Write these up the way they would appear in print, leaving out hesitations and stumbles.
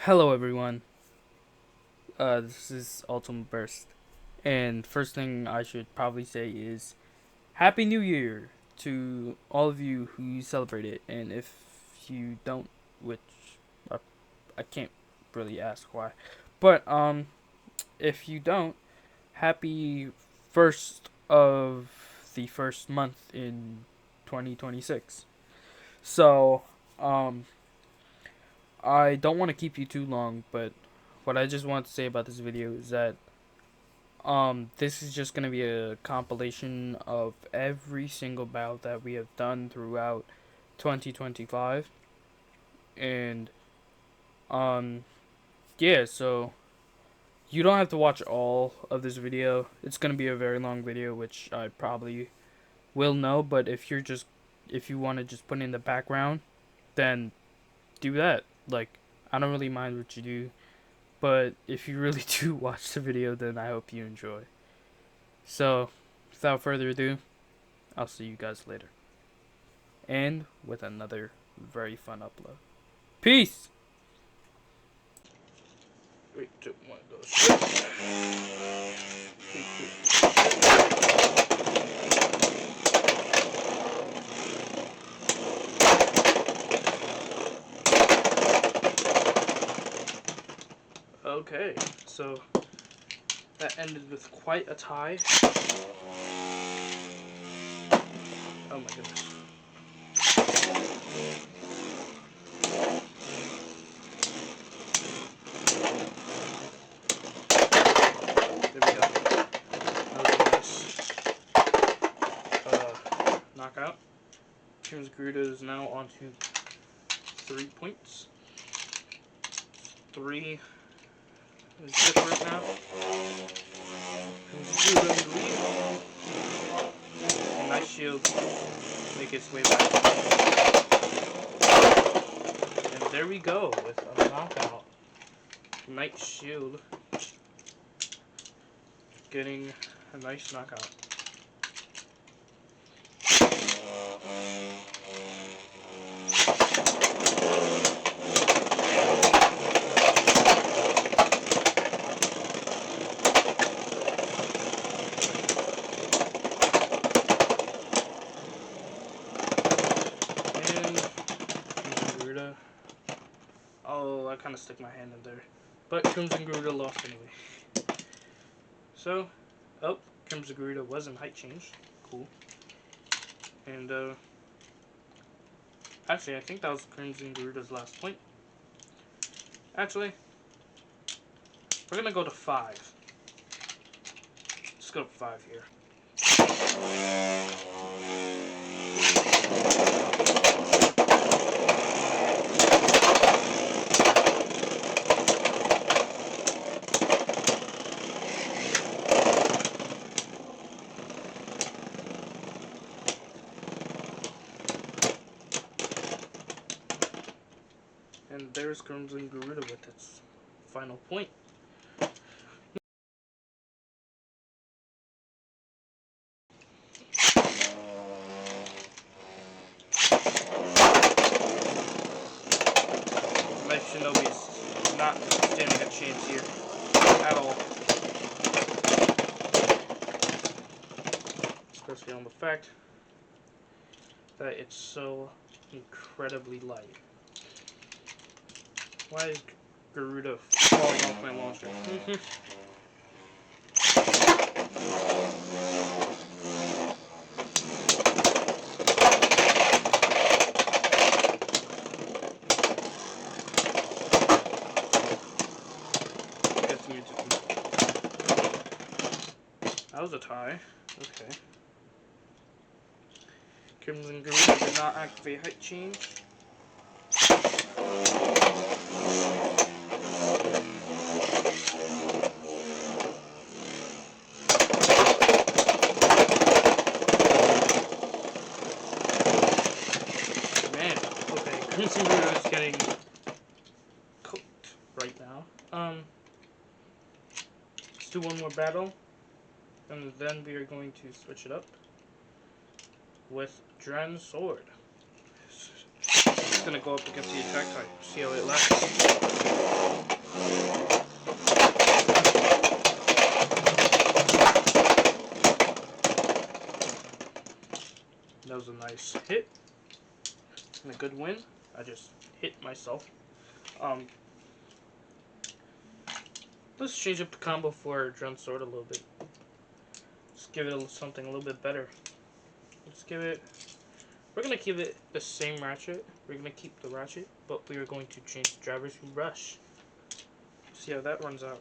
Hello everyone, this is Ultimate Burst, and first thing I should probably say is Happy New Year to all of you who celebrate it, and if you don't, which I, I can't really ask why, but if you don't, happy first of the first month in 2026. So, um, I don't want to keep you too long, but what I just want to say about this video is that this is just gonna be a compilation of every single battle that we have done throughout 2025, and um, yeah. So you don't have to watch all of this video. It's gonna be a very long video, which I probably will know. But if you want to just put in the background, then do that. Like, I don't really mind what you do. But if you really do watch the video, then I hope you enjoy. So, without further ado, I'll see you guys later. And with another very fun upload. Peace! 3, 2, 1, go straight. Okay, so that ended with quite a tie. Oh my goodness. There we go. That was a nice knockout. James Garuda is now on to 3 points. 3 is different now. James Garuda in the lead. Nice shield. Make its way back. And there we go with a knockout. Knight Shield getting a nice knockout. And Garuda. Oh, I kind of stuck my hand in there. But Crimson Garuda lost anyway. So, Crimson Garuda was in height change. Cool. And, actually, I think that was Crimson Garuda's last point. Actually, we're gonna go to 5. Let's go to 5 here. And there's Crimson Garuda with its final point. Knight Shinobi's not standing a chance here at all. Especially on the fact that it's so incredibly light. Why is Garuda falling off my launcher? That was a tie. Okay. Crimson Garuda did not activate height change. Man, okay, Crimson Garuda is getting cooked right now. Let's do one more battle, and then we are going to switch it up with Dren's Sword. gonna go up against the attack type. See how it lasts. That was a nice hit and a good win. I just hit myself. Let's change up the combo for Drum Sword a little bit. Let's give it something a little bit better. Let's give it. We're gonna give it the same ratchet. We're gonna keep the ratchet, but we are going to change the driver to Rush. See how that runs out.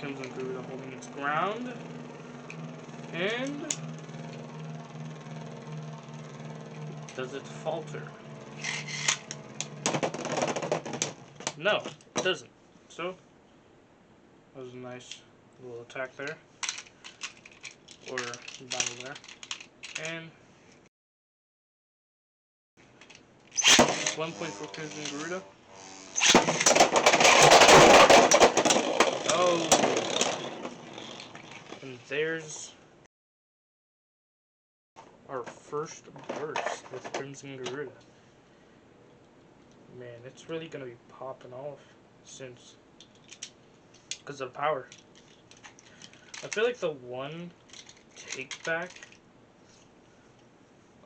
Crimson Garuda holding its ground, and does it falter? No, it doesn't. So that was a nice little attack there, or battle there, and 1 point for Crimson Garuda. Oh, and there's our first burst with Crimson Garuda. Man, it's really gonna be popping off since because of power. I feel like the one take back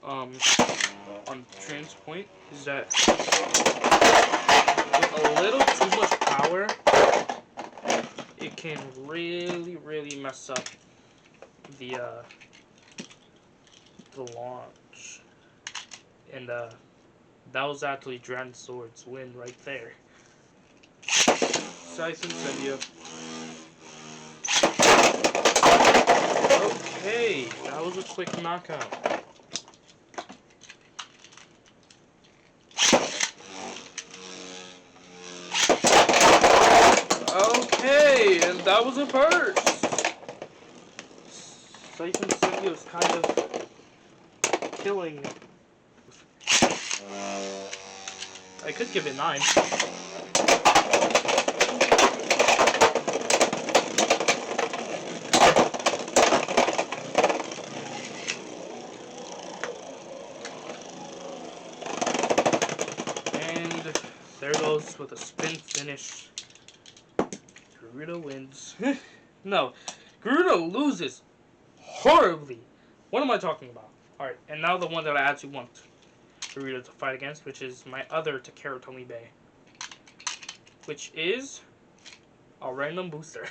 on Transpoint is that with a little too much power, it can really mess up the launch, and that was actually Drum Sword's win right there. Siphon Sendia. Okay, that was a quick knockout. Okay, and that was a burst. Siphon Sendia was kind of killing. I could give it 9. And there goes with a spin finish. Garuda wins. No, Garuda loses horribly. What am I talking about? Alright, and now the one that I actually want Garuda to fight against, which is my other Takara Tomy Bay, which is a random booster.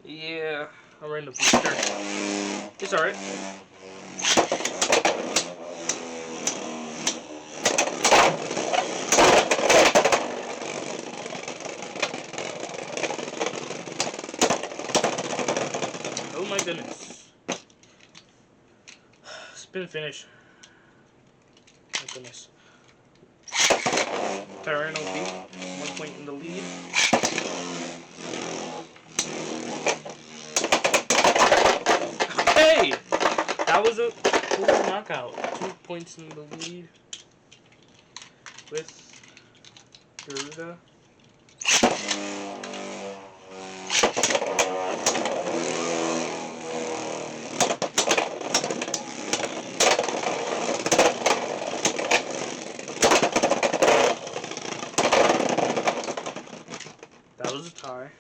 Yeah, a random booster. It's alright. Oh my goodness. Spin finish. My goodness. Tyranno beat. 1 point in the lead. Hey! That was a cool knockout. 2 points in the lead with Garuda. That was a tie.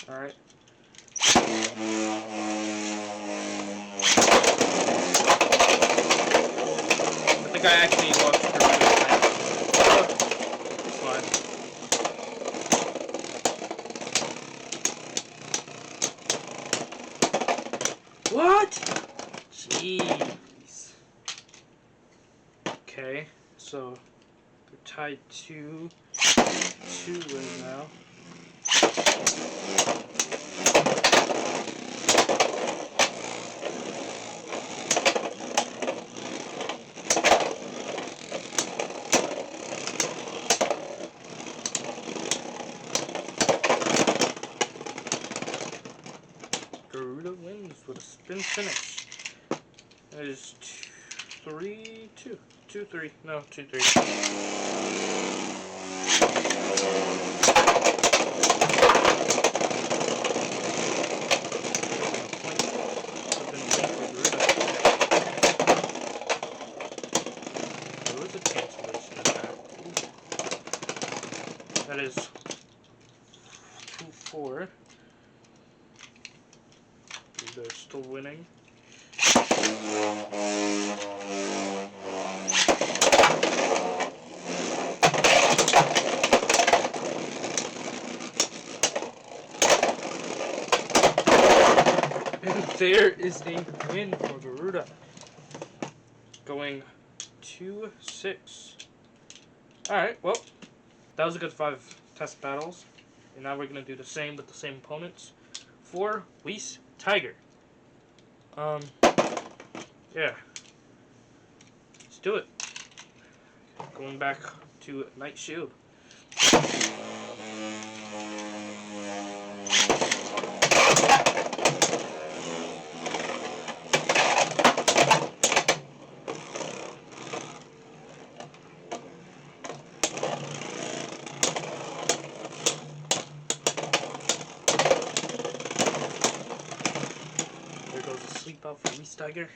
Alright. I think I actually lost It's fine. What? Jeez. Okay, so they're tied 2-2 right now. Garuda wins. Didn't finish. That is 3, 2. 2, 3. No, 2, 3. There was a cancellation in that. That is 2, 4. They're still winning. And there is a win for Garuda. Going 2-6. Alright, well, that was a good 5 test battles. And now we're going to do the same with the same opponents for Weiss Tiger. Yeah. Let's do it. Going back to Night Shield. There goes the sleep out for Weiss Tiger.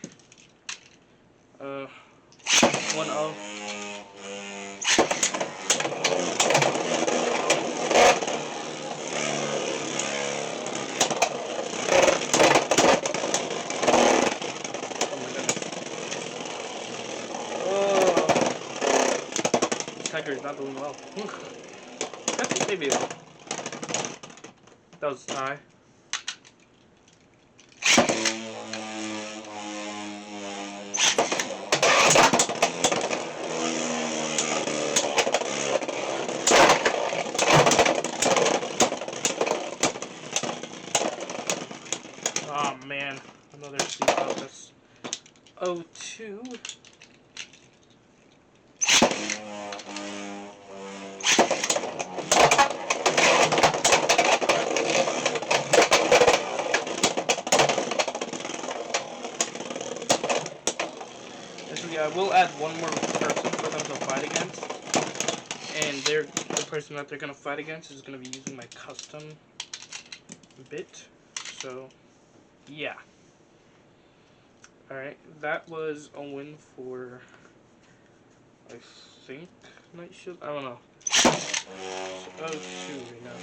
1-0. Tiger is not doing well. Maybe that was a tie. Oh man, another sleep out. That's 0-2. I will add one more person for them to fight against, and the person that they're gonna fight against is gonna be using my custom bit. So, yeah. All right, that was a win for, I think, Night Shield. I don't know. 0-2 right now.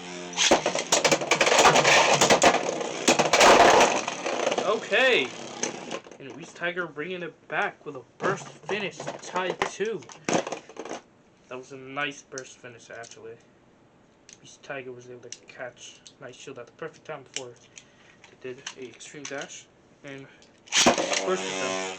Okay. And Weiss Tiger bringing it back with a burst finish, tied 2. That was a nice burst finish, actually. Weiss Tiger was able to catch Night Shield at the perfect time before they did a extreme dash and burst them.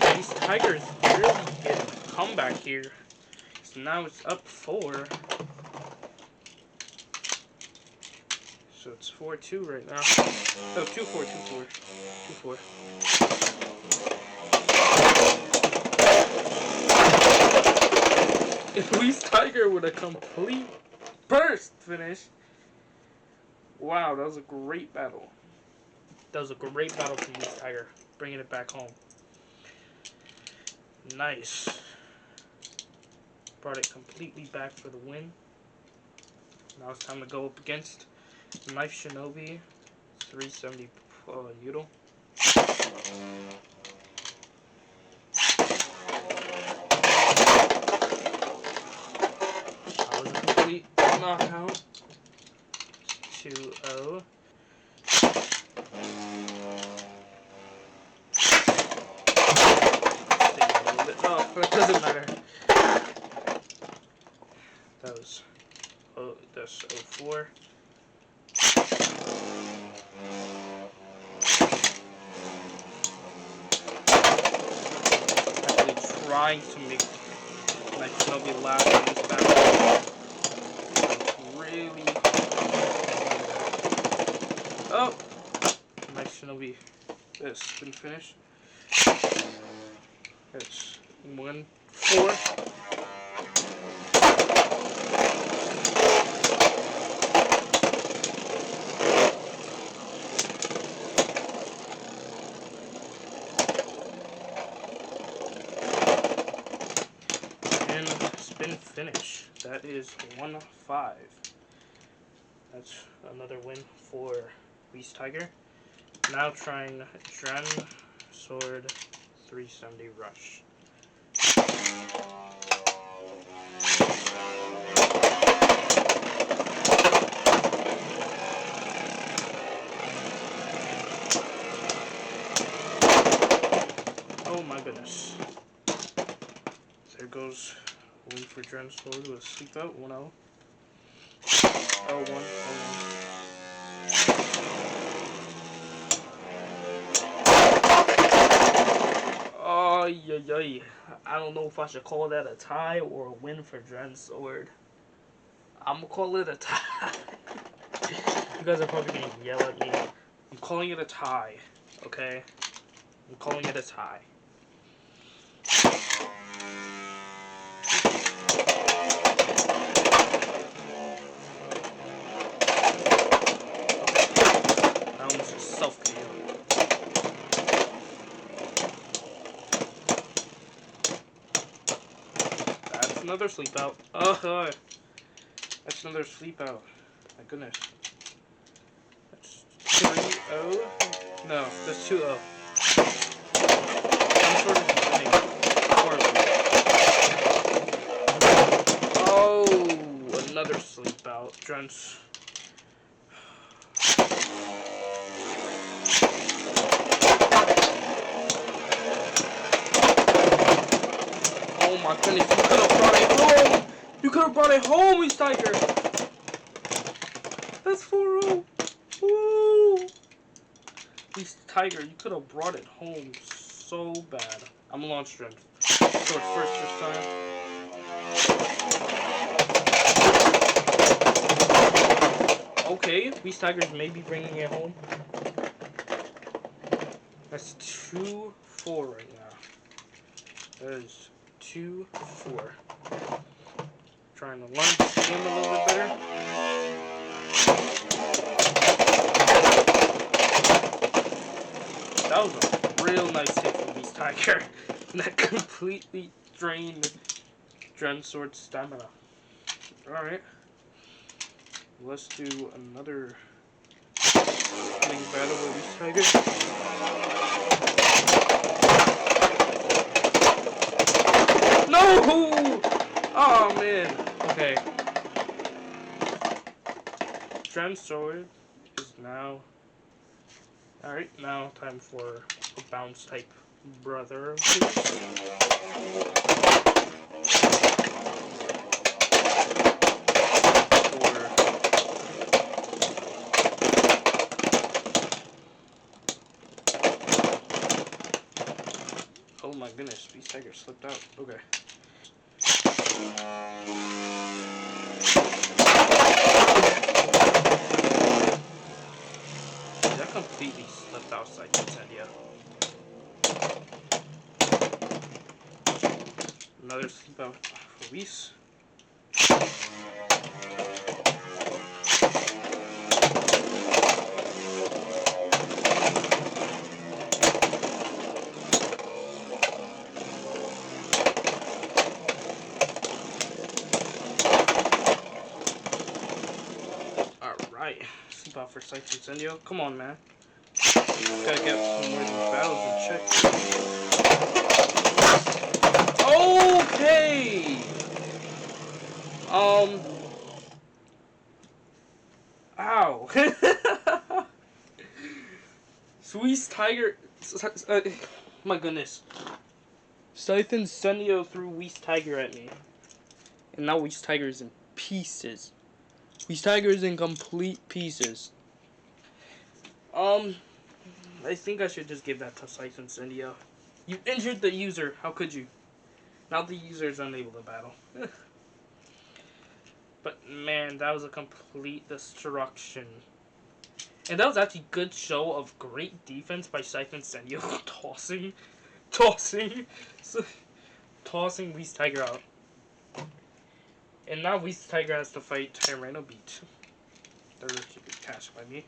Weiss Tiger is really getting a comeback here. So now it's up 4. So it's 4-2 right now. Oh, 2-4, 2-4. 2-4. If Weiss Tiger with a complete burst finish. Wow, that was a great battle. That was a great battle from Weiss Tiger. Bringing it back home. Nice. Brought it completely back for the win. Now it's time to go up against Knife Shinobi 370 Euro. That was a complete knockout. 2-0. Oh, it doesn't matter. That's 0-4. Actually trying to make Knife Shinobi laugh in this battle. Really. Oh! Knife Shinobi. This didn't finish. That's 1-4. spin finish. That is 1-5. That's another win for Beast Tiger. Now trying Dren Sword 370 Rush. Oh my goodness. There goes win for Dren Sword with sleep out 1-0. 0-1. Oh, yeah. I don't know if I should call that a tie or a win for Dren Sword. I'm gonna call it a tie. You guys are probably gonna yell at me. I'm calling it a tie, okay? I'm calling it a tie. That one's just self-KO. That's another sleep out. Oh, that's another sleep out. My goodness. That's 3-0. No, that's 2-0. I'm sort of winning. Oh, another sleep out. Dren's. Oh my goodness, you could have brought it home! You could have brought it home, Beast Tiger! That's 4-0. Woo! Beast Tiger, you could have brought it home so bad. I'm gonna launch Dren Sword first this time. Okay, Beast Tiger's maybe bringing it home. That's 2-4 right now. That is 2-4. Trying to learn the game a little bit better. That was a real nice hit from Beast Tiger. That completely drained Dren Sword's stamina. Alright. Let's do another spinning battle with Beast Tiger. No! Oh man. Okay. Dren Sword is now. Alright, now time for a bounce type brother. Oh my goodness, Beast Tiger slipped out. Okay. That completely slipped outside Incendia. Another sleep out for Reese. Alright, sleep out for Sight Incendio. Come on, man. Gotta get some more of these battles in check. Okay! Ow. Sweet Tiger. My goodness. Scythe Incendio threw Weast Tiger at me. And now Weast Tiger is in pieces. Weast Tiger is in complete pieces. I think I should just give that to Scythe Incendio. You injured the user. How could you? Now the user is unable to battle. But man, that was a complete destruction. And that was actually a good show of great defense by Scythe Incendio. tossing Weast Tiger out. And now Weast Tiger has to fight Tyranno Beat. They're keeping cash by me.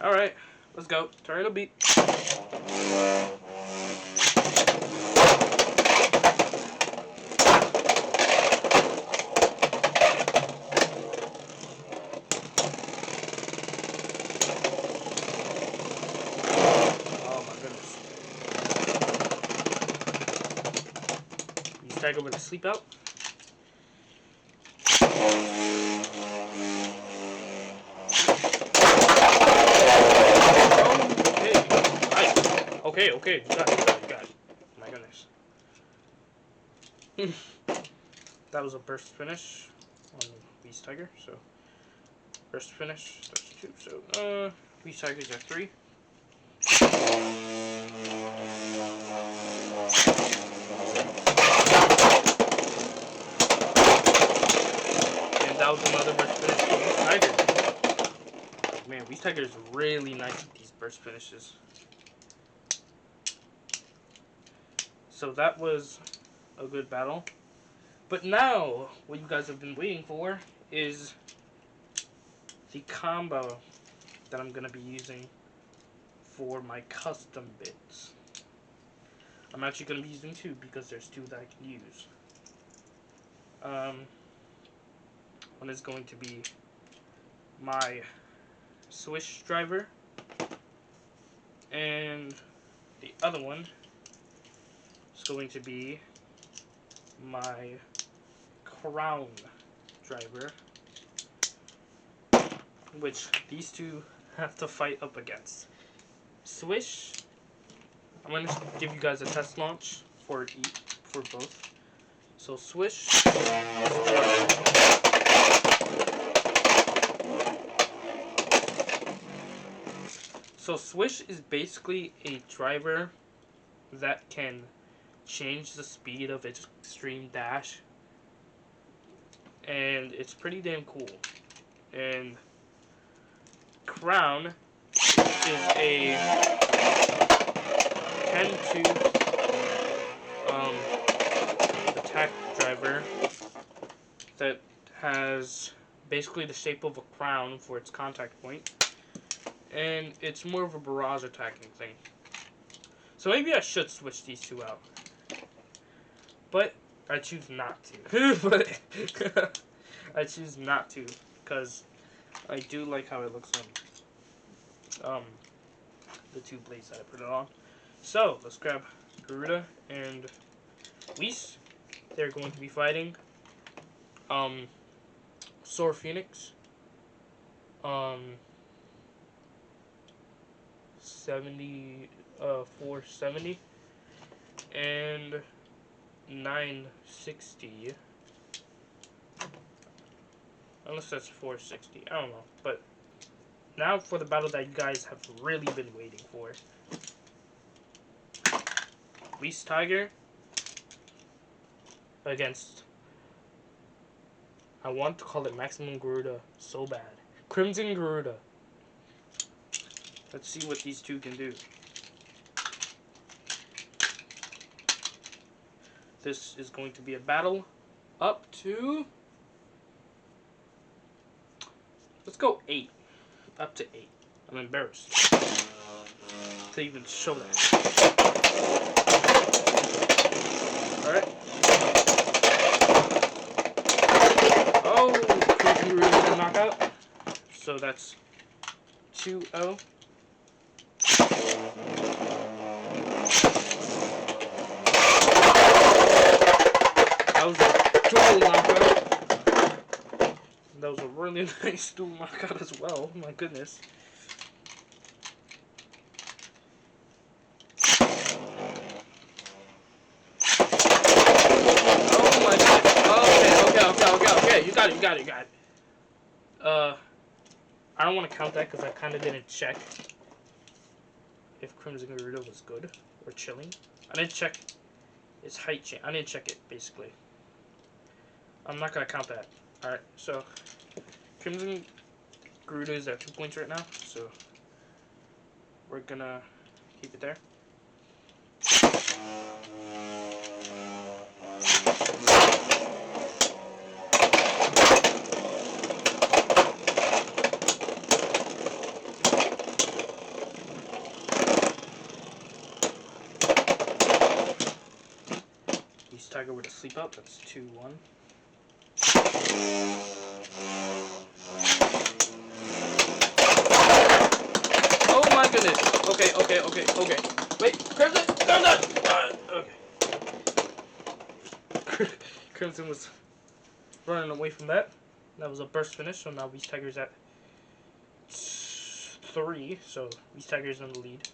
Alright, let's go. Tyranno Beat. Tiger with a sleep out. Okay. Okay. You got it. My goodness. That was a burst finish on Beast Tiger. So burst finish. That's 2. So Beast Tigers are 3. And that was another burst finish for Beast Tiger. Man, Beast Tiger is really nice with these burst finishes. So that was a good battle. But now, what you guys have been waiting for is the combo that I'm going to be using for my custom bits. I'm actually going to be using 2 because there's 2 that I can use. One is going to be my swish driver, and the other one is going to be my crown driver, which these 2 have to fight up against. Swish, I'm going to give you guys a test launch for both. So Swish, Swish is basically a driver that can change the speed of its extreme dash, and it's pretty damn cool. And Crown is a 10-2 attack driver that has basically the shape of a crown for its contact point, and it's more of a barrage attacking thing. So maybe I should switch these 2 out, but I choose not to. I choose not to because I do like how it looks on the 2 blades that I put it on. So let's grab Garuda and Whis. They're going to be fighting Soar Phoenix, 470 and 960. Unless that's 460, I don't know. But now for the battle that you guys have really been waiting for. Beast Tiger against, I want to call it Maximum Garuda so bad, Crimson Garuda. Let's see what these 2 can do. This is going to be a battle up to, let's go 8. Up to 8. I'm embarrassed to even show that. Alright. Oh, Crimson Garuda with a knockout. So that's 2-0. That was a dual knockout. That was a really nice dual knockout as well. My goodness. Oh my god. Okay. You got it. I don't want to count that because I kind of didn't check if Crimson Garuda was good or chilling. I didn't check its height change. I didn't check it, basically. I'm not going to count that. Alright, so Crimson Garuda is at 2 points right now, so we're going to keep it there. Beast Tiger with a sleep out, that's 2-1. Oh my goodness. Okay. Wait, Crimson! Okay. Crimson was running away from that. That was a burst finish, so now Beast Tiger's at 3, so Beast Tiger's in the lead.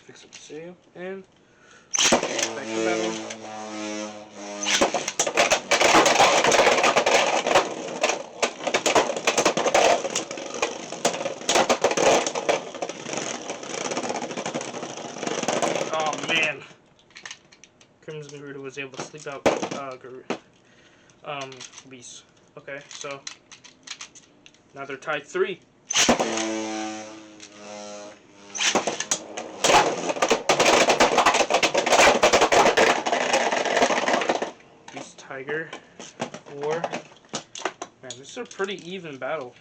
Fix up the sail, and back to battle. Oh man, Crimson Garuda was able to sleep out Beast. Okay, so now they're tied 3. Beast Tiger 4. Man, this is a pretty even battle.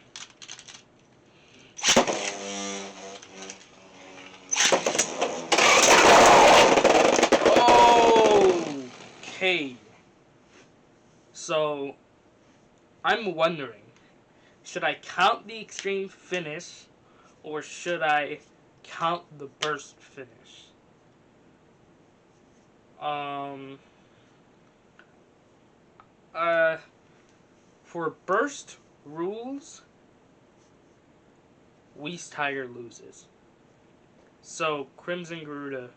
Okay. So, I'm wondering, should I count the extreme finish or should I count the burst finish? For burst rules, Beast Tiger loses. So, Crimson Garuda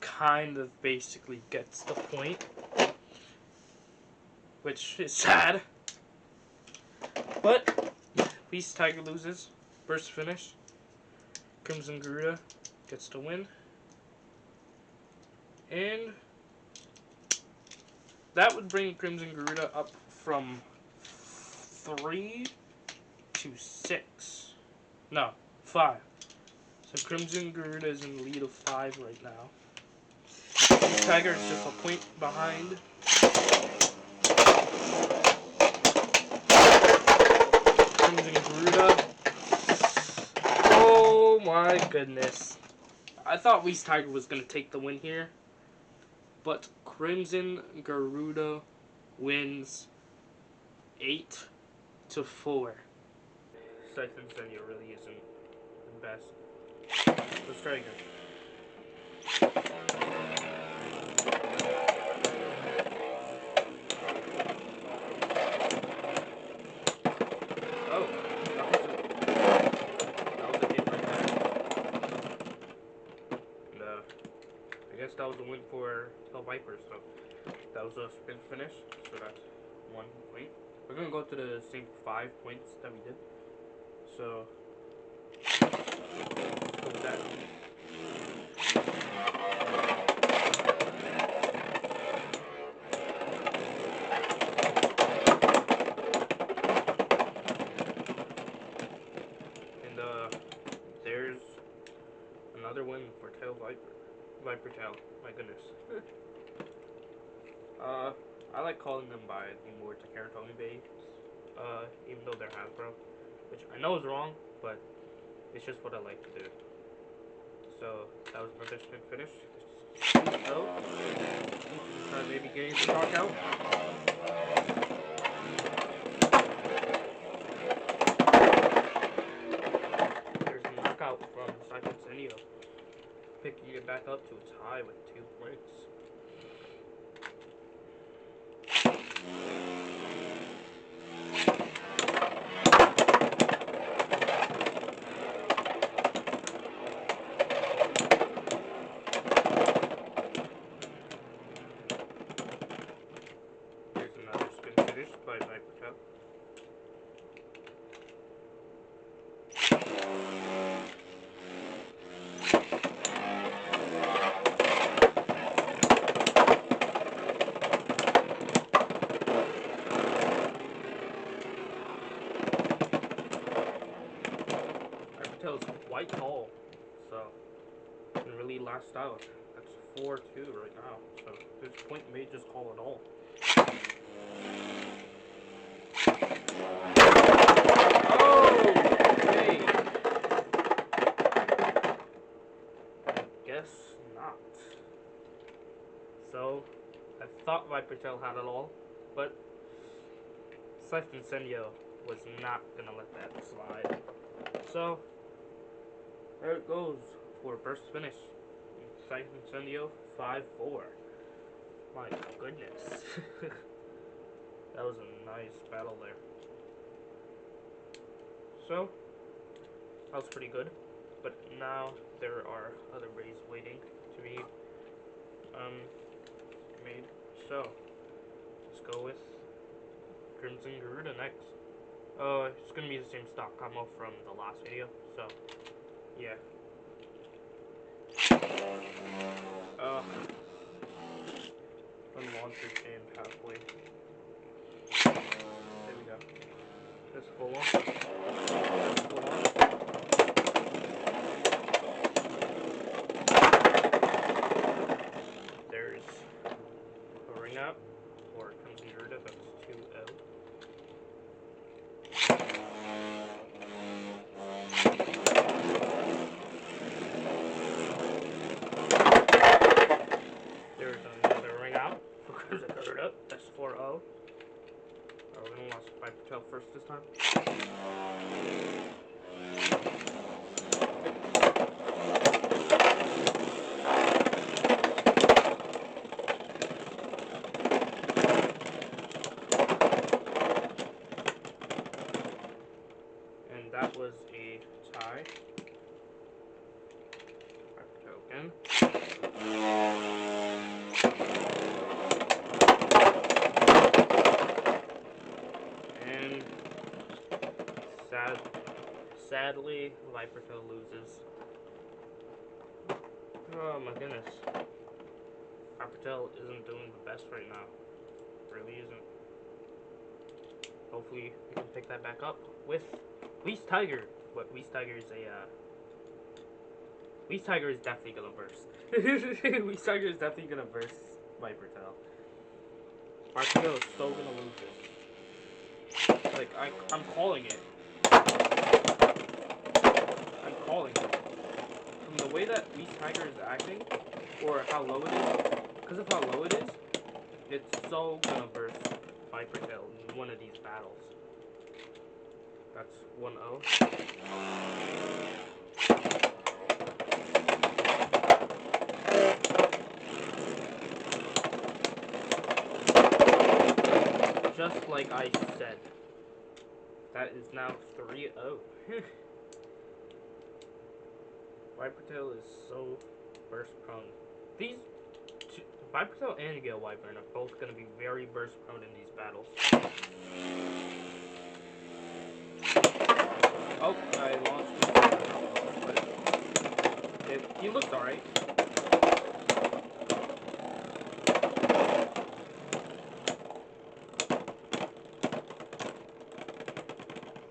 kind of basically gets the point, which is sad. But Beast Tiger loses. Burst finish. Crimson Garuda gets to win. And that would bring Crimson Garuda up from 3 to 6. No, 5. So Crimson Garuda is in the lead of 5 right now. Beast Tiger is just a point behind. Crimson Garuda. Oh my goodness. I thought Beast Tiger was going to take the win here. But Crimson Garuda wins 8-4. Siphon Zenyo really isn't the best. Let's try again. Oh, that was a hit right there. And, I guess that was a win for Tail Viper, so that was a spin finish, so that's 1 point. We're going to go to the same 5 points that we did. So, let's go with that. And there's another win for Tail Viper. Viper Tail, my goodness. I like calling them by the more Takaratomi babes, even though they're Hasbro, which I know is wrong, but it's just what I like to do. So that was another spin finish. So maybe getting the knockout. There's a knockout from Siphon Zenyo, picking it back up to a tie with 2 points. By Viper Tail. Viper Tail is quite tall, so it can really last out. That's 4-2 right now, so this point may just call it all. Guess not. So, I thought Viper Tail had it all, but Siphon Zenyo was not gonna let that slide. So, there it goes for burst finish. Incendio 5-4. My goodness. That was a nice battle there. So, that was pretty good. But now there are other raids waiting to be made. So, let's go with Crimson Garuda next. It's gonna be the same stock combo from the last video. So, yeah. Unlauncher jammed halfway. There we go. Let's full on. There's a ring up, or Crimson Garuda, that's 2-0. There's another ring out for Crimson Garuda, that's 4-0. We're gonna launch Viper Tail first this time. And that was a tie. Viper Tail again. And sadly, Viper Tail loses. Oh my goodness. Viper Tail isn't doing the best right now. Really isn't. Hopefully we can pick that back up with Weast Tiger. But Weast Tiger is Weast Tiger is definitely gonna burst. Weast Tiger is definitely gonna burst Viper Tail. Viper Tail is so gonna lose this. Like, I'm calling it. I'm calling it. From the way that Weast Tiger is acting, or how low it is, because of how low it is, it's so gonna burst Viper Tail in one of these battles. That's 1-0. Just like I said. That is now 3-0. Viper Tail is so burst prone. These two, Viper Tail and Gale Wyvern are both going to be very burst prone in these battles. Oh, I launched him. He looked alright.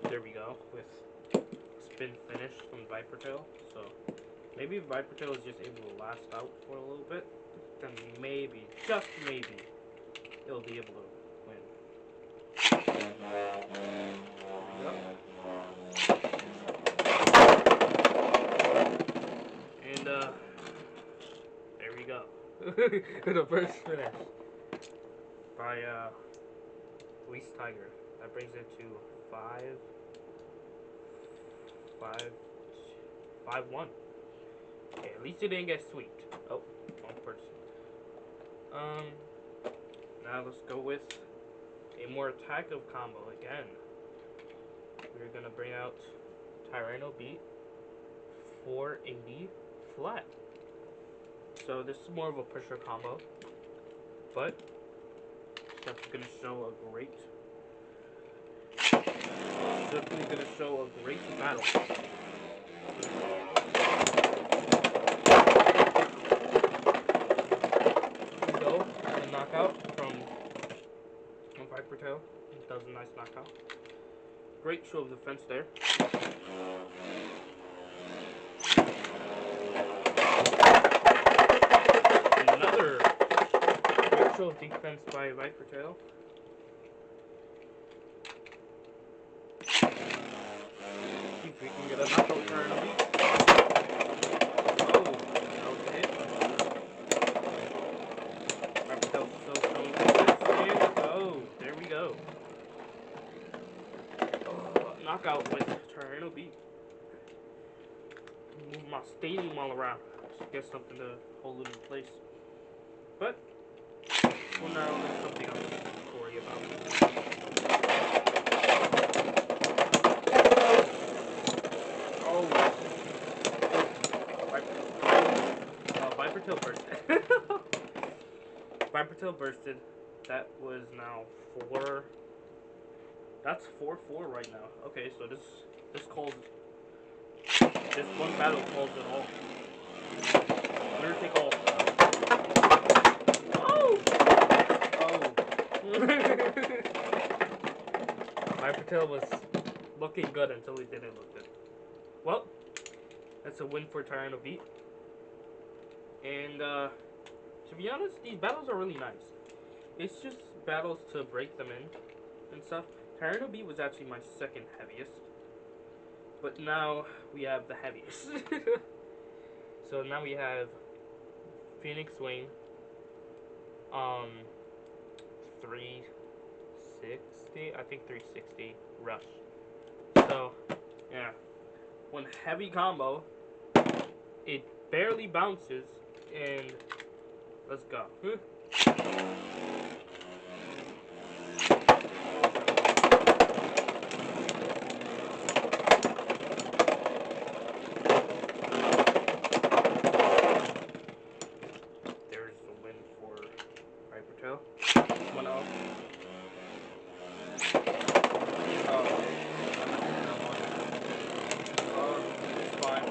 There we go, with spin finish from Viper Tail. So maybe Viper Tail is just able to last out for a little bit. Then maybe, just maybe, it'll be able to win. And there we go. The first finish by Weast Tiger. That brings it to 5-1. Okay, at least it didn't get sweeped. Oh, wrong person. Now let's go with a more attack of combo again. We're gonna bring out Tyranno Beat 480 flat. So this is more of a pusher combo, but that's gonna show a great. Definitely gonna show a great battle. Go a knockout from Viper Tail. It does a nice knockout. Great show of defense there. Another great show of defense by Viper Tail. See if we can get a knockout turn. Oh, that was a hit. Viper Tail still showing defense. Oh, there we go. Knockout with Tyranno Beat. Move my stadium all around. get something to hold it in place. But well, now there's something else to worry about. Oh, Viper tail bursted. Viper tail bursted. That was now 4. That's 4-4 right now. Okay, so this calls this one battle calls it all. Winner take all. Oh! Viper tail was looking good until it didn't look good. Well, that's a win for Tyranno Beat. And to be honest, these battles are really nice. It's just battles to break them in and stuff. Tyranno Beat was actually my second heaviest. But now we have the heaviest. So now we have Phoenix Wing, 360, I think 360 Rush. So yeah, one heavy combo. It barely bounces, and let's go. There's the win for Viper Tail. 1-0. It's fine.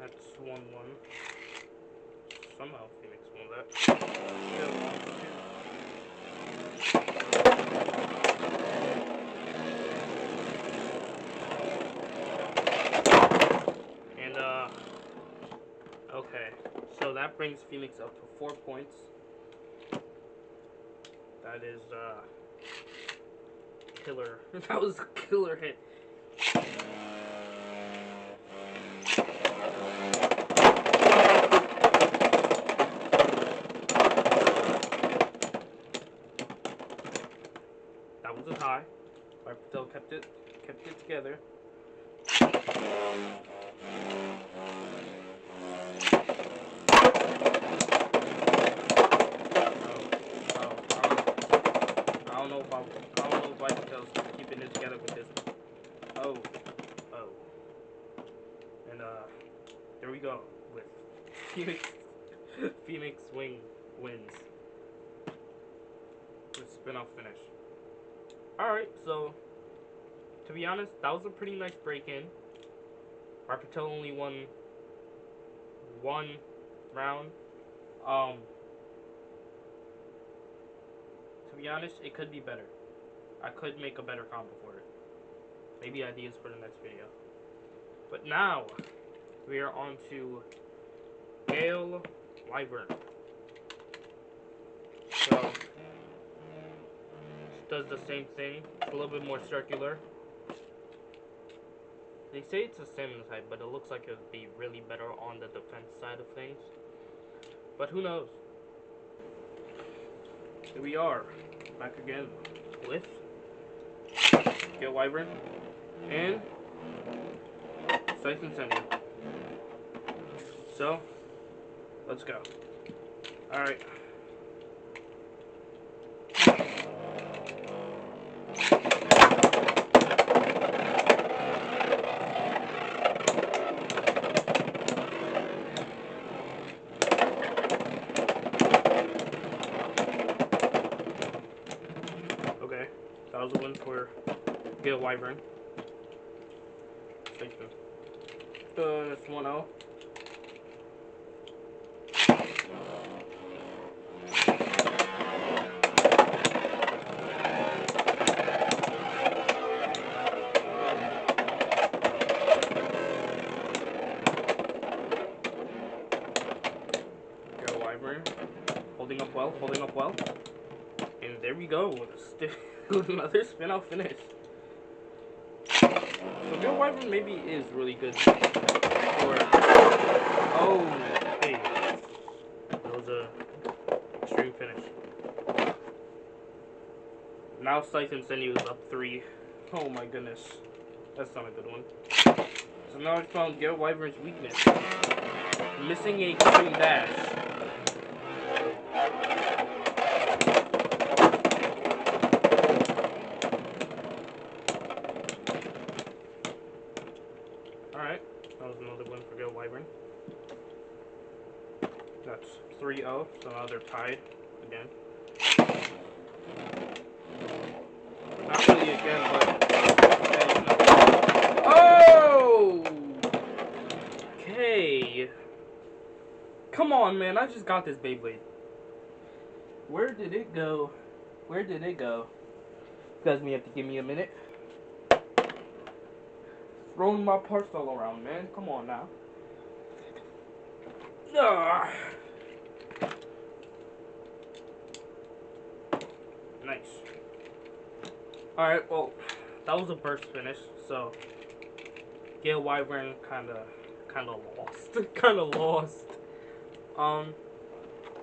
That's 1-1. Somehow Phoenix won that. And okay, so that brings Phoenix up to 4 points. That is killer. That was a killer hit. That was a tie. Viper Tail kept it together. I don't know if Viper Tail's keeping it together with this. Oh. And there we go with Phoenix Wing wins with spin-off finish. Alright, so to be honest, that was a pretty nice break-in. Viper Tail only won 1 round. To be honest, it could be better. I could make a better combo for it. Maybe ideas for the next video. But now we are on to Gale Wyvern. So does the same thing. It's a little bit more circular. They say it's a salmon type, but it looks like it would be really better on the defense side of things. But who knows? Here we are, back again with Gale Wyvern and Siphon Sending. So, let's go. Alright. Okay, that was a win for Gale Wyvern. Thank you. That's 1-0. Gale Wyvern holding up well. And there we go with another spin-out finish. So Gale Wyvern maybe is really good for... Oh, hey. That was a extreme finish. Now Sight and Sinew is up 3. Oh my goodness. That's not a good one. So now I found Gale Wyvern's weakness. Missing a extreme dash. Alright, that was another win for Gale Wyvern. That's 3-0, so now they're tied again. Not really again, but... Oh! Okay. Come on, man. I just got this Beyblade. Where did it go? Where did it go? You guys may have to give me a minute. Throwing my parts all around, man. Come on now. Ugh. Nice. Alright, well, that was a burst finish, so Gale Wyvern kinda lost. Kinda lost.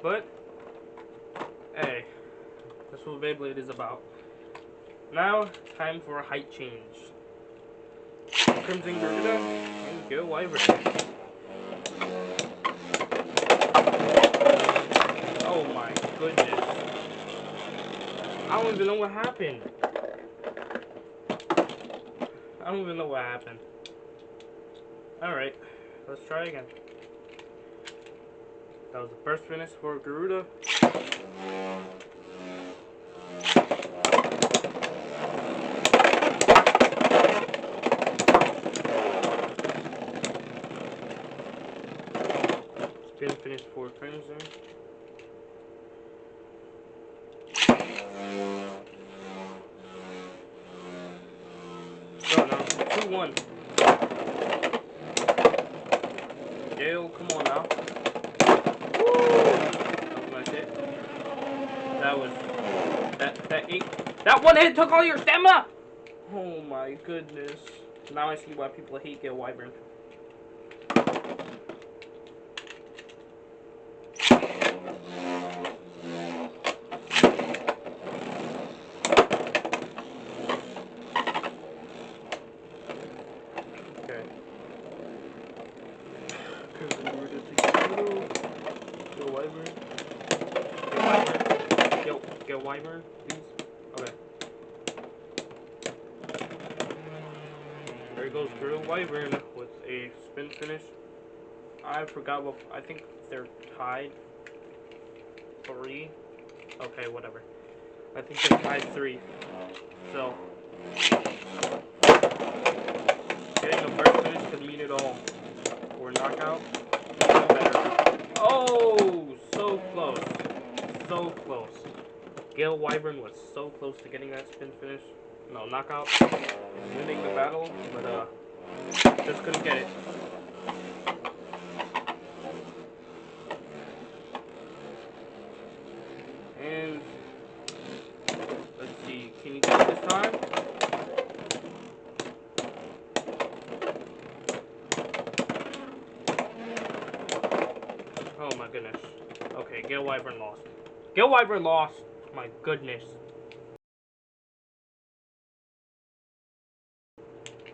But hey, that's what Beyblade is about. Now, time for a height change. Crimson Garuda and Gale Wyvern. Oh my goodness. I don't even know what happened. I don't even know what happened. Alright, let's try again. That was the first finish for Garuda. Spin finish for Crimson. Oh no, 2-1. Gale, come on now. That's it. That one hit took all your stamina! Oh my goodness. Now I see why people hate Gale Wyvern. Okay. Gale Wyvern. Gale Wyvern, please. Okay. There goes Gale Wyvern with a spin finish. I forgot what. I think they're tied 3. Okay, whatever. I think they're tied 3. So getting a first finish could mean it all. Or knockout. Oh, so close. So close. Gale Wyvern was so close to getting that spin finish. No, knockout. Winning the battle, but just couldn't get it. And let's see, can you get it this time? Oh my goodness. Okay, Gale Wyvern lost. Gale Wyvern lost. My goodness.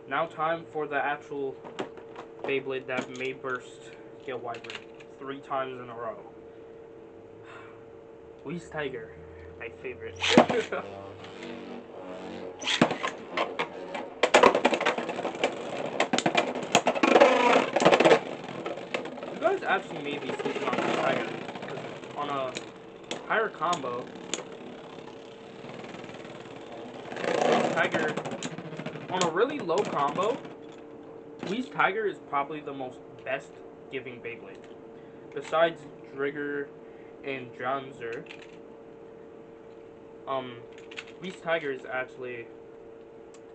Now time for the actual Beyblade that may burst Gale Wyvern 3 times in a row. Wee's Tiger, my favorite. You guys actually may be sleeping on Wee's Tiger, because on a higher combo, Wee's Tiger, on a really low combo, Wee's Tiger is probably the most best giving Beyblade. Besides Drigger and Johnzer, Wee's Tiger is actually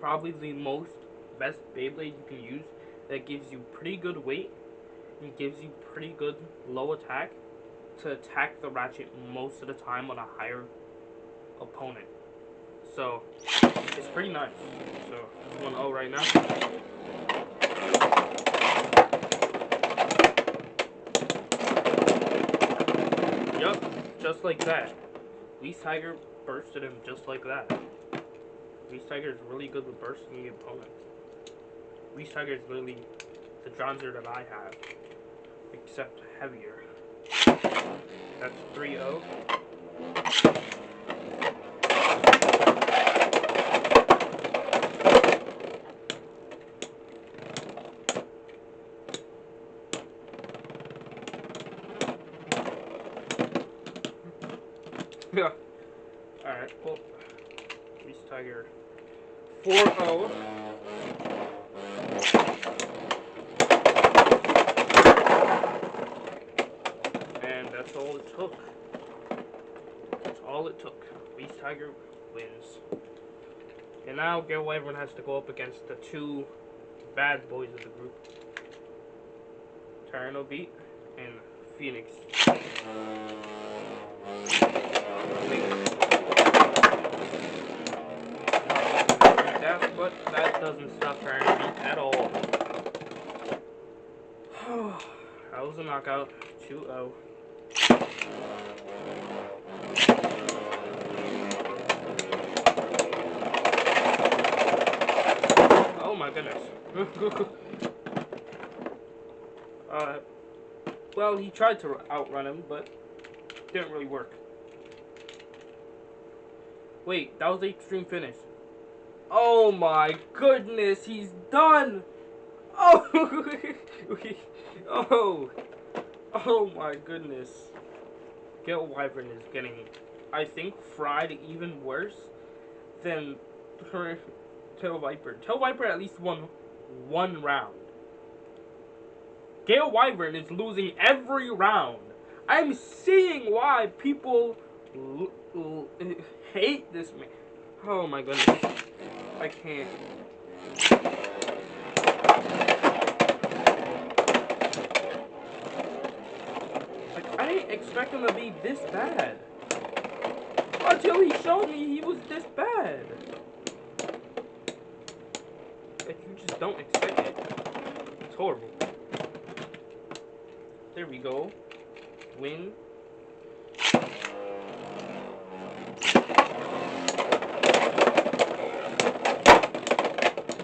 probably the most best Beyblade you can use that gives you pretty good weight and gives you pretty good low attack to attack the ratchet most of the time on a higher opponent. So it's pretty nice. So it's 1-0 right now. Yup, just like that. Wee's Tiger bursted him just like that. Beast Tiger is really good with bursting the opponent. Beast Tiger is literally the Johnzer that I have, except heavier. That's 3-0. Yeah. Alright, well, Beast Tiger 4-0. And that's all it took. That's all it took. Beast Tiger wins. And now Gale Wyvern has to go up against the two bad boys of the group. Tyranno Beat and Phoenix. But that doesn't stop Tyranno Beat at all. That was a knockout. 2-0. Oh my goodness. Well, he tried to outrun him, but didn't really work. Wait, that was the extreme finish. Oh my goodness, he's done! Oh! Oh my goodness. Gale Wyvern is getting, I think, fried even worse than her Tail Viper. Tail Viper at least won one round. Gale Wyvern is losing every round. I'm seeing why people hate this man. Oh my goodness. I can't. Like, I didn't expect him to be this bad. Until he showed me he was this bad. Like, you just don't expect it. It's horrible. There we go. Win.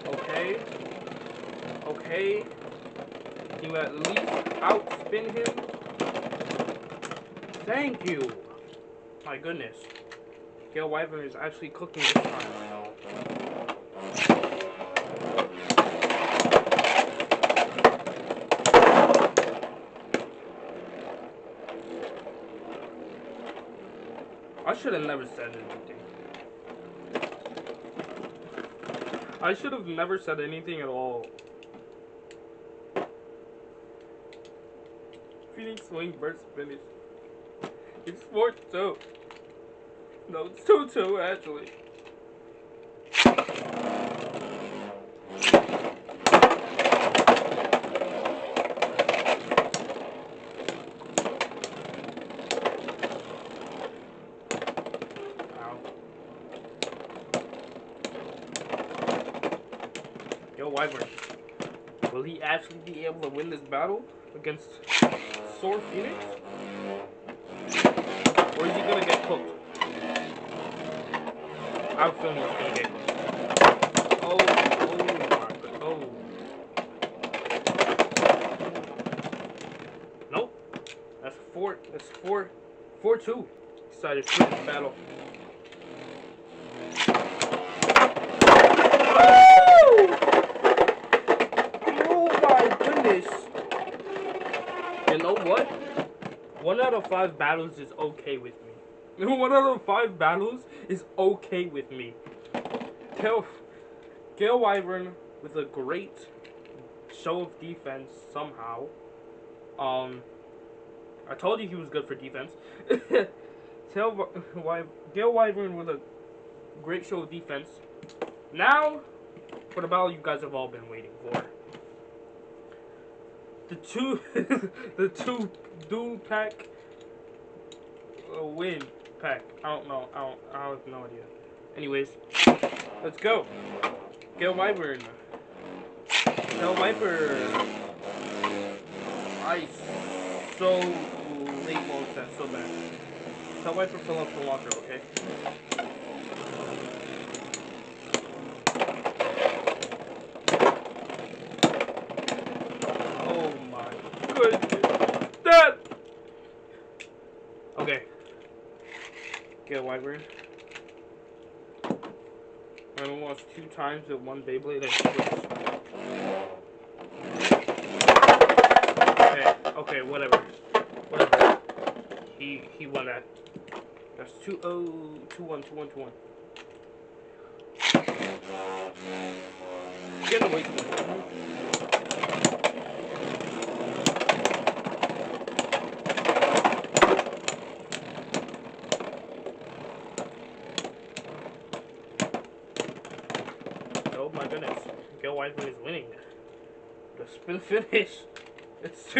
Okay. Okay. You at least outspin him. Thank you. My goodness. Gale Wyvern is actually cooking this time. I should have never said anything. I should have never said anything at all. Phoenix swing burst finish. It's 4-2. No, it's 2-2 actually. Gale Wyvern, will he actually be able to win this battle against Sore Phoenix? Or is he gonna get cooked? I have a feeling he's gonna get cooked. Oh my god. Oh. Nope. That's 4-2. Decided to quit this battle. You know what? 1 out of 5 battles is okay with me. 1 out of 5 battles is okay with me. Gale Wyvern with a great show of defense somehow. I told you he was good for defense. Gale Wyvern with a great show of defense. Now, for the battle you guys have all been waiting for. The two dual pack win pack. I don't know. I have no idea. Anyways, let's go. Gale Wyvern. Gale Wyvern. I so late mode that so bad. Tell wife to fill up the locker, okay? Oh my goodness. Dad! Okay. Get a Wyvern. I only lost 2 times with 1 Beyblade and switch. Okay, whatever. Whatever. He won that. That's 2-0, 2-1, 2-1, 2-1. Get away from me. Oh my goodness. Gil Wiseman is winning. The spin finish. It's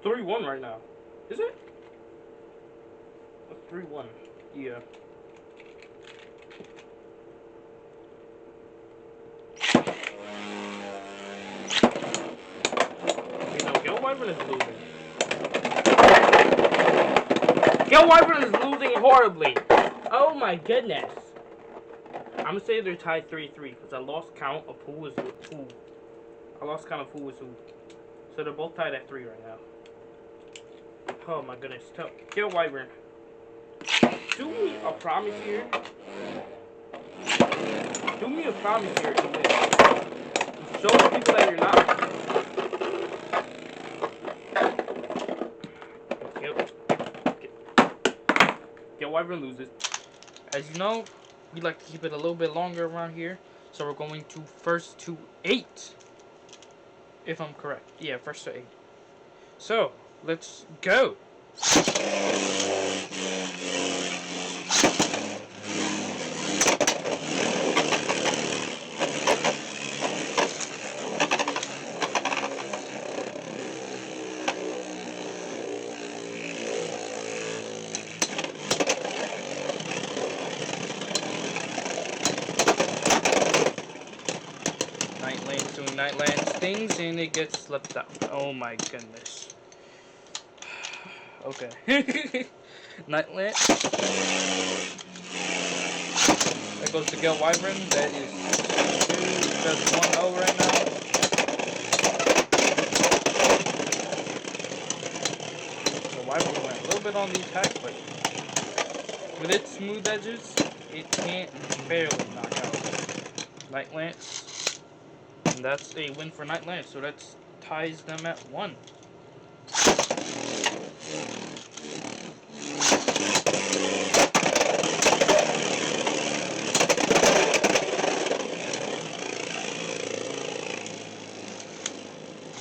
3-1 right now. Is it? It's 3-1. Yeah. You know, Gil Wyvern is losing. Gil Wyvern is losing horribly. Oh my goodness. I'm gonna say they're tied 3-3 because I lost count of who was who. I lost count of who was who. So they're both tied at 3 right now. Oh my goodness. Gil Wyvern. Do me a promise here. Do me a promise here and win. Show the people that you're not. Gil Wyvern loses. As you know, we like to keep it a little bit longer around here. So we're going to first to 8. If I'm correct. Yeah, first to 8. So, let's go. Nightland's doing Nightland's things and it gets left out. Oh my goodness. Okay. Nightland. That goes to Gil Wyvern. That is 2. That's 1-0 right now. So Wyvern went a little bit on the attack, but with its smooth edges, it can't barely knock out Nightland. And that's a win for Nightland, so that ties them at 1.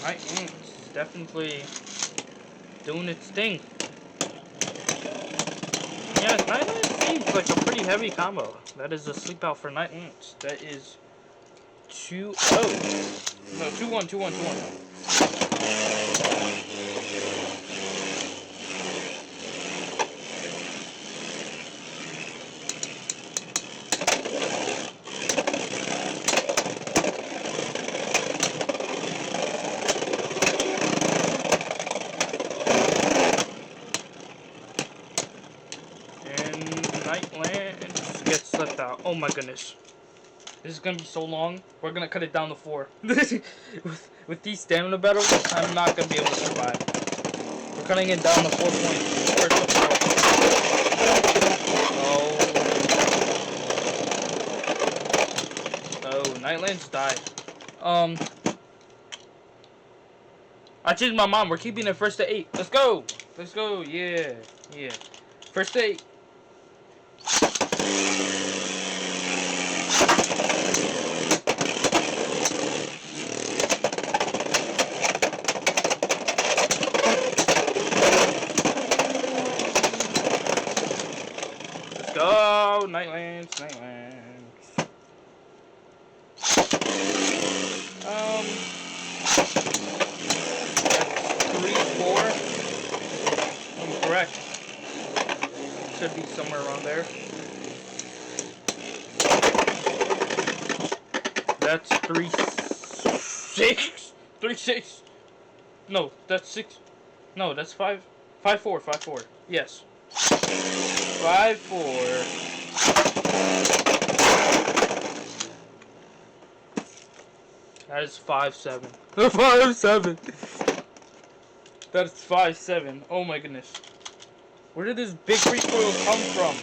Nightland is definitely doing its thing. Yeah, Nightland seems like a pretty heavy combo. That is a sleep out for Nightland. That is 2-0. No, 2-1, 2-1, 2-1. Nightland gets left out. Oh my goodness. This is gonna be so long. We're gonna cut it down to 4. with these stamina battles, I'm not gonna be able to survive. We're cutting it down to 4 points. Oh, Nightland's died. I changed my mind. We're keeping it first to 8. Let's go. Let's go. Yeah. Yeah. First to 8. Let's go. Nightlands. Nightlands. That's 3-4. I'm correct. Should be somewhere around there. That's 3-6. 3-6. No, that's 6. No, that's 5. 5-4. 5-4. Yes. 5-4. That is 5-7. 5-7. That's 5-7. Oh my goodness. Where did this big recoil come from?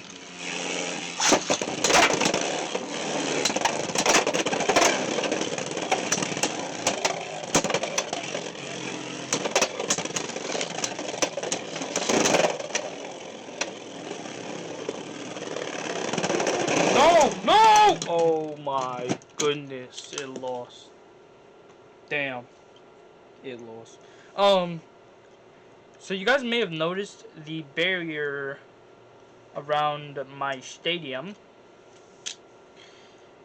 No! No! Oh my goodness. It lost. Damn. It lost. So you guys may have noticed the barrier around my stadium.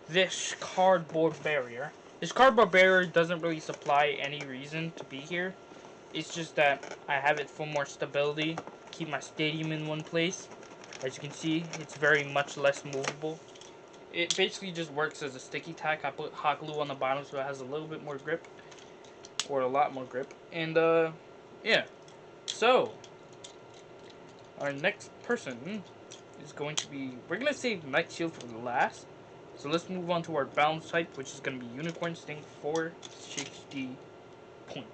This cardboard barrier. This cardboard barrier doesn't really supply any reason to be here. It's just that I have it for more stability. Keep my stadium in one place. As you can see, it's very much less movable. It basically just works as a sticky tack. I put hot glue on the bottom so it has a little bit more grip. Or a lot more grip. And, yeah. So, our next person is going to be... We're going to save Night Shield for the last. So let's move on to our balance type, which is going to be Unicorn Sting 460 point.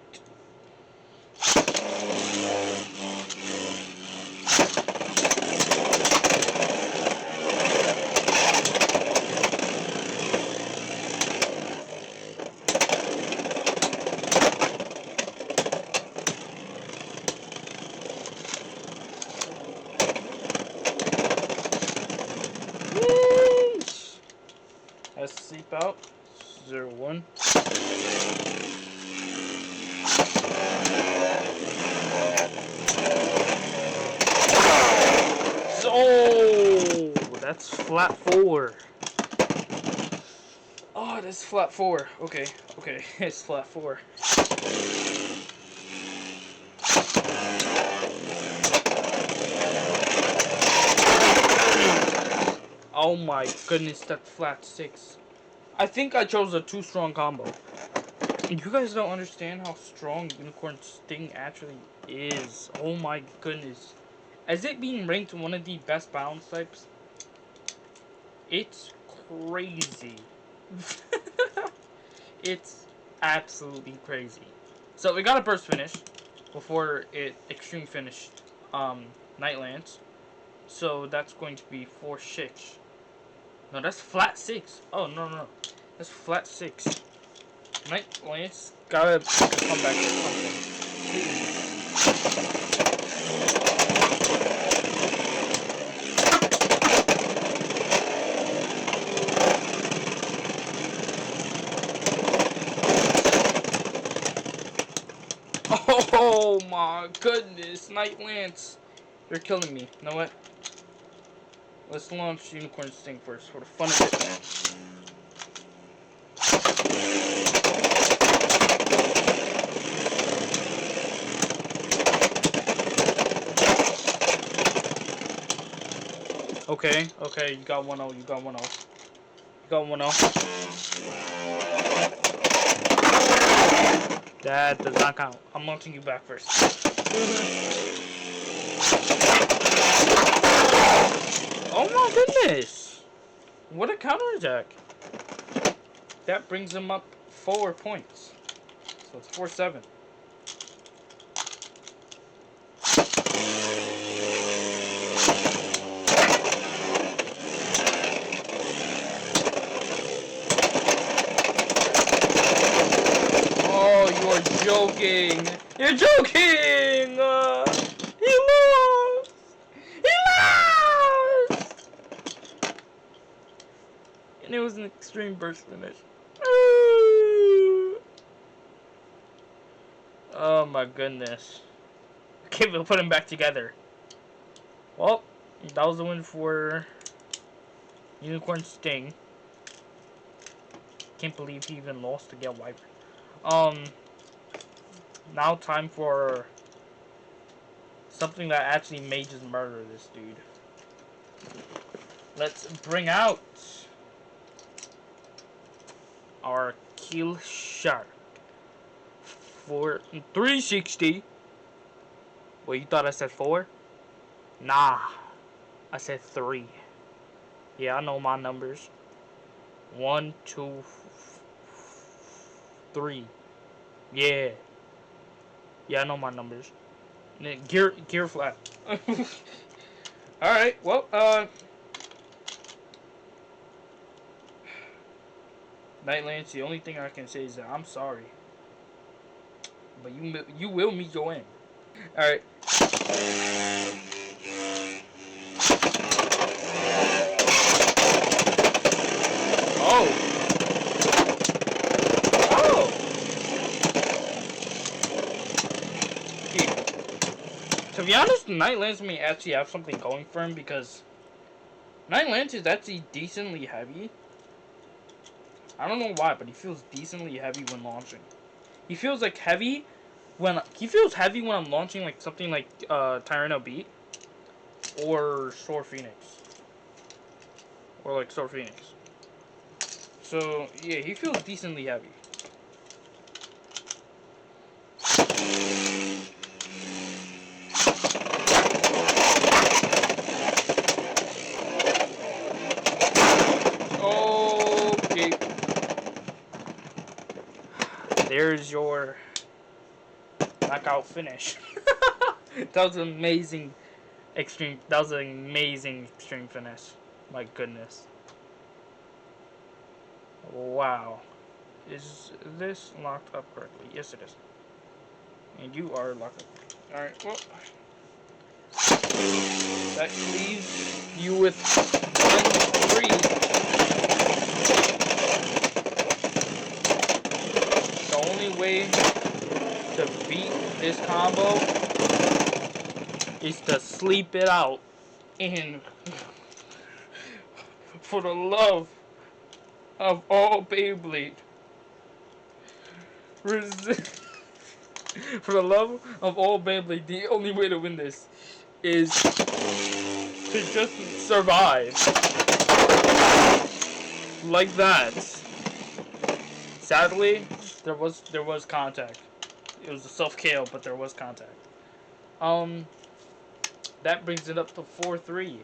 Let's sleep out. 0-1. Oh, that's flat 4. Oh, that's flat 4. Okay, it's flat 4. Oh my goodness, that's flat 6. I think I chose a too strong combo. You guys don't understand how strong Unicorn Sting actually is. Oh my goodness. As it being ranked one of the best balance types, it's crazy. It's absolutely crazy. So we got a burst finish before it extreme finished Nightlands. So that's going to be 4-6. No, that's flat 6. Oh, no. That's flat 6. Nightlands gotta come back to something. Oh my goodness, Nightlands. You're killing me. You know what? Let's launch Unicorn Sting first for the fun of it. Okay, you got 1-0, you got 1-0. You got 1-0. That does not count. I'm launching you back first. Oh my goodness! What a counter attack! That brings him up 4 points. So it's 4-7. Oh, you're joking! You're joking! He lost! He lost! And it was an extreme burst finish. Oh my goodness. Okay, we'll put him back together. Well, that was the win for Unicorn Sting. Can't believe he even lost to get wiped. Now time for something that actually may just murder this dude. Let's bring out our kill shot for 360. Wait, you thought I said 4? Nah, I said 3. Yeah, I know my numbers. 1, 2, 3. Yeah. Yeah, I know my numbers. Gear flat. Alright, well, Nightlands, the only thing I can say is that I'm sorry. But you will meet your end. Alright. Oh! Oh! To be honest, Nightlands may actually have something going for him because Nightlands is actually decently heavy. I don't know why, but he feels decently heavy when launching. He feels like heavy when I'm launching like something like Tyranno Beat or Sword Phoenix. Or like Sword Phoenix. So yeah, he feels decently heavy. Okay. There's your knockout finish. That was amazing extreme. That was an amazing extreme finish. My goodness. Wow. Is this locked up correctly? Yes, it is. And you are locked up. Alright, well. That leaves you with 3. The only way to beat this combo is to sleep it out. And for the love of all Beyblade, for the love of all Beyblade, the only way to win this is to just survive. Like that. Sadly, there was contact. It was a self-KO, but there was contact. That brings it up to 4-3.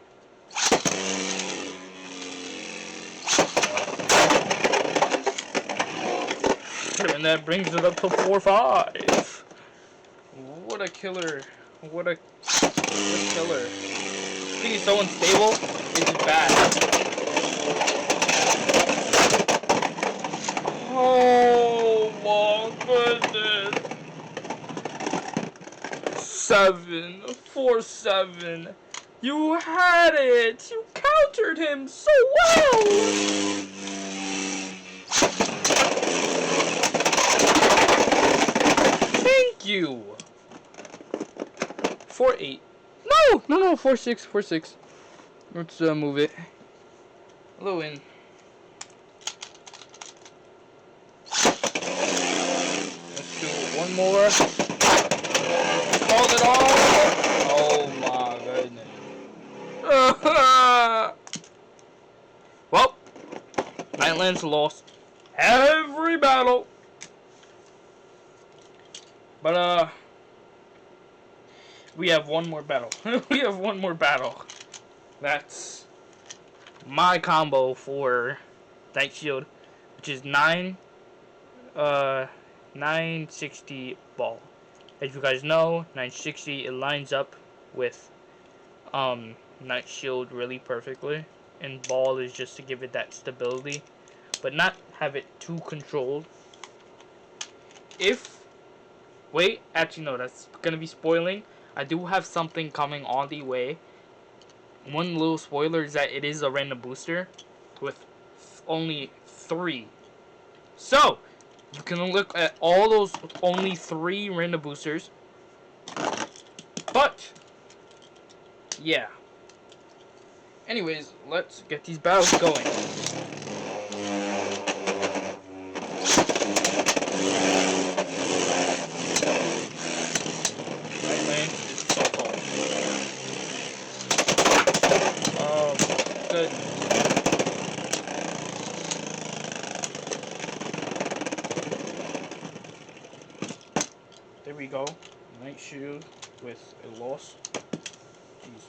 And that brings it up to 4-5. What a killer. What a killer. Being so unstable is bad. Oh my goodness. 4-7. You had it. You countered him so well. Thank you. 4-8. No. 4-6. 4-6. Let's move it. Low in. Let's do one more. Call it all. Oh my goodness. Well, Nightlands lost every battle. But we have one more battle. We have one more battle. That's my combo for Night Shield, which is 960 ball. As you guys know, 960 it lines up with Night Shield really perfectly, and ball is just to give it that stability, but not have it too controlled. Actually no, that's gonna be spoiling. I do have something coming on the way. One little spoiler is that it is a random booster with only 3. So, you can look at all those only 3 random boosters. But, yeah. Anyways, let's get these battles going. Oh, goodness. There we go. Night Shield with a loss. Jeez.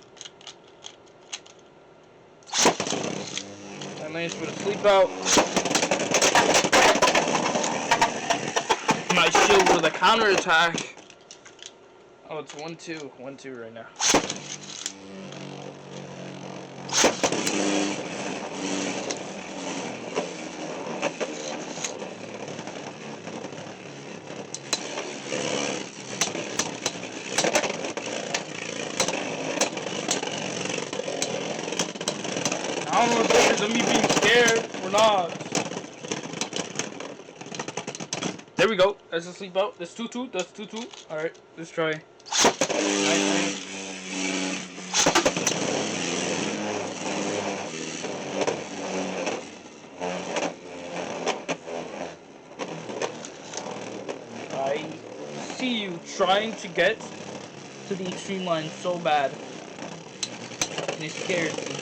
Lance with a sleep out. Nice shield with a counter attack. Oh, it's 1-2. 1-2 right now. I don't know if this is me being scared or not. There we go. That's a sleep out. That's 2-2. That's 2-2. Alright, let's try. Nice. I see you trying to get to the extreme line so bad. And it scares me.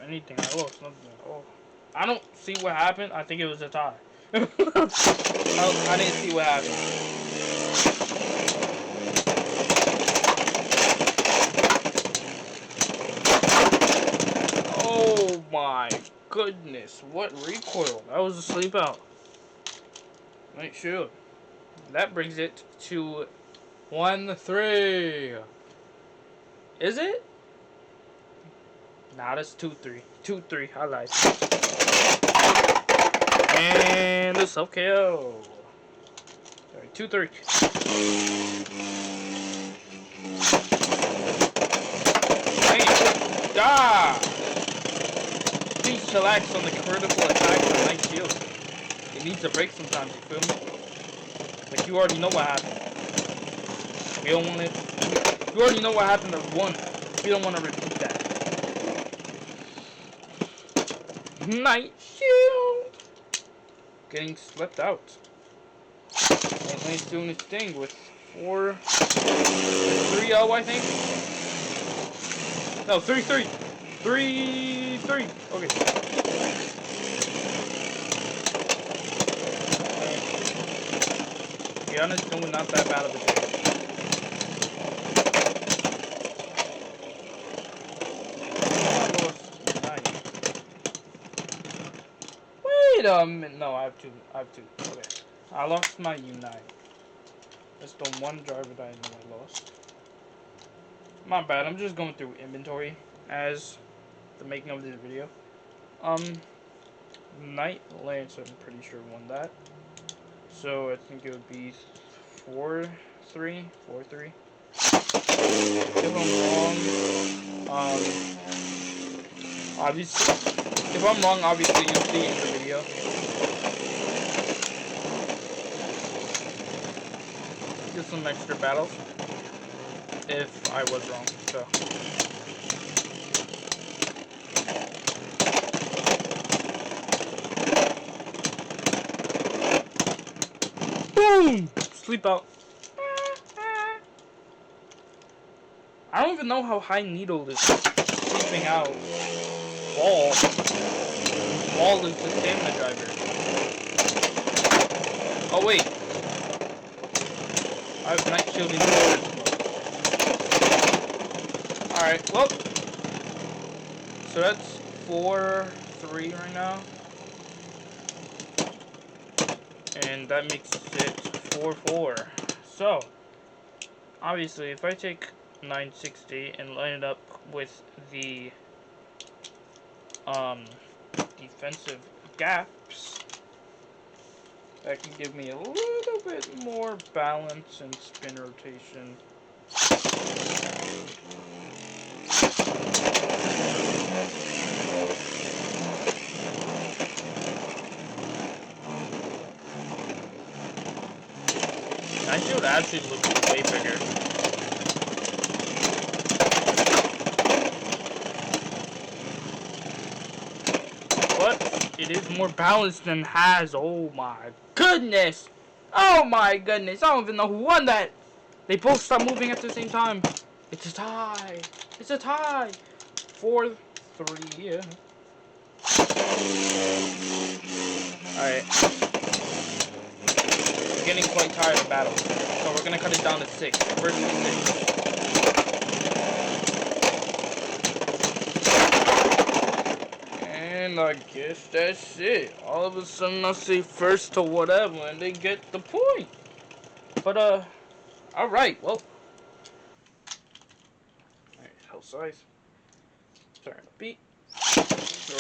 Anything, I lost nothing. Oh, I don't see what happened. I think it was a tie. I didn't see what happened. Oh my goodness! What recoil? That was a sleep out. Nice shield. That brings it to 1-3. Is it? Nah, that's 2-3. 2-3. I lied. And the self KO. Alright, 2-3. Hey, ah! Please chillax on the critical attack with a nice shield. It needs a break sometimes, you feel me? Like, you already know what happened. We don't want it. You already know what happened at 1. We don't want to repeat that. Night shield! Getting slept out. And Lane's doing his thing with 3-0, I think. No, 3-3. 3-3. Okay. To be honest, no, not that bad of a game. No, I have two. Okay. I lost my U9. That's the one driver that I know I lost. My bad, I'm just going through inventory as the making of this video. Night Lance, I'm pretty sure won that. So I think it would be 4-3. 4-3. If I'm wrong, obviously, if I'm wrong, obviously you'll see it in the video. Get some extra battles if I was wrong. So. Boom! Sleep out. I don't even know how high Needle is sleeping out. Ball is the stamina driver. Oh wait. I have night shielding. Alright, well. So that's 4-3 right now. And that makes it 4-4. So, obviously, if I take 960 and line it up with the defensive gaps, that can give me a little bit more balance and spin rotation. I should actually look way bigger. But it is more balanced than has. Oh my goodness! Oh my goodness! I don't even know who won that. They both start moving at the same time. It's a tie. It's a tie. 4-3. Yeah. Alright. getting quite tired of battle. So we're gonna cut it down to 6. First 6. And I guess that's it. All of a sudden I say first to whatever and they get the point. But alright, well. Alright, health size. Turn a beat.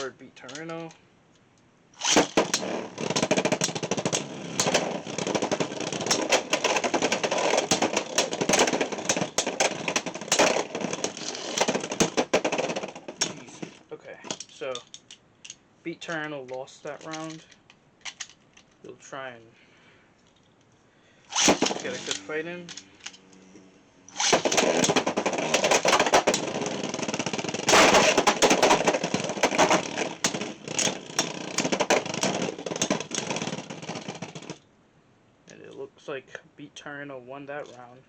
Or beat Torino. Okay, so beat Torino lost that round. We'll try and get a good fight in. And it looks like beat Torino won that round.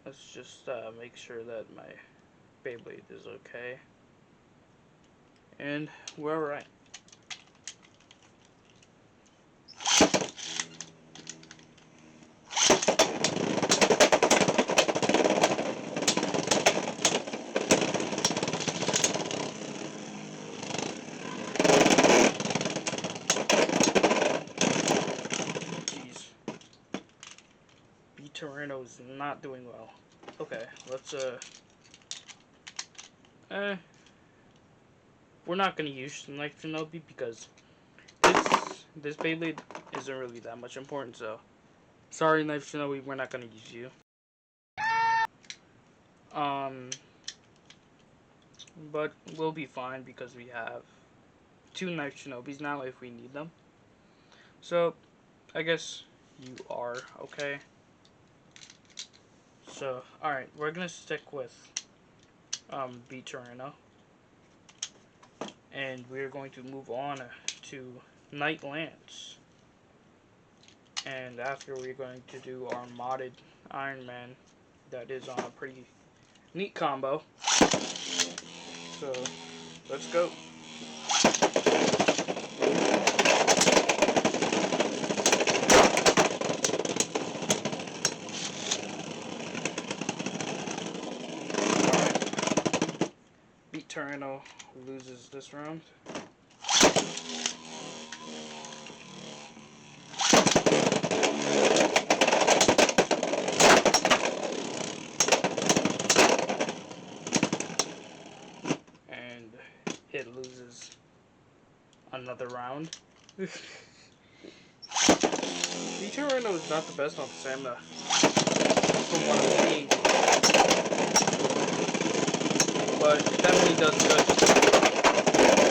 Let's just make sure that my Beyblade is okay. And we're alright. Jeez. B-Torino is not doing well. Okay, let's we're not gonna use Knife Shinobi because this Beyblade isn't really that much important, so sorry Knife Shinobi, we're not gonna use you. But we'll be fine because we have 2 Knife Shinobis now if we need them. So I guess you are okay. So alright, we're gonna stick with beat Torino. And we're going to move on to Night Lance. And after we're going to do our modded Iron Man that is on a pretty neat combo. So let's go. Beat Torino loses this round. And it loses another round. Beat Torino is not the best on stamina from what I'm seeing. But it definitely does good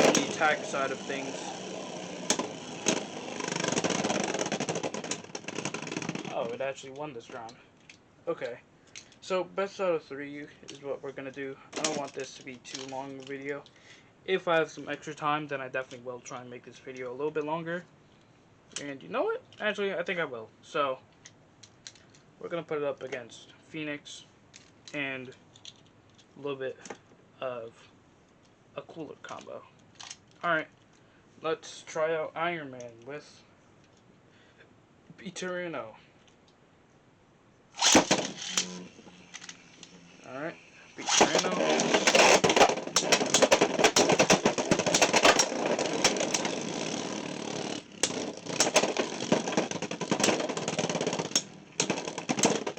on the attack side of things. Oh, it actually won this round. Okay, so best out of 3 is what we're gonna do. I don't want this to be too long a video. If I have some extra time, then I definitely will try and make this video a little bit longer. And you know what? Actually, I think I will. So, we're gonna put it up against Phoenix and a little bit of a cooler combo. Alright, let's try out Iron Man with Torino. Alright, Torino.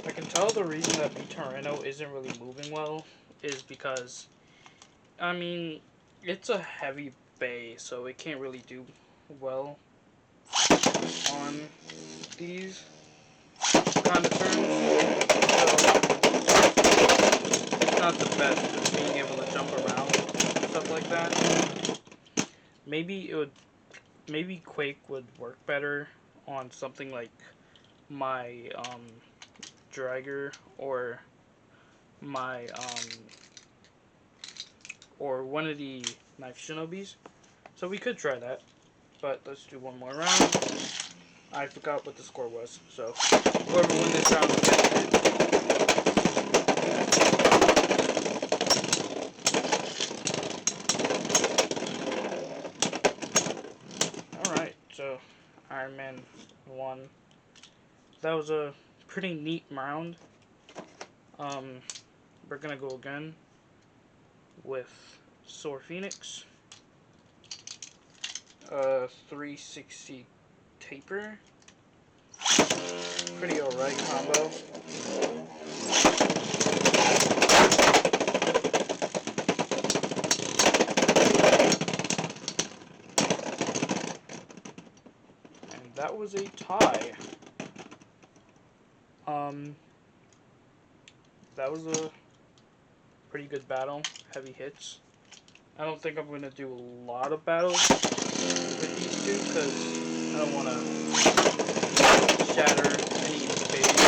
I can tell the reason that Torino isn't really moving well is because, I mean, it's a heavy bay, so it can't really do well on these kind of turns. So it's not the best at being able to jump around and stuff like that. Maybe Quake would work better on something like my Dragger or my or one of the Knife Shinobis. So we could try that. But let's do one more round. I forgot what the score was. So whoever wins this round will get it. Alright, so Iron Man won that was a pretty neat round. We're gonna go again with Sword Phoenix, 360 taper. Pretty alright combo. And that was a tie. That was a pretty good battle. Heavy hits. I don't think I'm going to do a lot of battles with these two because I don't want to shatter any babies.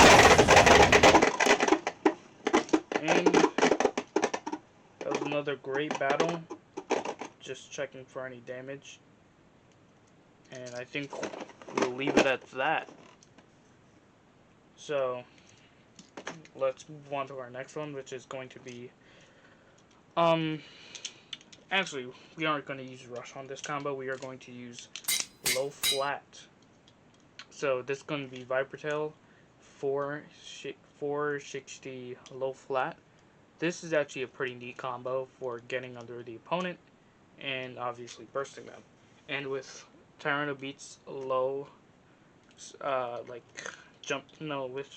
And that was another great battle. Just checking for any damage. And I think we'll leave it at that. So, let's move on to our next one, which is going to be, actually, we aren't going to use Rush on this combo, we are going to use Low Flat. So, this is going to be Viper Tail, 460 Low Flat. This is actually a pretty neat combo for getting under the opponent, and obviously bursting them. And with Tyranno beats low, with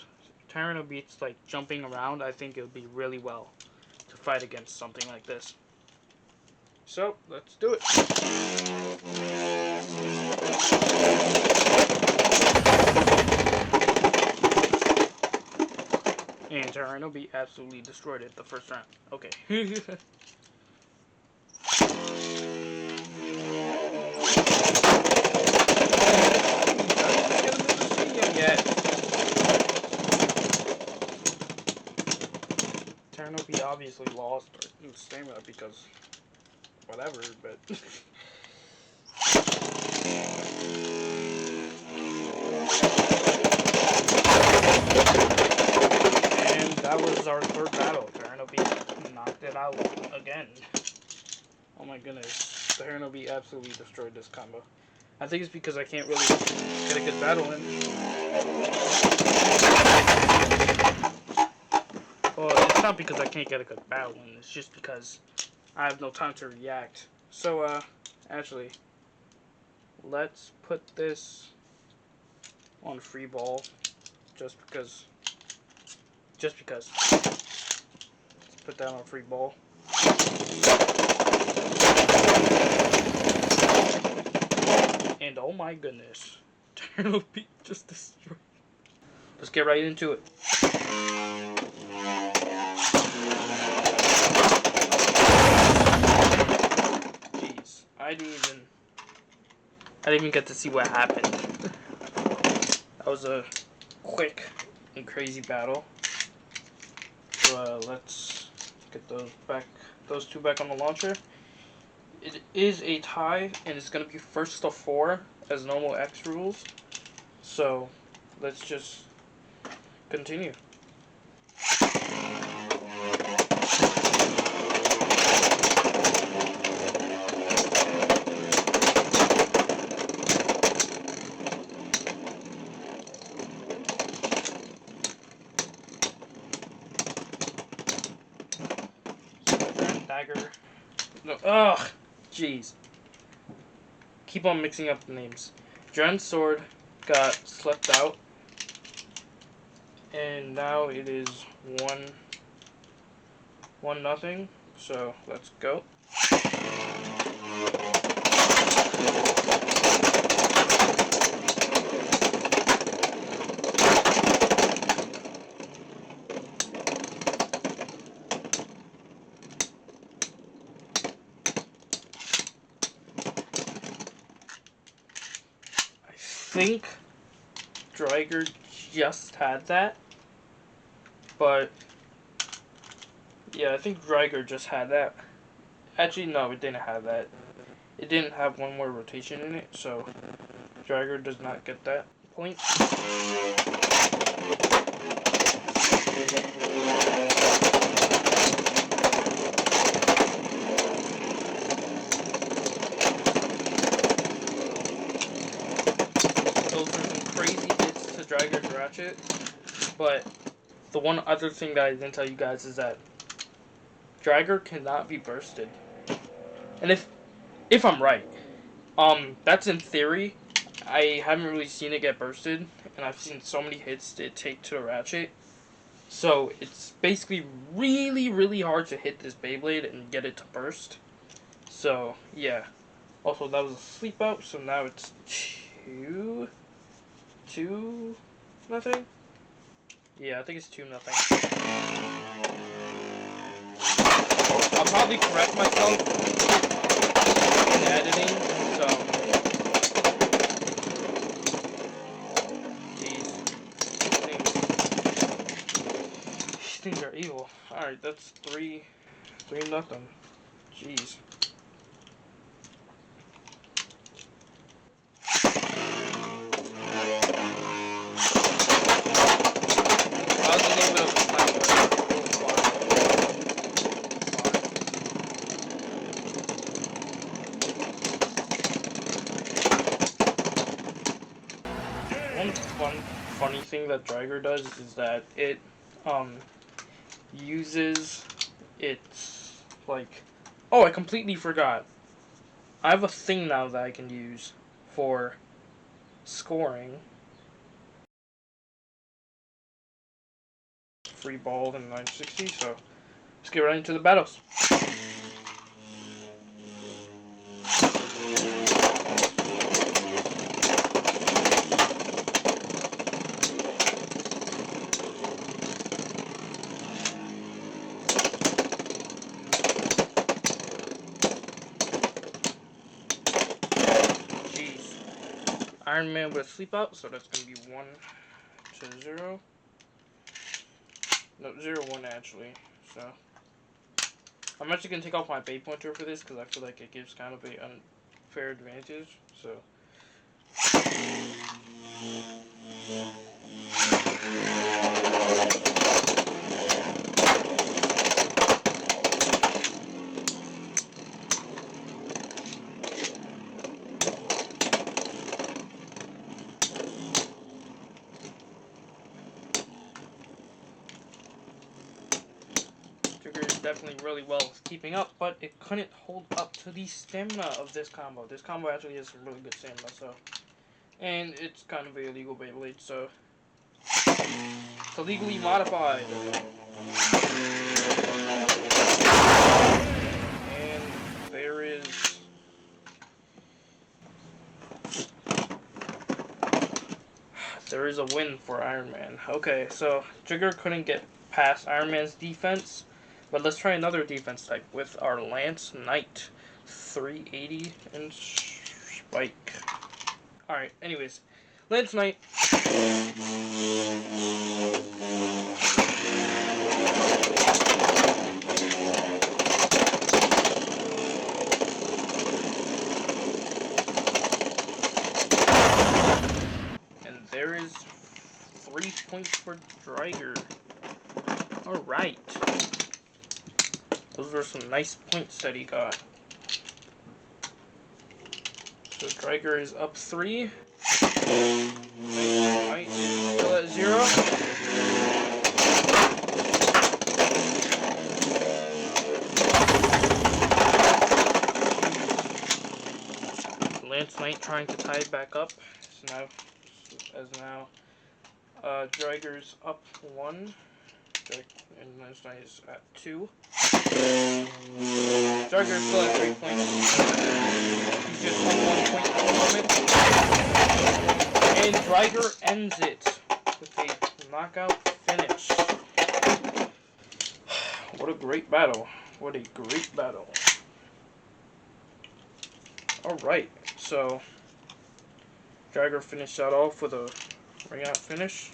Tyranno beats like jumping around, I think it would be really well to fight against something like this. So, let's do it. And Tyranno beat absolutely destroyed it the first round. Okay. Tyranno beat obviously lost or stamina because whatever, but and that was our third battle. Tyranno beat knocked it out again. Oh my goodness, Tyranno beat absolutely destroyed this combo. I think it's because I can't really get a good battle in. Well, it's not because I can't get a good battle in, it's just because I have no time to react. So, actually, let's put this on free ball, just because. Let's put that on free ball. And oh my goodness, Tyranno beat just destroyed. Let's get right into it. Jeez, I didn't even get to see what happened. That was a quick and crazy battle. So let's get those two back on the launcher. It is a tie, and it's going to be first to 4 as normal X rules. So, let's just continue. Dagger. No, ugh! Jeez. Keep on mixing up the names. Dren's sword got slept out. And now it is 1-0. So let's go. I think Dreiger just had that, but yeah, I think Dreiger just had that. Actually, no, it didn't have that. It didn't have one more rotation in it, so Dreiger does not get that point. Those are some crazy hits to Drager's ratchet, but the one other thing that I didn't tell you guys is that Drager cannot be bursted. And if I'm right, that's in theory. I haven't really seen it get bursted, and I've seen so many hits it take to the ratchet. So it's basically really, really hard to hit this Beyblade and get it to burst. So yeah. Also, that was a sleep out, so now it's 2-0. Yeah, I think it's 2-0. I'll probably correct myself in editing, so. Jeez. These things are evil. Alright, that's 3-0. Jeez. One funny thing that Drager does is that it uses its like, oh, I completely forgot. I have a thing now that I can use for scoring. Free ball in 960, so let's get right into the battles. Iron Man with a sleep out, so that's going to be 1-0. No, 0-1 actually. So I'm actually going to take off my Bay pointer for this because I feel like it gives kind of a unfair advantage. So definitely really well keeping up, but it couldn't hold up to the stamina of this combo. This combo actually has some really good stamina, so, and it's kind of a illegal Beyblade, so it's illegally modified. And there is a win for Iron Man. Okay, so Jigger couldn't get past Iron Man's defense. But let's try another defense type with our Lance Knight 380 and Spike. Alright, anyways. Lance Knight. And there is 3 points for Drager. Alright. Those were some nice points that he got. So Drager is up 3. Knight is still at 0. Lance Knight trying to tie it back up. So now Drager's up 1. And Lance Knight is at 2. Drager still at 3 points. He's just on 1 point at the moment. And Drager ends it with a knockout finish. What a great battle. What a great battle. Alright, so Drager finished that off with a ring out finish.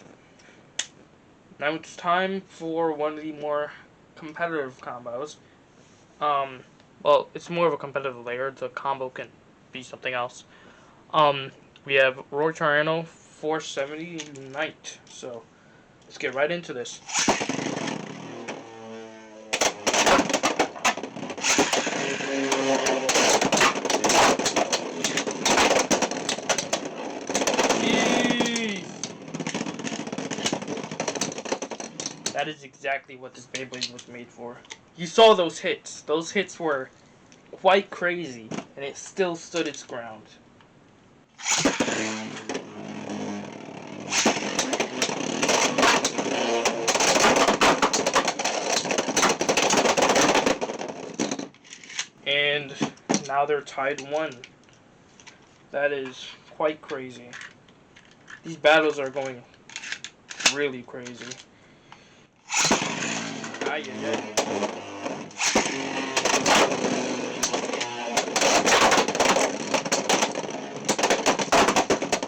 Now it's time for one of the more competitive combos. Well, it's more of a competitive layer. The combo can be something else. We have Roy Triano 470 Knight. So let's get right into this. That is exactly what this Beyblade was made for. You saw those hits. Those hits were quite crazy, and it still stood its ground. And now they're tied 1. That is quite crazy. These battles are going really crazy. Ay, ay, ay.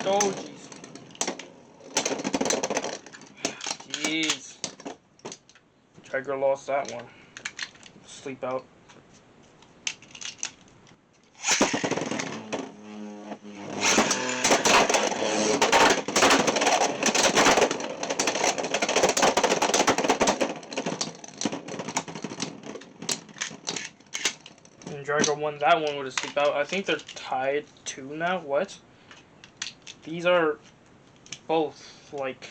Oh, jeez. Jeez. Tiger lost that one. Sleep out. And Drago won that one with a sleep out. I think they're tied 2 now. What? These are both, like,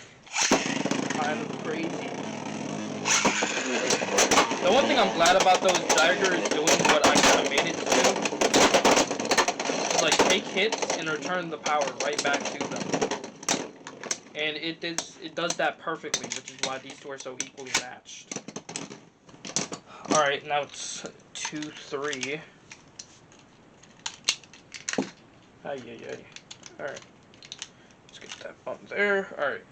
kind of crazy. The one thing I'm glad about though is Drago is doing what I kind of made it to do. It's like take hits and return the power right back to them. And it does that perfectly, which is why these two are so equally matched. Alright, now it's 2-3. Ay, ay, ay. Alright. Let's get that bump there. Alright.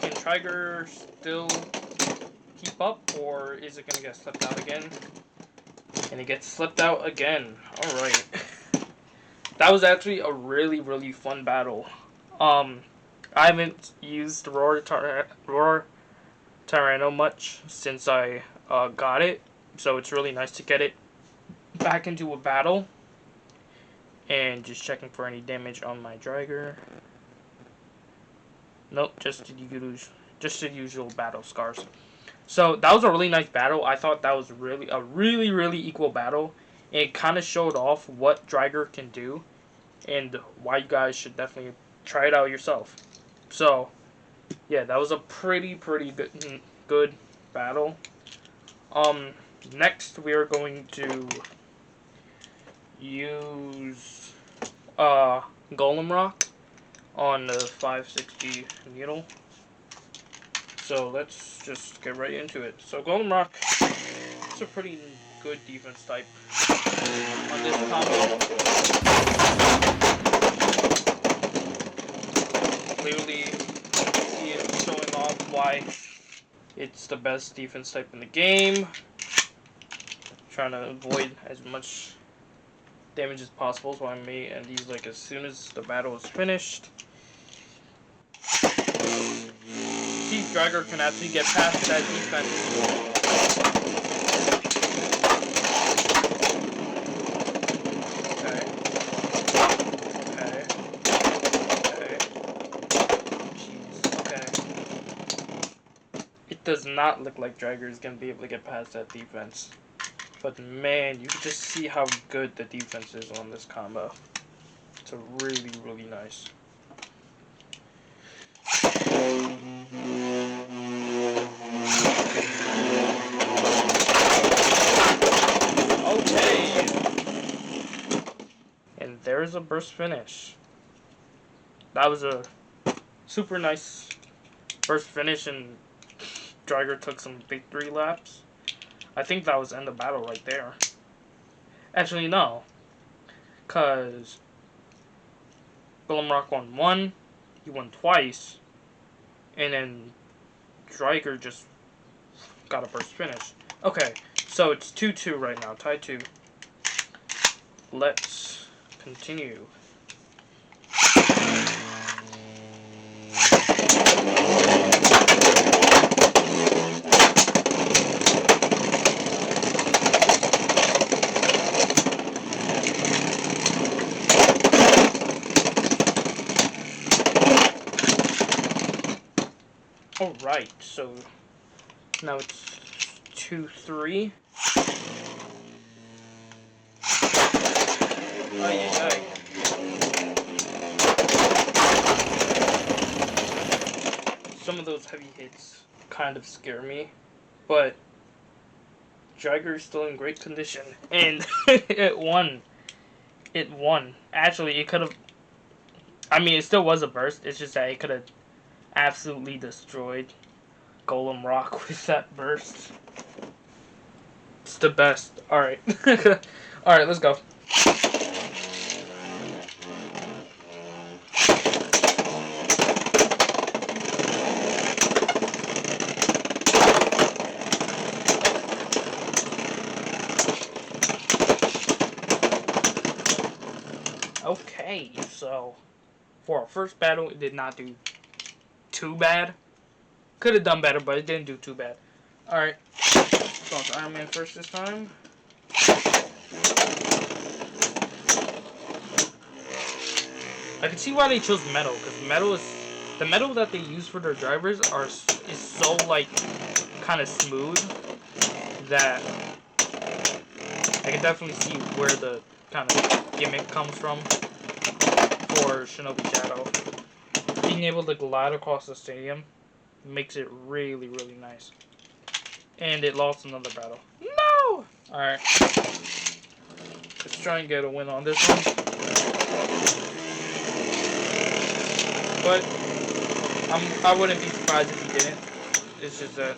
Can Tiger still keep up, or is it going to get slipped out again? And it gets slipped out again. Alright. That was actually a really, really fun battle. I haven't used Roar Tyranno much since I got it, so it's really nice to get it back into a battle. And just checking for any damage on my Drager. Nope, just the usual battle scars. So that was a really nice battle. I thought that was a really equal battle. It kind of showed off what Drager can do, and why you guys should definitely try it out yourself. So, yeah, that was a pretty good battle. Next we are going to use Golem Rock on the 560 needle. So let's just get right into it. So Golem Rock is a pretty good defense type on this combo. Clearly see it showing off why it's the best defense type in the game. Trying to avoid as much damage as possible, so I may end these like as soon as the battle is finished. See, Drager can actually get past that defense. It does not look like Drager is going to be able to get past that defense. But man, you can just see how good the defense is on this combo. It's a really nice. Okay! And there's a burst finish. That was a super nice burst finish, and Drager took some victory laps. I think that was end of battle right there. Actually, no. Because Golem Rock won 1, he won twice, and then Drager just got a burst finish. Okay, so it's 2-2 right now, tied 2. Let's continue. Alright, so now it's 2-3. Ay, ay, ay. Some of those heavy hits kind of scare me, but Jagger is still in great condition, and it won. It won. Actually, it could have. I mean, it still was a burst. It's just that it could have absolutely destroyed Golem Rock with that burst. It's the best. All right, all right, let's go. Okay, so for our first battle, it did not do too bad. Could have done better, but it didn't do too bad. Alright, so it's Iron Man first this time. I can see why they chose metal, because metal is the metal that they use for their drivers is so like kind of smooth that I can definitely see where the kind of gimmick comes from for Shinobi Shadow. Being able to glide across the stadium makes it really, really nice. And it lost another battle. No! Alright. Let's try and get a win on this one. But I wouldn't be surprised if he didn't. It's just that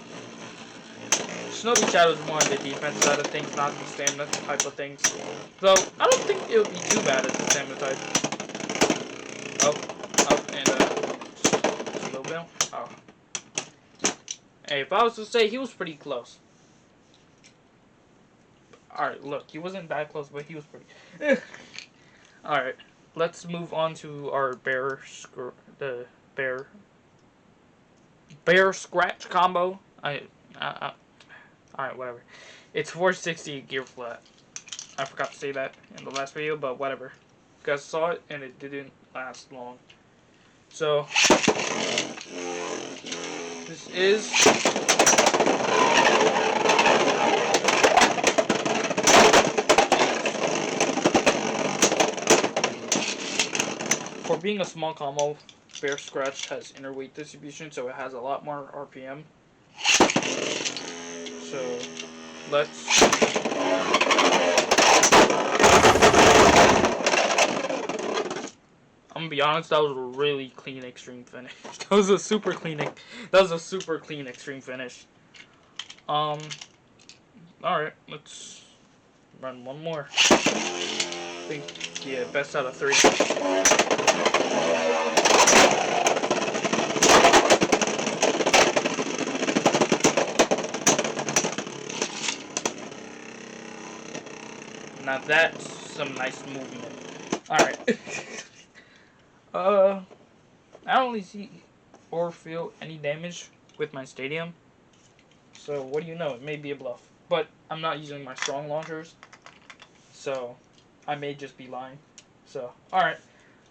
Shinobi Shadow is more on the defense side of things, not the stamina type of things. So I don't think it would be too bad as the stamina type. And just a little bit. Oh. Hey, if I was to say, he was pretty close. Alright, look, he wasn't that close, but he was pretty. Alright, let's move on to our bear scratch combo. Alright, whatever. It's 460 gear flat. I forgot to say that in the last video, but whatever. You guys saw it, and it didn't last long. So, this is for being a small combo, Bear Scratch has inner weight distribution, so it has a lot more RPM. So, let's... I'm gonna be honest, that was a really clean extreme finish. That was a super clean extreme finish. Alright, let's run one more. I think, yeah, best out of 3. Now that's some nice movement. Alright. I don't really see or feel any damage with my stadium. So, what do you know? It may be a bluff. But I'm not using my strong launchers. So, I may just be lying. So, alright.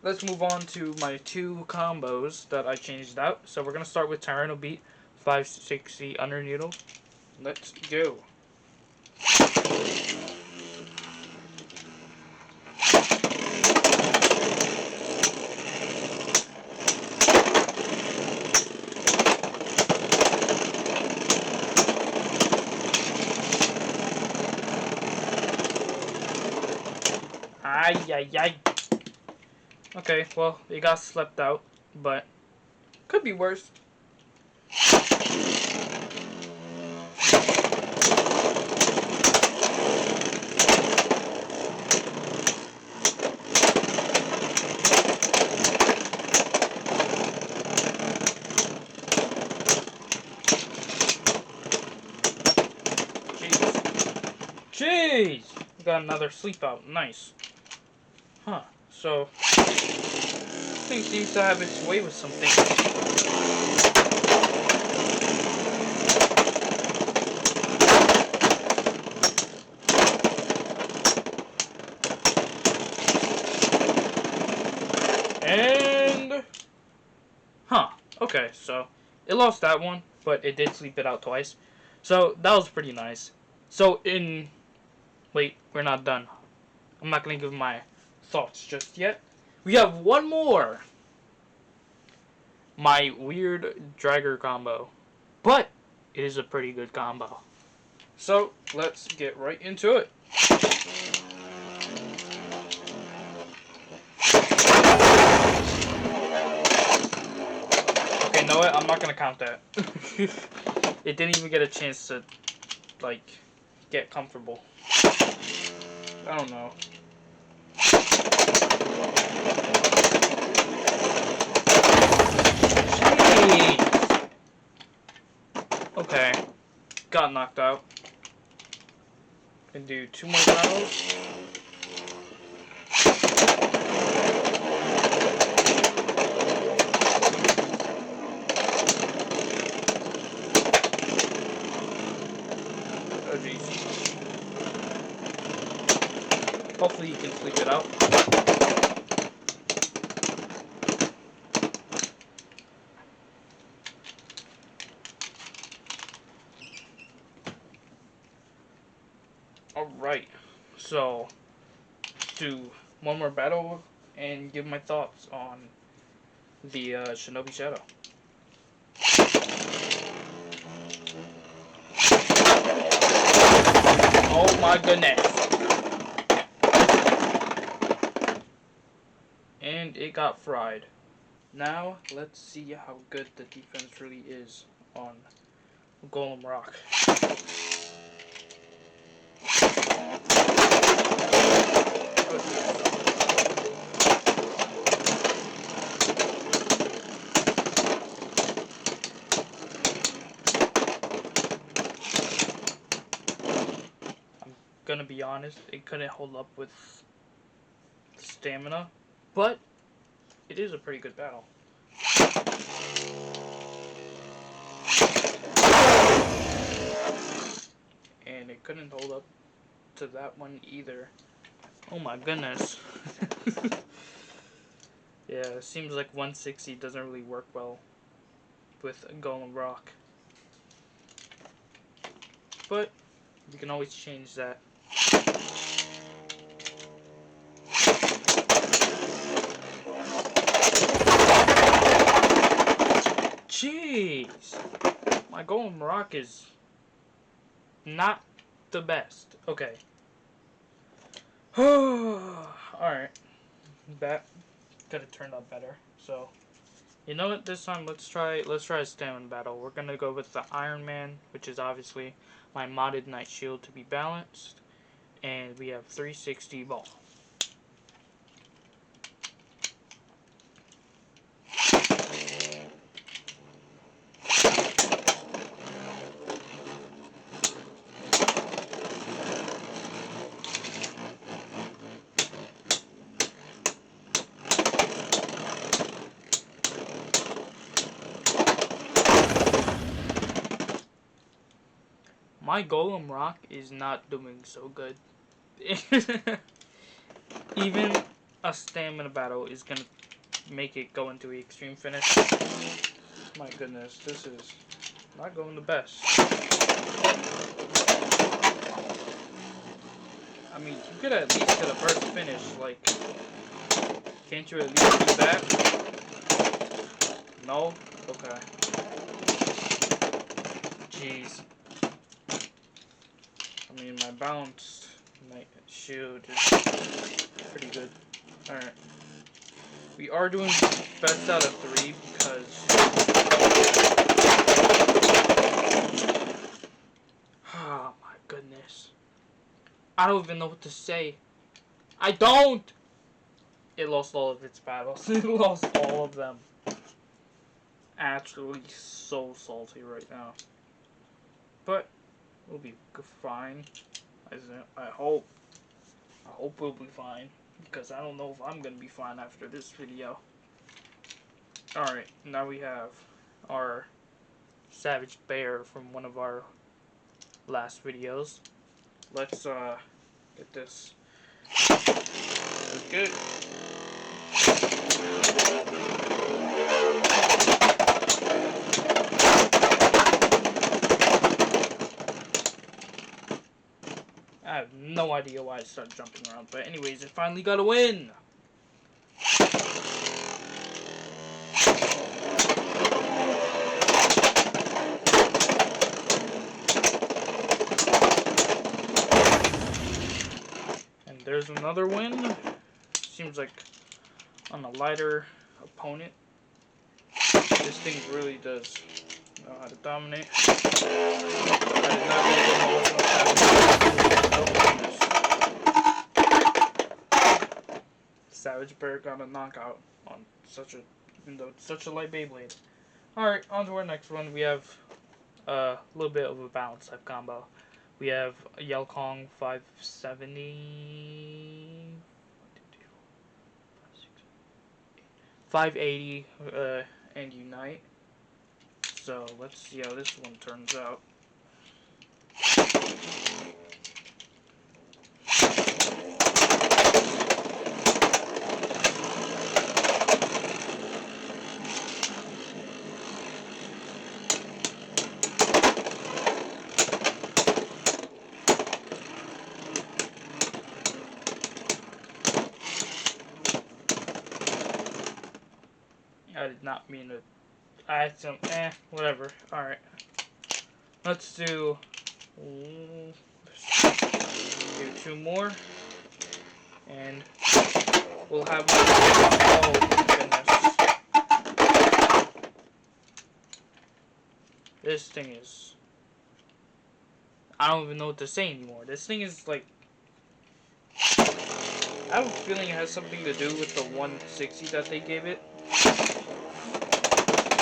Let's move on to my 2 combos that I changed out. So, we're going to start with Tyranno Beat 560 Under Needle. Let's go. Ay, ay, ay. Okay, well, it got slept out, but could be worse. Jeez! We got another sleep out. Nice. Huh. So, this thing seems to have its way with some things. And... Huh. Okay, so, it lost that one, but it did sleep it out twice. So, that was pretty nice. So, wait, we're not done. I'm not going to give my thoughts just yet. We have one more. My weird dragger combo. But it is a pretty good combo. So let's get right into it. Okay, you know what? I'm not gonna count that. It didn't even get a chance to, like, get comfortable. I don't know. Jeez. Okay. Got knocked out. Can do 2 more battles. Oh jeez. Hopefully you can sleep it out. Alright, so do one more battle and give my thoughts on the Shinobi Shadow. Oh my goodness. And it got fried. Now let's see how good the defense really is on Golem Rock. Gonna be honest, it couldn't hold up with stamina, but it is a pretty good battle. And it couldn't hold up to that one either. Oh my goodness. Yeah, it seems like 160 doesn't really work well with Golem Rock. But we can always change that. Jeez! My Golem Rock is not the best. Okay. Alright. That could have turned out better. So, you know what? This time, let's try a stamina battle. We're gonna go with the Iron Man, which is obviously my modded Knight Shield to be balanced. And we have 360 ball. My Golem Rock is not doing so good. Even a stamina battle is gonna make it go into the extreme finish. My goodness, this is not going the best. I mean, you could at least get a first finish, like, can't you at least do that? No? Okay. Jeez. I mean, my balanced Knight Shield is pretty good. Alright. We are doing best out of 3 because... Oh my goodness. I don't even know what to say. I don't! It lost all of its battles. It lost all of them. Actually so salty right now. But we'll be fine. I hope. I hope we'll be fine. Because I don't know if I'm going to be fine after this video. Alright, now we have our Savage Bear from one of our last videos. Let's get this. That's good. I have no idea why I started jumping around, but anyways, I finally got a win! there's another win. Seems like on a lighter opponent. This thing really does know how to dominate. I did not get the Savage Bear got a knockout on such a, even though it's such a light Beyblade. Alright, on to our next one. We have a little bit of a balance type combo. We have Yell Kong 570, 580, and Unite. So let's see how this one turns out. I did not mean to add some, whatever. Alright. Let's do 2 more. And we'll have, oh goodness. This thing is, I don't even know what to say anymore. This thing is like, I have a feeling it has something to do with the 160 that they gave it.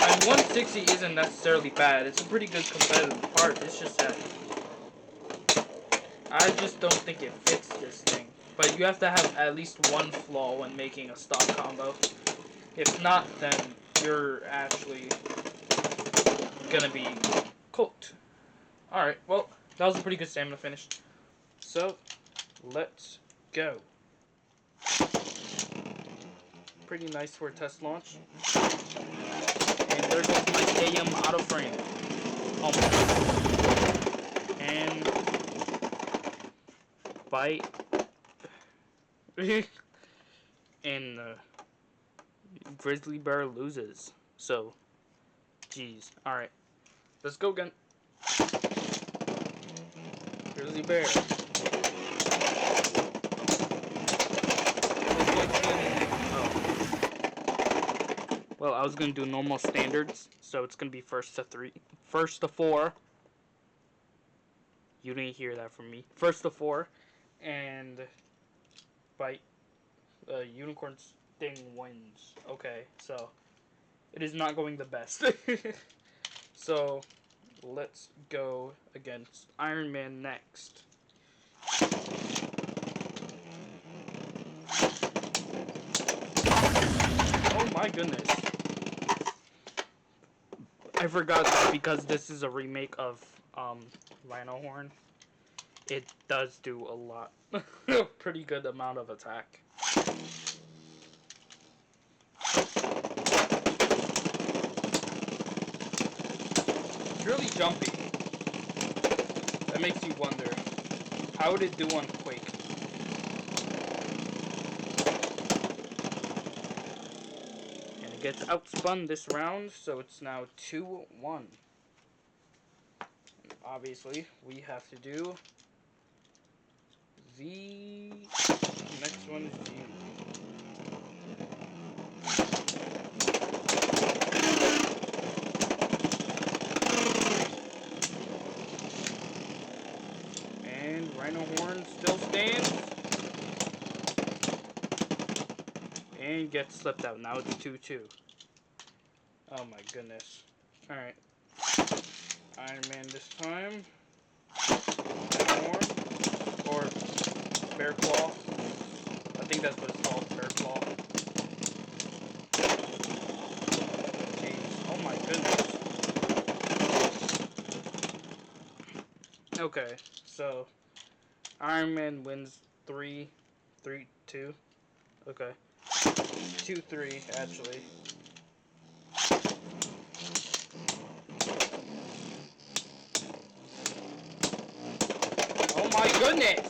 And 160 isn't necessarily bad. It's a pretty good competitive part. It's just that I just don't think it fits this thing. But you have to have at least one flaw when making a stock combo. If not, then you're actually gonna be cooked. Alright, well, that was a pretty good stamina finish. So, let's go. Pretty nice for a test launch. And there goes my AM out of frame. Oh my. And bite. And Grizzly Bear loses. So, geez. Alright. Let's go again. Grizzly Bear. Well, I was gonna do normal standards, so it's gonna be first to 4. You didn't hear that from me. First to 4, and bite. Unicorn Sting wins. Okay, so it is not going the best. So let's go against Iron Man next. Oh my goodness. I forgot that because this is a remake of Rhino Horn, it does do a lot. Pretty good amount of attack. It's really jumpy. That makes you wonder, how would it do on Quake? And it gets outspun this round, so it's now 2-1. Obviously, we have to do the next one is G. And Rhino Horn still stands. And gets slipped out. Now it's 2-2. Oh my goodness. Alright. Iron Man this time. Horn. Or Bear Claw. I think that's what it's called. Bear Claw. Jeez. Oh my goodness. Okay. So, Iron Man wins 3-2. Okay. 2-3, actually. Oh my goodness!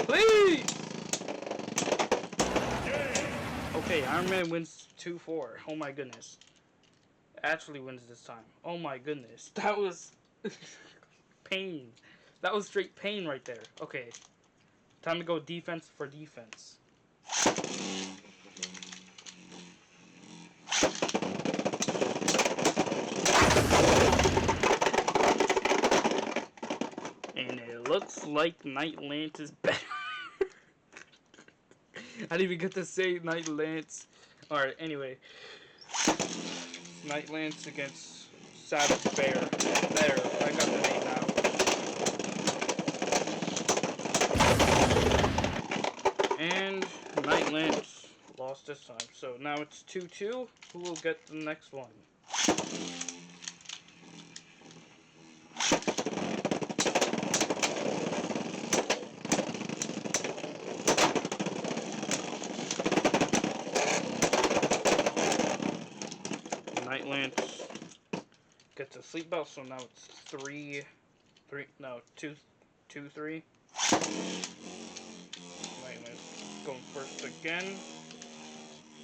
Please! Okay, Iron Man wins 2-4. Oh my goodness. Actually wins this time. Oh my goodness. That was pain. That was straight pain right there. Okay. Time to go defense for defense. And it looks like Night Lance is better. I didn't even get to say Night Lance. Alright, anyway. Night Lance against Savage Bear. There, I got the name now. And Night Lance lost this time. So now it's 2-2. Who will get the next one? Night Lance gets a sleep belt, so now it's 2-3. Night Lance going first again.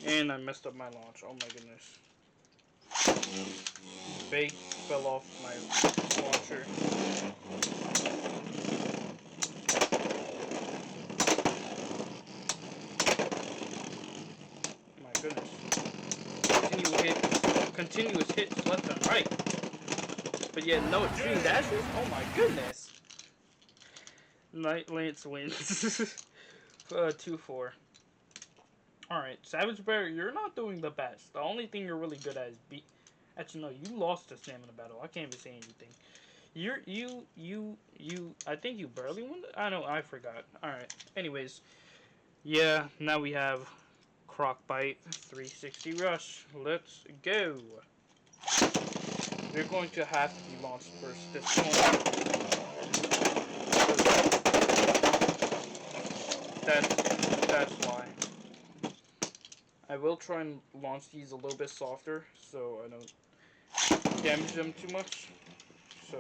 And I messed up my launch. Oh my goodness. Bait fell off my launcher. My goodness. Continuous hits left and right. But yet no extreme dashes? Oh my goodness. Night Lance wins. 2-4. Alright, Savage Bear, you're not doing the best. The only thing you're really good at is Actually, no, you lost the stamina battle. I can't even say anything. I think you barely won. I know, I forgot. Alright, anyways. Yeah, now we have Croc-Bite 360 Rush. Let's go. You're going to have to be launched first this one. That's why. I will try and launch these a little bit softer so I don't damage them too much. So.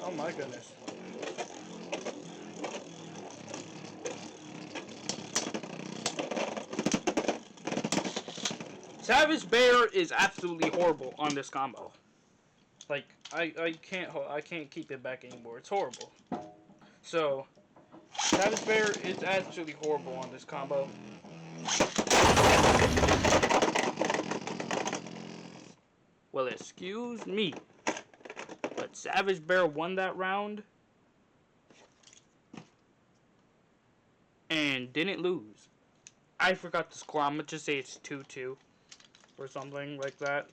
Oh my goodness. Savage Bear is absolutely horrible on this combo. Like I can't keep it back anymore. It's horrible. So Savage Bear is actually horrible on this combo. Well, excuse me, but Savage Bear won that round and didn't lose. I forgot the score. I'm gonna just say it's 2-2 or something like that.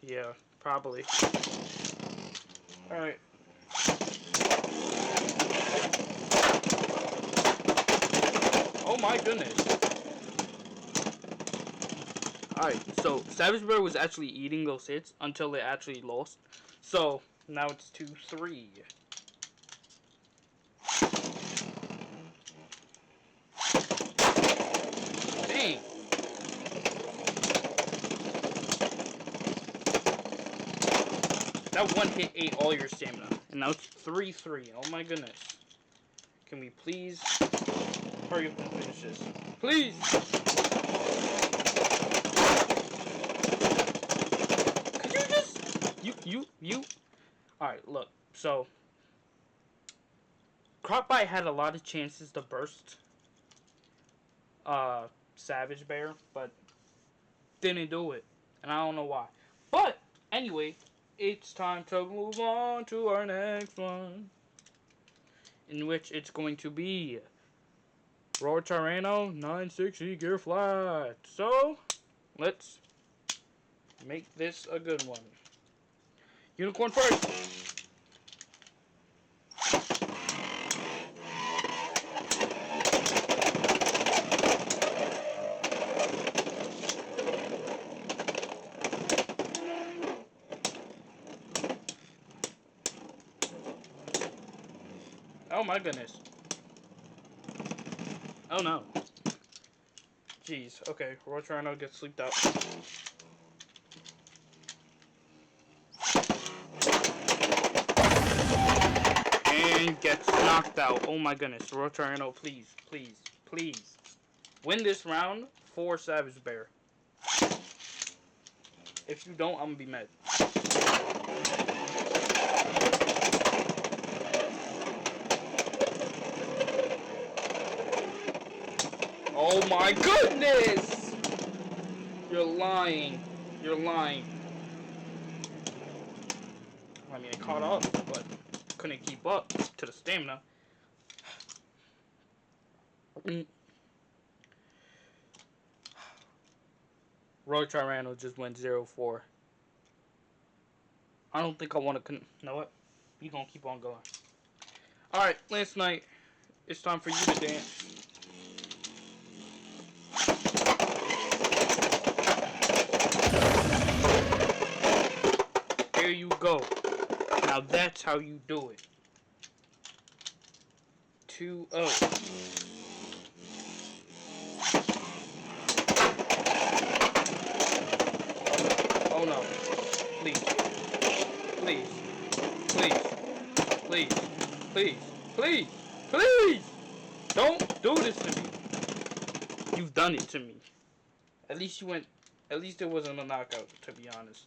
Yeah, probably. Alright. Oh my goodness. Alright, so Savage Bear was actually eating those hits until it actually lost. So, now it's 2-3. Dang. That one hit ate all your stamina. And now it's 3-3. Oh my goodness. Can we please hurry up and finish this? Please! Could you just... You... Alright, look. So... Croc-Bite had a lot of chances to burst Savage Bear, but didn't do it. And I don't know why. But, anyway, it's time to move on to our next one. In which it's going to be Roar Tyranno 960 Gear Flat. So, let's make this a good one. Unicorn first! Oh my goodness. Oh no. Jeez, okay, Roar Tyranno gets sleeped out. And gets knocked out. Oh my goodness. Roar Tyranno, please, please, please. Win this round for Savage Bear. If you don't, I'm gonna be mad. Oh my goodness! You're lying. You're lying. I mean, I caught up, but couldn't keep up to the stamina. Roy Tyranno just went 0-4. I don't think I want to. You know what? You gonna keep on going. Alright, last night. It's time for you to dance. There you go. Now that's how you do it. 2-0. Oh no. Please. Please. Please. Please. Please. Please. Please. Don't do this to me. You've done it to me. At least you went. At least it wasn't a knockout, to be honest.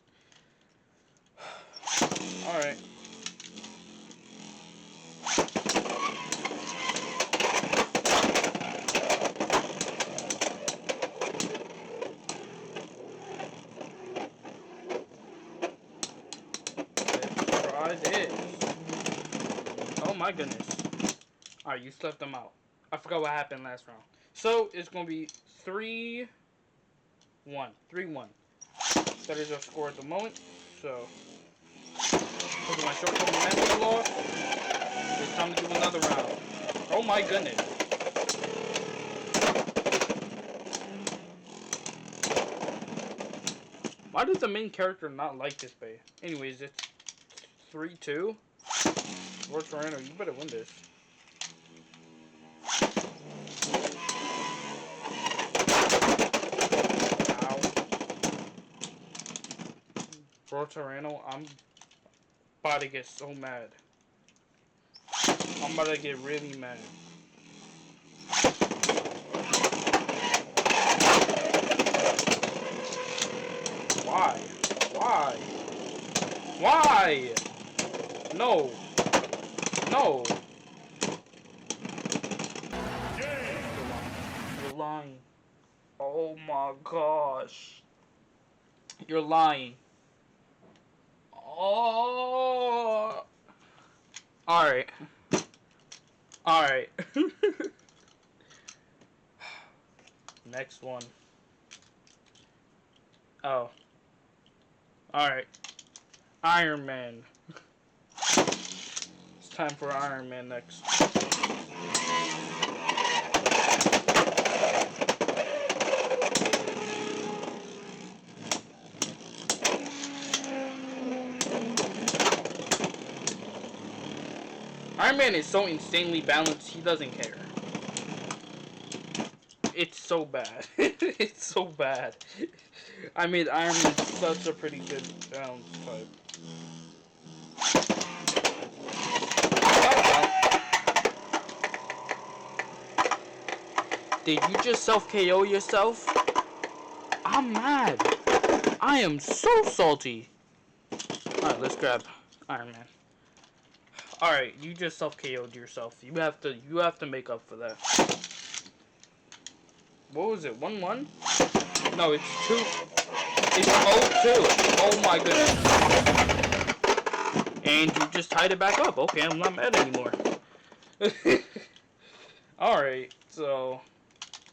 Alright. Let's try this. Oh my goodness. Alright, you slept them out. I forgot what happened last round. So, it's going to be 3-1. 3-1. That is our score at the moment. So, look at my short-term momentum loss. It's time to do another round. Oh my goodness. Why does the main character not like this bay? Anyways, it's 3-2. Lord Tyranno, you better win this. Ow. Lord Tyranno, I'm about to get so mad. I'm about to get really mad. Why? Why? Why? No. No. You're lying. Oh my gosh. You're lying. Oh. Alright. Alright. Next one. Oh. Alright. Iron Man. It's time for Iron Man next. Iron Man is so insanely balanced, he doesn't care. It's so bad. It's so bad. I made Iron Man such a pretty good balance type. Did you just self-KO yourself? I'm mad. I am so salty. Alright, let's grab Iron Man. Alright, you just self-KO'd yourself. You have to make up for that. What was it? 1-1? No, it's 2. It's 0-2. Oh my goodness. And you just tied it back up. Okay, I'm not mad anymore. Alright, so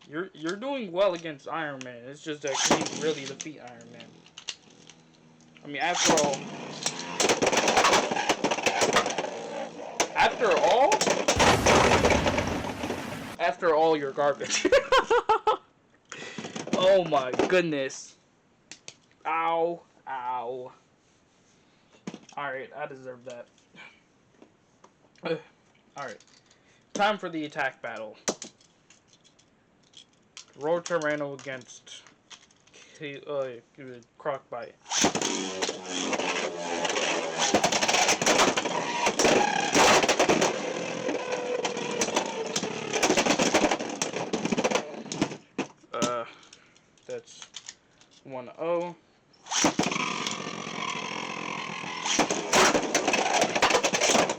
you're doing well against Iron Man. It's just that can you really defeat Iron Man? I mean, after all, you're garbage. Oh my goodness. Ow. Ow. Alright, I deserve that. Alright. Time for the attack battle. Road Tyranno against Crocbite. That's 1-0.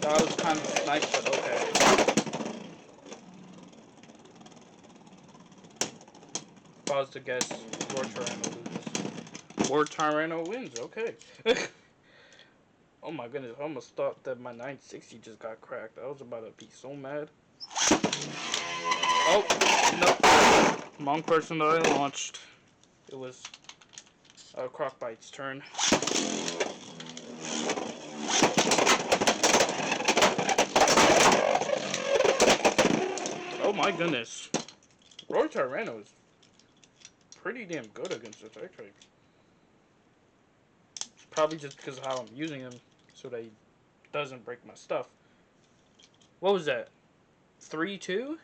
That was kind of sniped, but okay. pause to guess. Roar Tyranno loses. Roar Tyranno wins. Okay. Oh my goodness! I almost thought that my 960 just got cracked. I was about to be so mad. Oh no! Wrong person that I launched. It was Crocbite's turn. Oh my goodness. Roar Tyranno is pretty damn good against attack types. It's probably just because of how I'm using him so that he doesn't break my stuff. What was that? 3-2?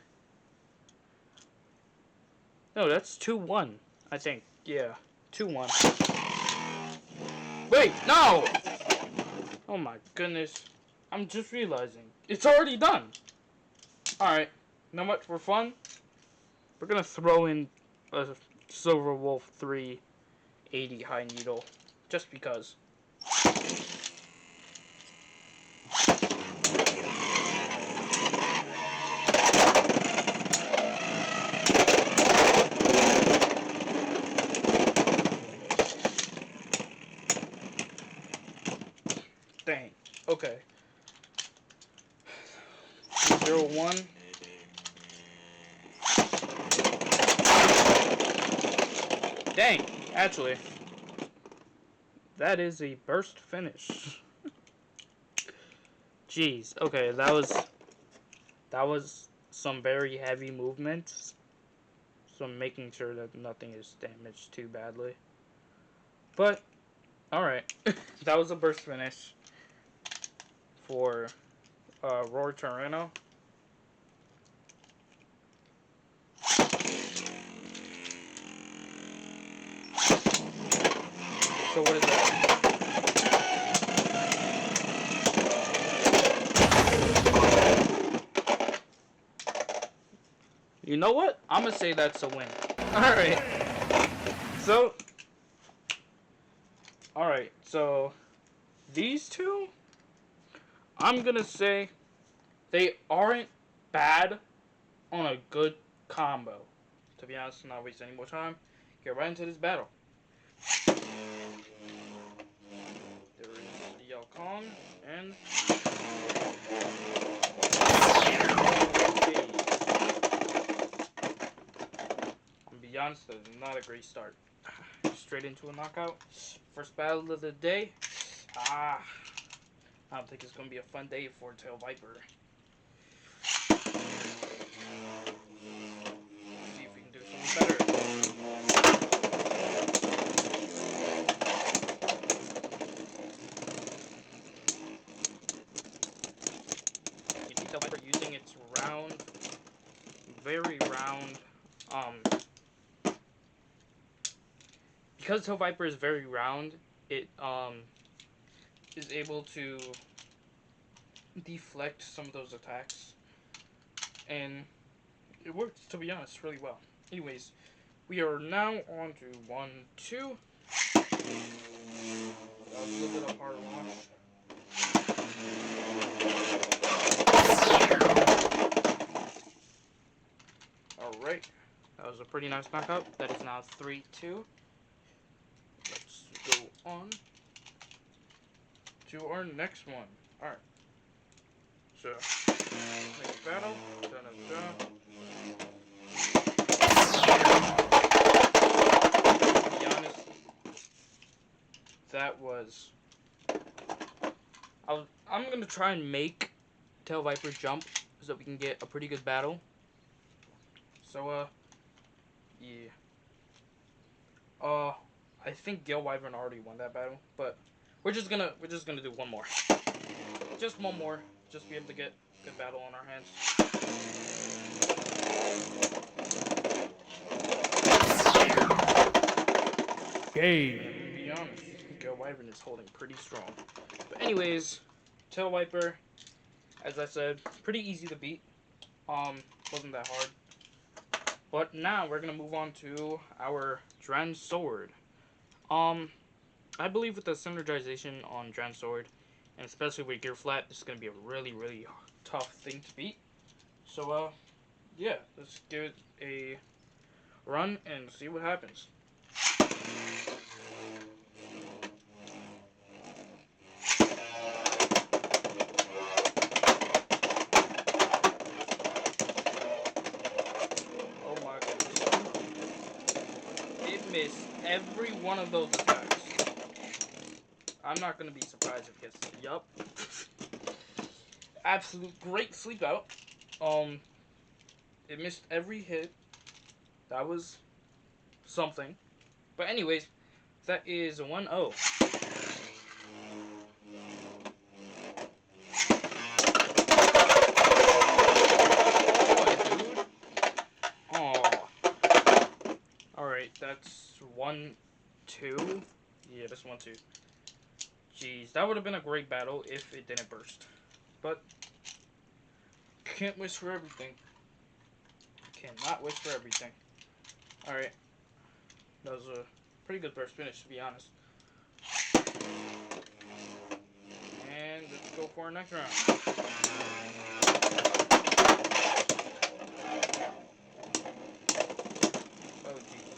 No, that's 2-1, I think. Yeah, 2-1. Wait, no! Oh my goodness. I'm just realizing. It's already done! Alright, you know what? For fun, we're gonna throw in a Silver Wolf 380 high needle. Just because. Dang. Okay. 0-1. Dang. Actually, that is a burst finish. Jeez. Okay, that was some very heavy movements. So I'm making sure that nothing is damaged too badly. But alright. That was a burst finish for Roar Tyranno. So what is that? You know what? I'm gonna say that's a win. Alright. So these two, I'm gonna say they aren't bad on a good combo. To be honest, not waste any more time. Get right into this battle. There is the Yao Kong and to be honest, that is not a great start. Straight into a knockout. First battle of the day. I don't think it's gonna be a fun day for Tail Viper. See if we can do something better. You see Tail Viper using its round, very round, because Tail Viper is very round, it is able to deflect some of those attacks, and it works, to be honest, really well. Anyways, we are now on to 1-2. That was a little bit of hard launch. Alright, that was a pretty nice knockout. That is now 3-2. Let's go on to our next one. Alright. So, next battle. To be honest, that was... I'm going to try and make Tail Viper jump so that we can get a pretty good battle. So, yeah. I think Gale Wyvern already won that battle, but we're just gonna do one more. Just one more. Just be able to get a good battle on our hands. Game. To be honest, Gale Wyvern is holding pretty strong. But anyways, Tail Viper, as I said, pretty easy to beat. Wasn't that hard. But now we're gonna move on to our Dran Sword. I believe with the synergization on Dran Sword, and especially with Gear Flat, it's gonna be a really, really tough thing to beat. So, yeah, let's give it a run and see what happens. Oh my goodness. It missed every one of those attacks. I'm not going to be surprised if it gets... Yup. Absolute great sleep out. It missed every hit. That was something. But anyways, that is 1-0. Oh, alright, that's 1-2. Yeah, that's 1-2. Jeez, that would have been a great battle if it didn't burst. But, can't wish for everything. Cannot wish for everything. Alright, that was a pretty good first finish, to be honest. And let's go for our next round. Oh, jeez.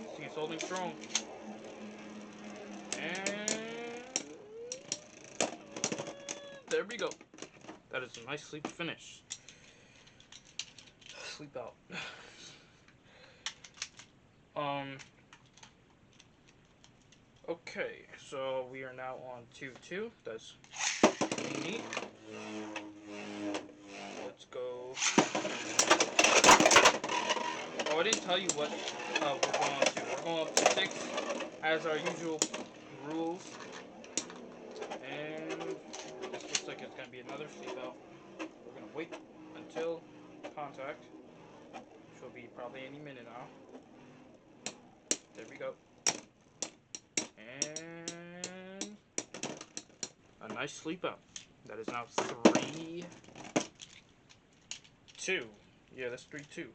This thing is holding strong. And there we go. That is a nice sleep finish. Sleep out. Okay, so we are now on 2-2. That's neat. Let's go. Oh, I didn't tell you what we're going up to. We're going up to 6 as our usual rules. And this looks like it's going to be another sleep out. We're going to wait until contact, which will be probably any minute now. There we go. And a nice sleep out. That is now 3-2. Yeah, that's 3-2.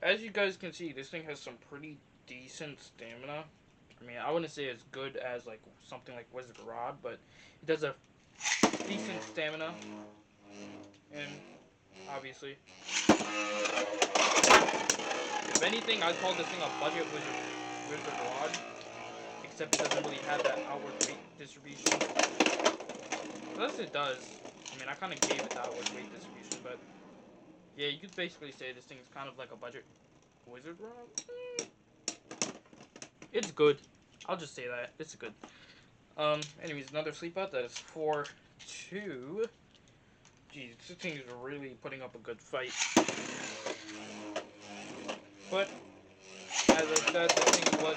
As you guys can see, this thing has some pretty decent stamina. I mean, I wouldn't say as good as like something like Wizard Rod, but it does a decent stamina. And obviously, if anything, I'd call this thing a budget Wizard Rod, except it doesn't really have that outward weight distribution. Unless it does. I mean, I kind of gave it the outward weight distribution, but yeah, you could basically say this thing is kind of like a budget Wizard Rod. It's good. I'll just say that. It's good. Anyways, another sleep out. That is 4-2. Jeez, this thing is really putting up a good fight. But, as I said, this thing was...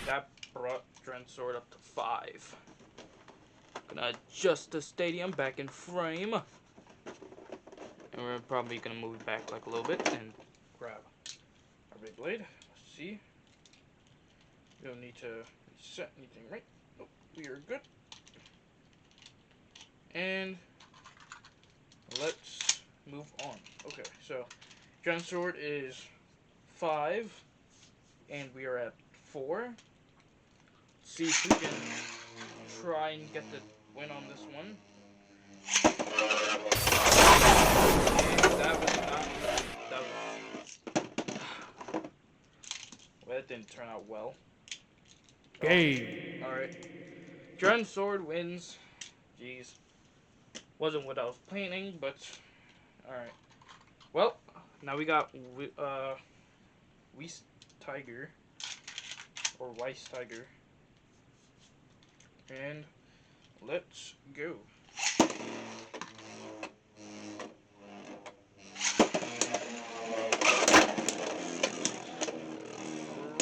That brought Dren Sword up to 5. Gonna adjust the stadium back in frame. And we're probably gonna move it back like a little bit and grab our Beyblade. Let's see. We don't need to reset anything, right? Nope, we are good. And let's move on. Okay, so Dren Sword is 5, and we are at 4. Let's see if we can try and get the win on this one. And that was not. Well, that didn't turn out well. Game. Alright. Dren Sword wins. Jeez. Wasn't what I was planning, but alright. Well, now we got Weiss Tiger. Or Weiss Tiger. And let's go.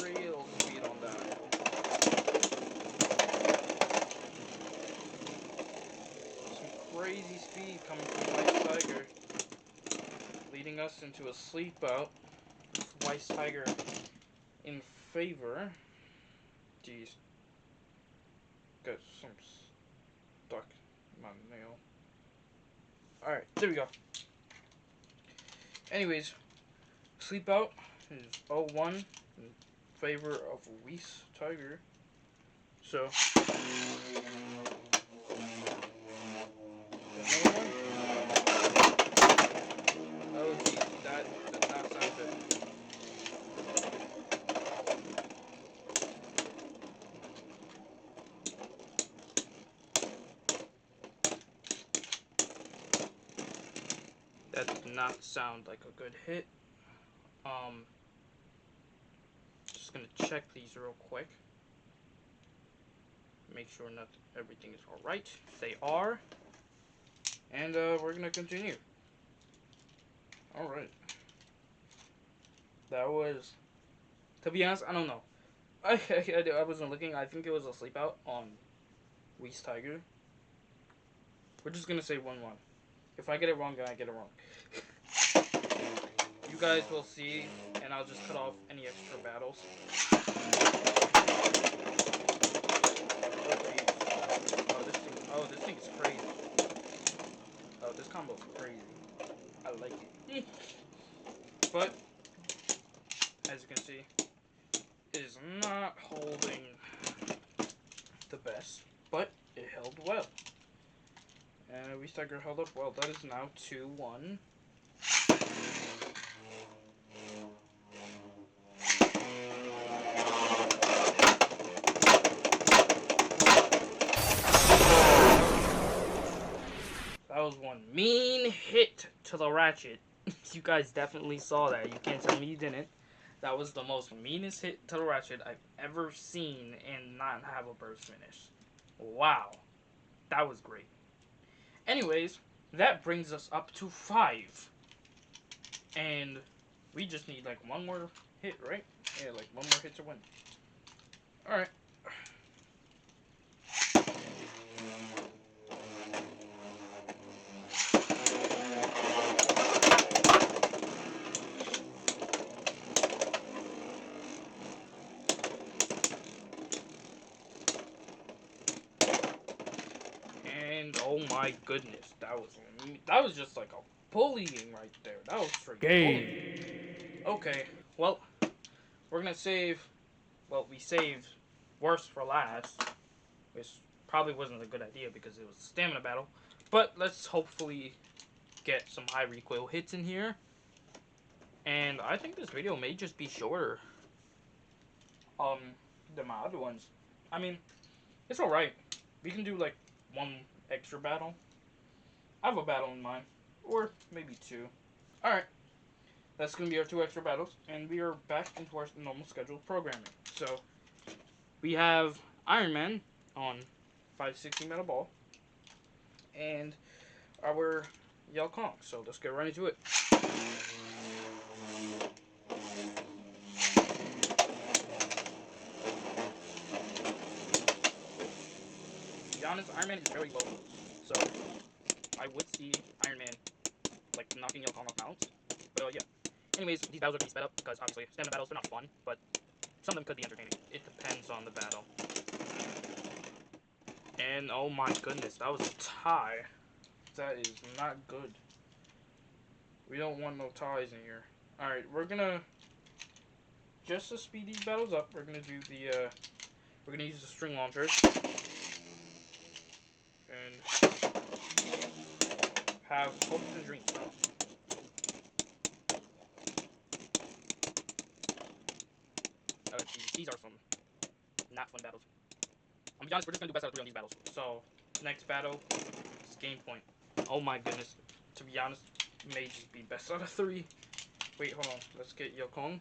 Real speed on that. Some crazy speed coming from Weiss Tiger. Leading us into a sleep out. Weiss Tiger in favor. Jeez. Got some stuck in my nail. Alright, there we go. Anyways, sleep out is 0-1 in favor of Weiss Tiger. So, another one. not sound like a good hit. Just gonna check these real quick. Make sure not everything is alright. They are. And we're gonna continue. Alright. That was, to be honest, I don't know. I wasn't looking. I think it was a sleep out on Weiss Tiger. We're just gonna say 1-1. If I get it wrong, then I get it wrong. You guys will see, and I'll just cut off any extra battles. This thing is crazy. Oh, this combo is crazy. I like it. But, as you can see, it is not holding the best, but it held well. And Weiss Tiger held up well. That is now 2-1. That was one mean hit to the ratchet. You guys definitely saw that. You can't tell me you didn't. That was the most meanest hit to the ratchet I've ever seen and not have a burst finish. Wow. That was great. Anyways, that brings us up to 5. And we just need like one more hit, right? Yeah, like one more hit to win. Alright. And oh my goodness, that was just like a bullying right there. That was straight bullying. Okay, well, we're gonna save. Well, we saved worse for last, which probably wasn't a good idea because it was a stamina battle. But let's hopefully get some high recoil hits in here. And I think this video may just be shorter than my other ones. I mean, it's alright. We can do like one extra battle. I have a battle in mind. Or maybe 2. Alright. That's going to be our 2 extra battles. And we are back into our normal scheduled programming. So, we have Iron Man on 560 metal ball. And our Yell Kong. So, let's get right into it. To be honest, Iron Man is very low. So, I would see Iron Man like knocking Yell Kong off balance. But yeah. Anyways, these battles are going to be sped up because obviously stamina battles are not fun, but some of them could be entertaining. It depends on the battle. And oh my goodness, that was a tie. That is not good. We don't want no ties in here. Alright, we're gonna, just to speed these battles up, we're gonna do the, we're gonna use the string launchers. And have hopes and dreams. These are some not fun battles. I'm gonna be honest, we're just gonna do best out of 3 on these battles. So, next battle is game point. Oh my goodness. To be honest, it may just be best out of 3. Wait, hold on. Let's get Yell Kong.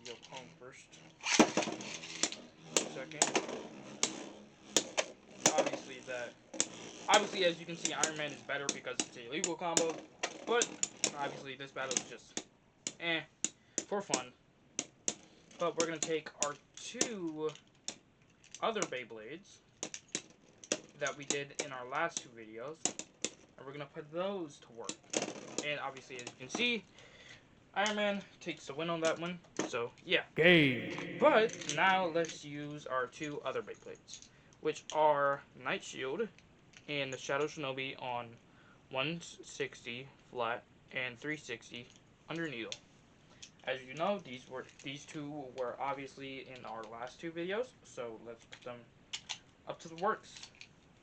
Yell Kong first. Second. Obviously, as you can see, Iron Man is better because it's a illegal combo. But, obviously, this battle is just, for fun. But we're going to take our 2 other Beyblades that we did in our last 2 videos. And we're going to put those to work. And obviously, as you can see, Iron Man takes the win on that one. So, yeah. Game. But now let's use our 2 other Beyblades, which are Night Shield and the Shadow Shinobi on 160 flat and 360 under needle. As you know, these 2 were obviously in our last 2 videos, so let's put them up to the works.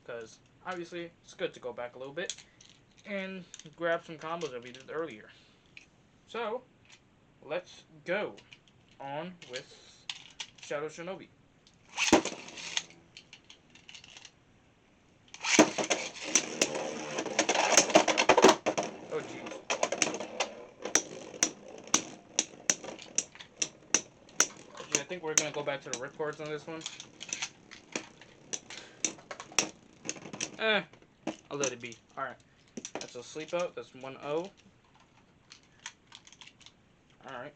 Because obviously it's good to go back a little bit and grab some combos that we did earlier. So let's go on with Shadow Shinobi. Oh think we're gonna go back to the ripcords on this one. I'll let it be. Alright. That's a sleep out. That's 1-0. Alright.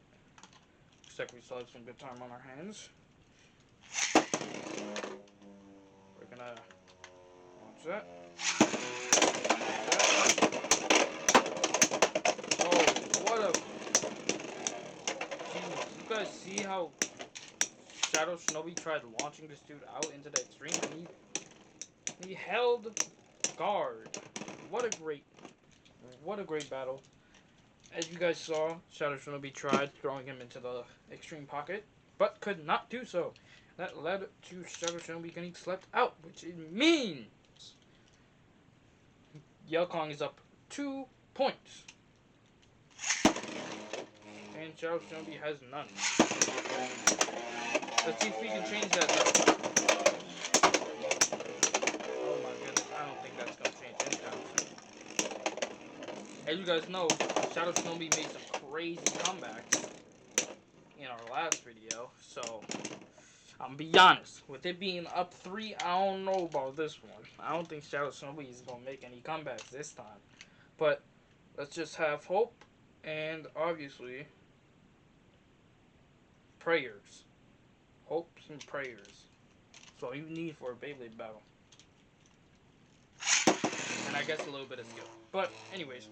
Looks like we still have some good time on our hands. We're gonna launch that. Oh, what a... Jesus, you guys see how Shadow Shinobi tried launching this dude out into the extreme? And he held guard. What a great battle. As you guys saw, Shadow Shinobi tried throwing him into the extreme pocket, but could not do so. That led to Shadow Shinobi getting slept out, which it means Yao Kong is up 2 points. And Shadow Shinobi has none. Let's see if we can change that though. Oh my goodness, I don't think that's gonna change anytime soon. As you guys know, Shadow Shinobi made some crazy comebacks in our last video, so I'm be honest, with it being up 3, I don't know about this one. I don't think Shadow Shinobi is gonna make any comebacks this time. But let's just have hope and obviously prayers. Hopes and prayers. That's all you need for a Beyblade battle. And I guess a little bit of skill. But anyways.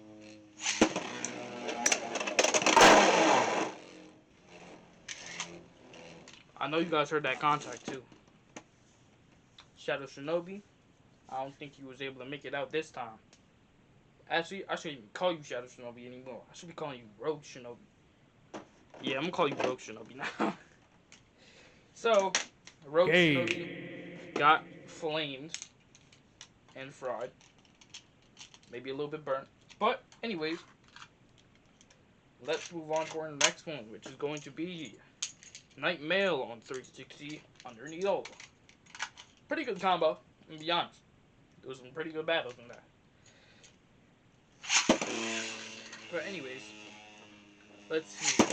I know you guys heard that contact too. Shadow Shinobi, I don't think he was able to make it out this time. Actually, I shouldn't even call you Shadow Shinobi anymore. I should be calling you Rogue Shinobi. Yeah, I'm gonna call you Rogue Shinobi now. So, Rogue Shinobi got flamed and fried. Maybe a little bit burnt. But, anyways, let's move on to our next one, which is going to be Night Mail on 360 under Needle. Pretty good combo, to be honest. There was some pretty good battles in that. But anyways, let's see.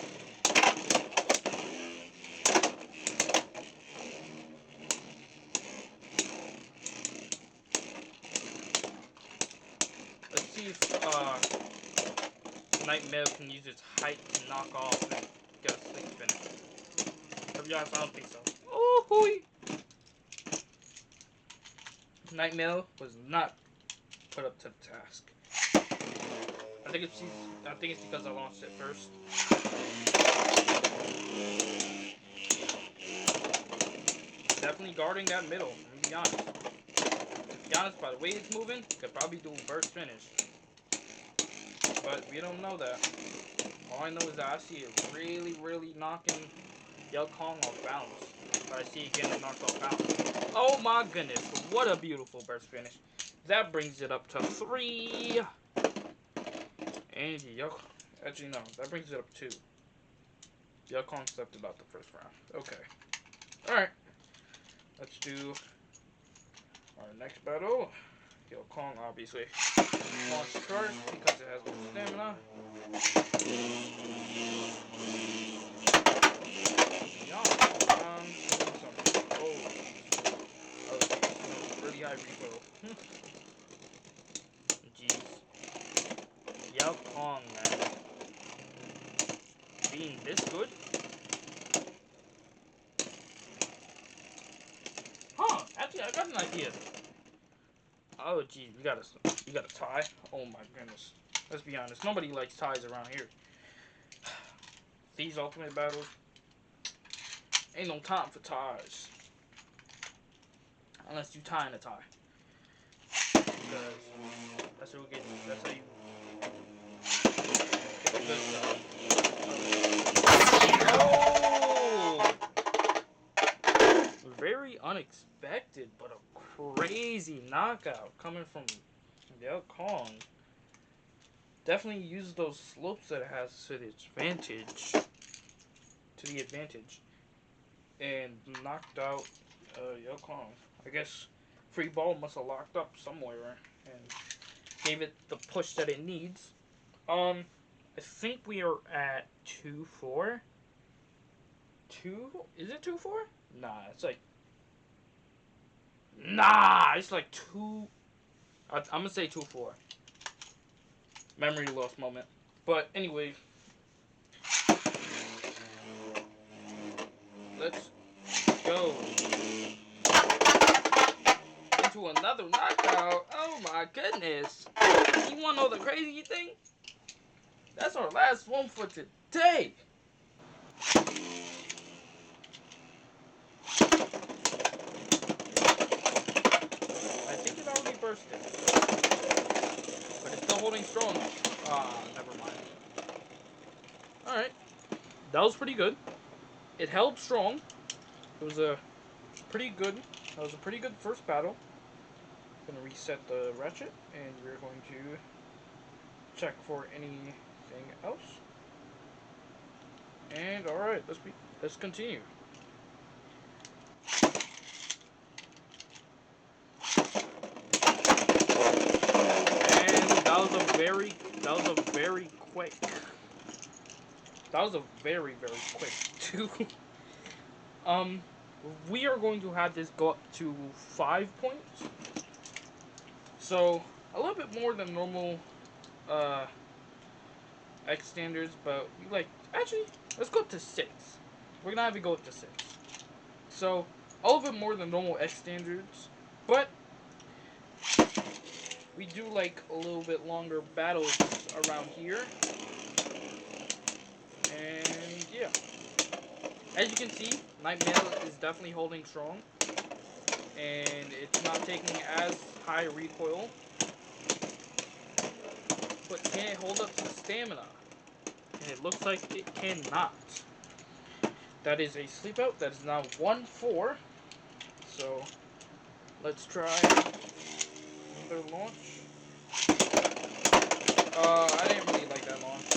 Let's see if Night Mail can use its height to knock off and get a sleep finish. To be honest, I don't think so. Oh, hooey! Night Mail was not put up to the task. I think it's because I launched it first. Definitely guarding that middle, I'm gonna be honest. To be honest, by the way it's moving, could probably do a burst finish. But we don't know that. All I know is that I see it really knocking Yao Kong off balance. But I see it getting knocked off balance. Oh my goodness, what a beautiful burst finish. That brings it up to 3. And Yao Kong, actually no, that brings it up 2. Yao Kong stepped it out the first round. Okay. Alright. Let's do our next battle. Yao Kong obviously launched first because it has more stamina. Pretty high recoil. Jeez. Yao Kong, man. Being this good? Huh, actually I got an idea. Oh geez, you got a tie? Oh my goodness. Let's be honest, nobody likes ties around here. These ultimate battles, ain't no time for ties. Unless you tie in a tie. Because that's how you get the good stuff. Oh! Very unexpected, but a crazy knockout coming from Yao Kong. Definitely use those slopes that it has to the advantage. And knocked out Yao Kong. I guess Free Ball must have locked up somewhere and gave it the push that it needs. I think we are at 2-4. 2. Is it 2-4? Nah, it's like. Nah, it's like 2. I'm gonna say 2-4. Memory loss moment. But anyway, let's go into another knockout. Oh my goodness. You wanna know the crazy thing? That's our last one for today. I think it already bursted. But it's still holding strong. Never mind. Alright. That was pretty good. It held strong. It was a pretty good. That was a pretty good first battle. Gonna reset the ratchet, and we're going to check for anything else. And all right, let's continue. And that was a very quick. That was a very quick too. We are going to have this go up to 5 points. So a little bit more than normal X standards, but we like actually let's go up to 6. We're gonna have it go up to 6. So a little bit more than normal X standards, but we do like a little bit longer battles around here. And yeah, as you can see, Nightmare is definitely holding strong, and it's not taking as high recoil. But can it hold up to stamina? And it looks like it cannot. That is a sleep out. That is now 1-4. So let's try another launch. I didn't really like that launch.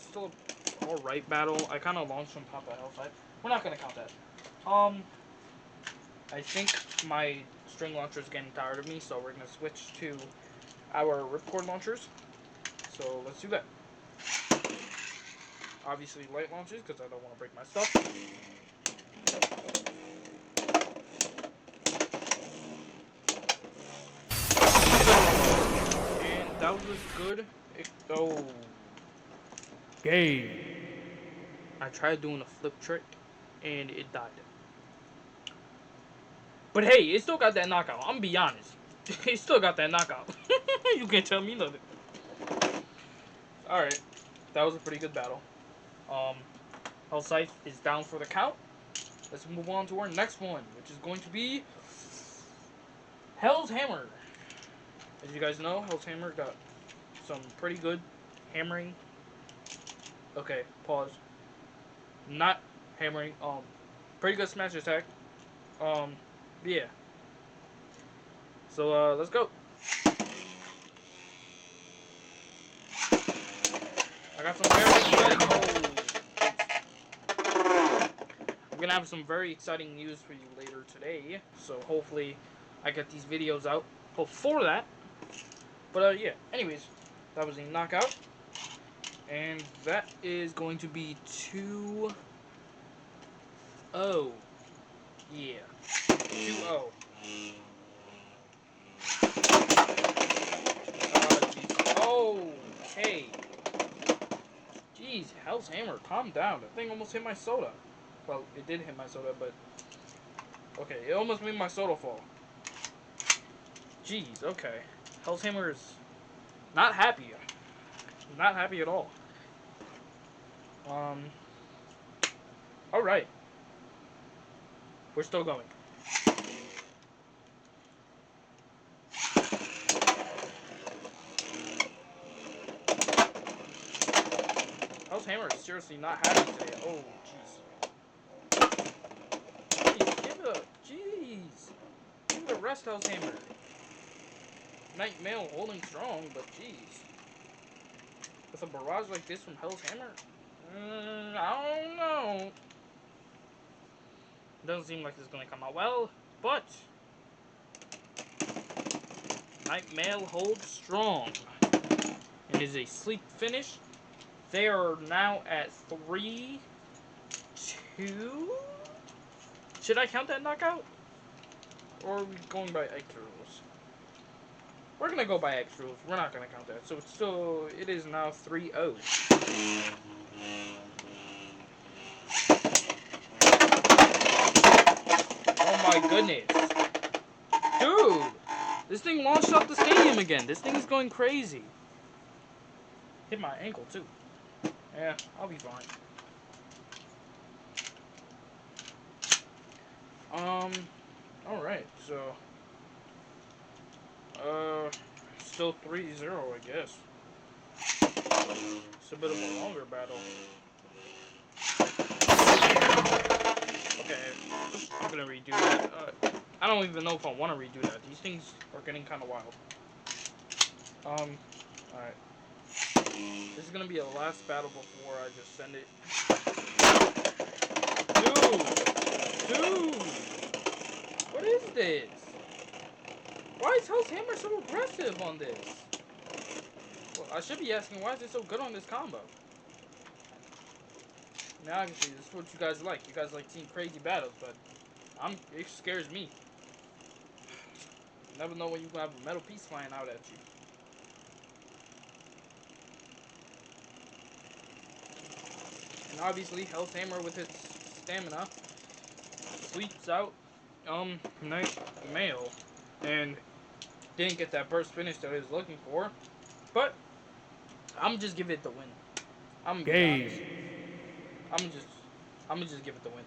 Still alright battle. I kind of launched from top of hellside. We're not gonna count that. I think my string launcher is getting tired of me, so we're gonna switch to our ripcord launchers. So let's do that. Obviously light launches because I don't want to break my stuff. And that was good. Oh. Game. I tried doing a flip trick and it died. But hey, it still got that knockout. I'm gonna be honest. It still got that knockout. You can't tell me nothing. Alright. That was a pretty good battle. Hellscythe is down for the count. Let's move on to our next one, which is going to be Hell's Hammer. As you guys know, Hell's Hammer got some pretty good hammering. Okay, pause. Not hammering. Pretty good smash attack. Yeah. So let's go. I got some very exciting. I'm gonna have some very exciting news for you later today. So hopefully, I get these videos out before that. But yeah. Anyways, that was a knockout, and that is going to be 2-0. Yeah. 2-0. Okay. Jeez, Hell's Hammer, calm down. That thing almost hit my soda. Well, it did hit my soda, but... Okay, it almost made my soda fall. Jeez, okay. Hell's Hammer is not happy. Not happy at all. Alright. We're still going. Hell's Hammer is seriously not happy today. Oh, jeez. Jeez, give it a... Jeez. Give it a rest, Hell's Hammer. Night Mail holding strong, but jeez. With a barrage like this from Hell's Hammer? I don't know. Doesn't seem like it's gonna come out well, but Night Mail holds strong. It is a sleep finish. They are now at 3-2. Should I count that knockout? Or are we going by X rules? We're gonna go by X rules. We're not gonna count that. So it is now 3-0. Oh my goodness. Dude! This thing launched off the stadium again. This thing is going crazy. Hit my ankle too. Yeah, I'll be fine. Alright, so still 3-0, I guess. It's a bit of a longer battle. Okay, I'm gonna redo that. I don't even know if I want to redo that. These things are getting kind of wild. Alright. This is gonna be a last battle before I just send it. Dude! What is this? Why is Hell's Hammer so aggressive on this? Well, I should be asking, why is it so good on this combo? Now obviously this is what you guys like. You guys like seeing crazy battles, but it scares me. You never know when you have a metal piece flying out at you. And obviously Hell's Hammer with its stamina sweeps out Night Mail and didn't get that burst finish that I was looking for. But I'm just give it the win. I'm gonna be honest. I'm gonna just give it the win.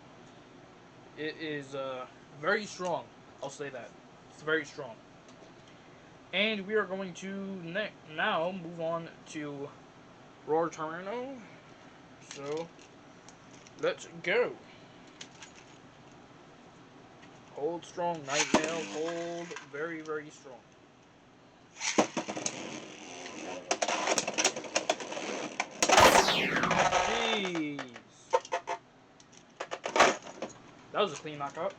It is very strong. I'll say that. It's very strong. And we are going to now move on to Roar Tornado. So let's go. Hold strong, Nightmail. Hold very, very strong. Jeez. That was a clean knockout.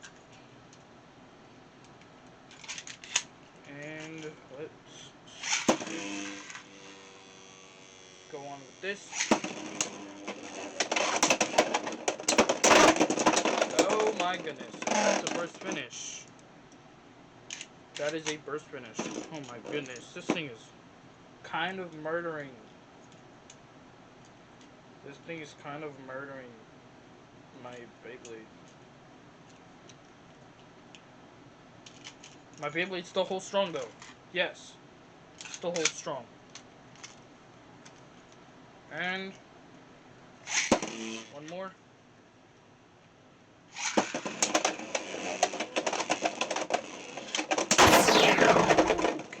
And let's go on with this. Oh my goodness. That's a burst finish. That is a burst finish. Oh my goodness. This thing is kind of murdering. This thing is kind of murdering my Beyblade. My Beyblade still holds strong though. Yes. Still holds strong. And one more.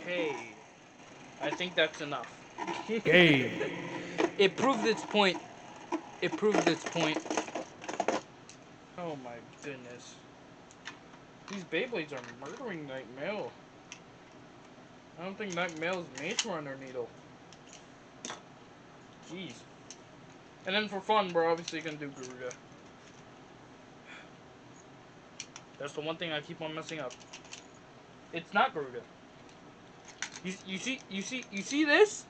Okay. I think that's enough. Game. It proved its point. It proved its point. Oh my goodness. These Beyblades are murdering Nightmail. I don't think Nightmail is made to run her needle. Jeez. And then for fun, we're obviously gonna do Garuda. That's the one thing I keep on messing up. It's not Garuda. You see this?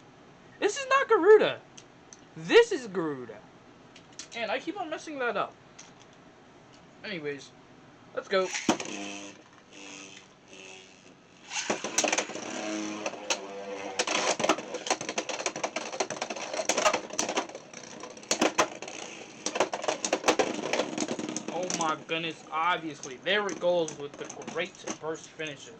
This is not Garuda. This is Garuda. And I keep on messing that up. Anyways, let's go. Oh my goodness, obviously. There it goes with the great burst finishes.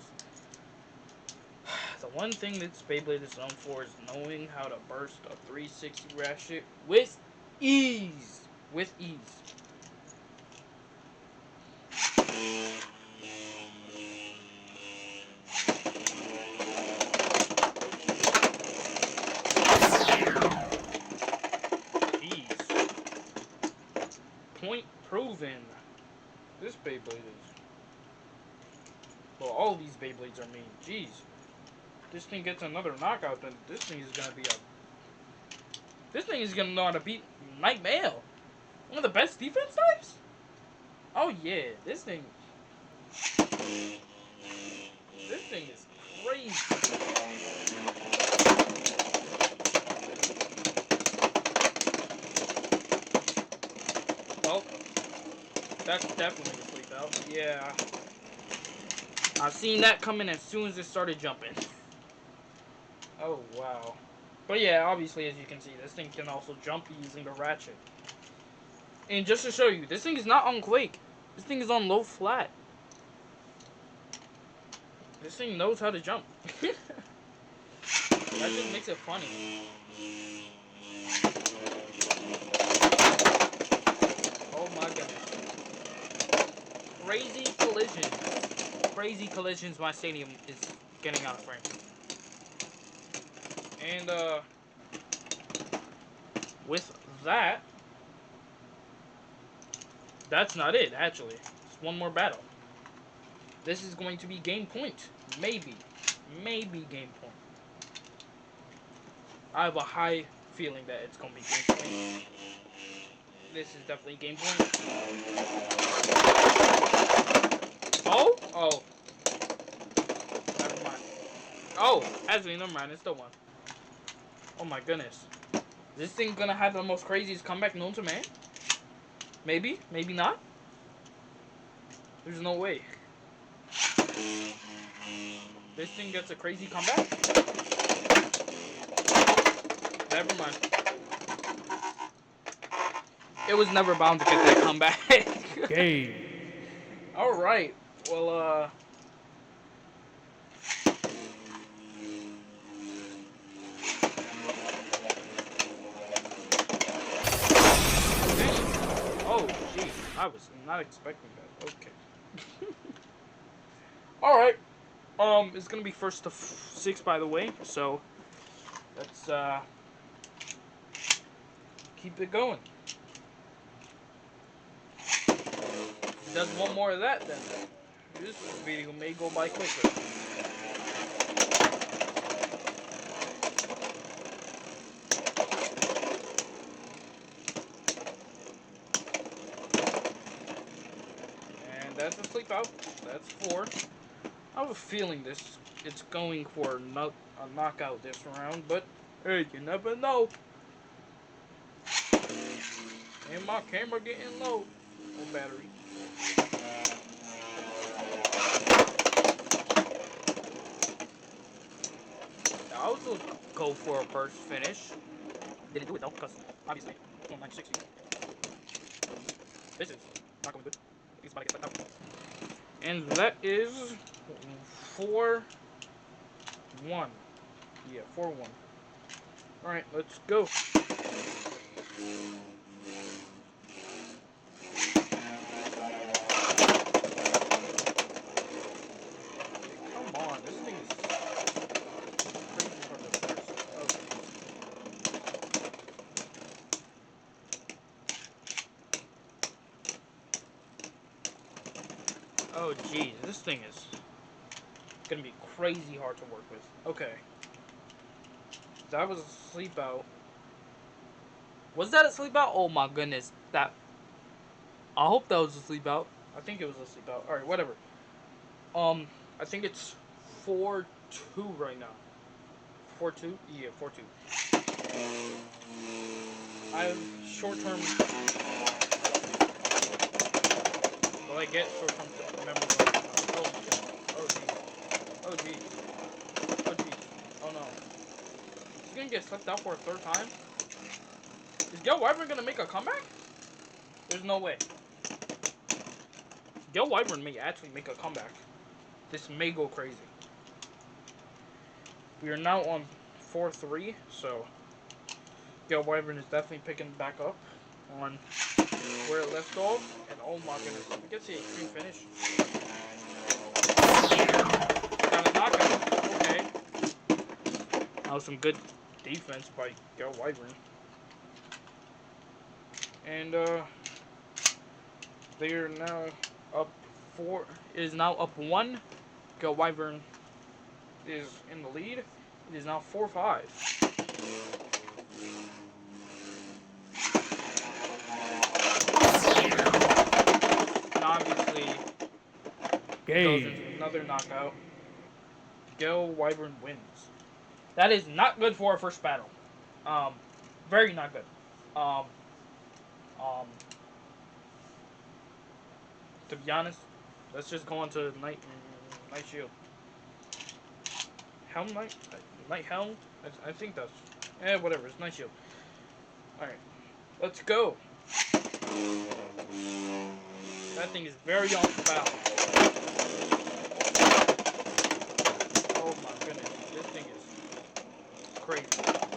The one thing that Beyblade is known for is knowing how to burst a 360 ratchet with ease. With ease. Jeez. Point proven. This Beyblade is... Well, all these Beyblades are mean. Jeez. This thing gets another knockout, then this thing is gonna be a... This thing is gonna know how to beat Nightmail. One of the best defense types? Oh yeah, this thing... This thing is crazy. well, that's definitely a sleep out. Yeah. I seen that coming as soon as it started jumping. Oh, wow. But yeah, obviously, as you can see, this thing can also jump using the ratchet. And just to show you, this thing is not on Quake. This thing is on low flat. This thing knows how to jump. That just makes it funny. Oh my goodness. Crazy collisions. Crazy collisions. My stadium is getting out of frame. And with that, that's not it, actually. Just one more battle. This is going to be game point. Maybe. Maybe game point. I have a high feeling that it's going to be game point. This is definitely game point. Oh? Oh. Never mind. Oh, actually, never mind. It's still one. Oh my goodness. Is this thing gonna have the most craziest comeback known to man? Maybe. Maybe not. There's no way. This thing gets a crazy comeback? Never mind. It was never bound to get that comeback. Game. Alright. Well, oh, jeez. I was not expecting that. Okay. Alright. It's gonna be first to 6, by the way. So, let's, keep it going. If it does one more of that, then this video may go by quicker. And that's a sleep out. That's 4. I have a feeling it's going for a knockout this round, but hey, you never know. And my camera getting low on battery. I would still go for a burst finish. Didn't do it though, because obviously it's on 960. This is not going good. It's about to get stuck out. And that is 4-1. Yeah, 4-1. Alright, let's go. Come on, this thing is crazy hard to burst. Oh, geez, this thing is gonna be crazy hard to work with. Okay. That was a sleep out. Was that a sleep out? Oh my goodness. I hope that was a sleep out. I think it was a sleep out. Alright, whatever. I think it's 4-2 right now. 4-2? Yeah, 4-2. I have short-term. Well, I get short-term memory. Oh, oh, geez. Oh, geez. Oh, geez. Oh, no. He's gonna get slipped out for a 3rd time? Is Gil Wyvern gonna make a comeback? There's no way. Gil Wyvern may actually make a comeback. This may go crazy. We are now on 4-3, so Gil Wyvern is definitely picking back up on where it left off. And oh my goodness, we get the extreme finish. Got a knockout. Okay. That was some good defense by Gil Wyvern. And they are now up 4. It is now up 1. Gil Wyvern is in the lead. It is now 4-5. And obviously, goes into another knockout. Gil Wyvern wins. That is not good for our first battle. Very not good. to be honest, let's just go on to night shield. Helm night helm. I think that's whatever. It's night shield. All right, let's go. That thing is very off balance. Oh my goodness, this thing is crazy.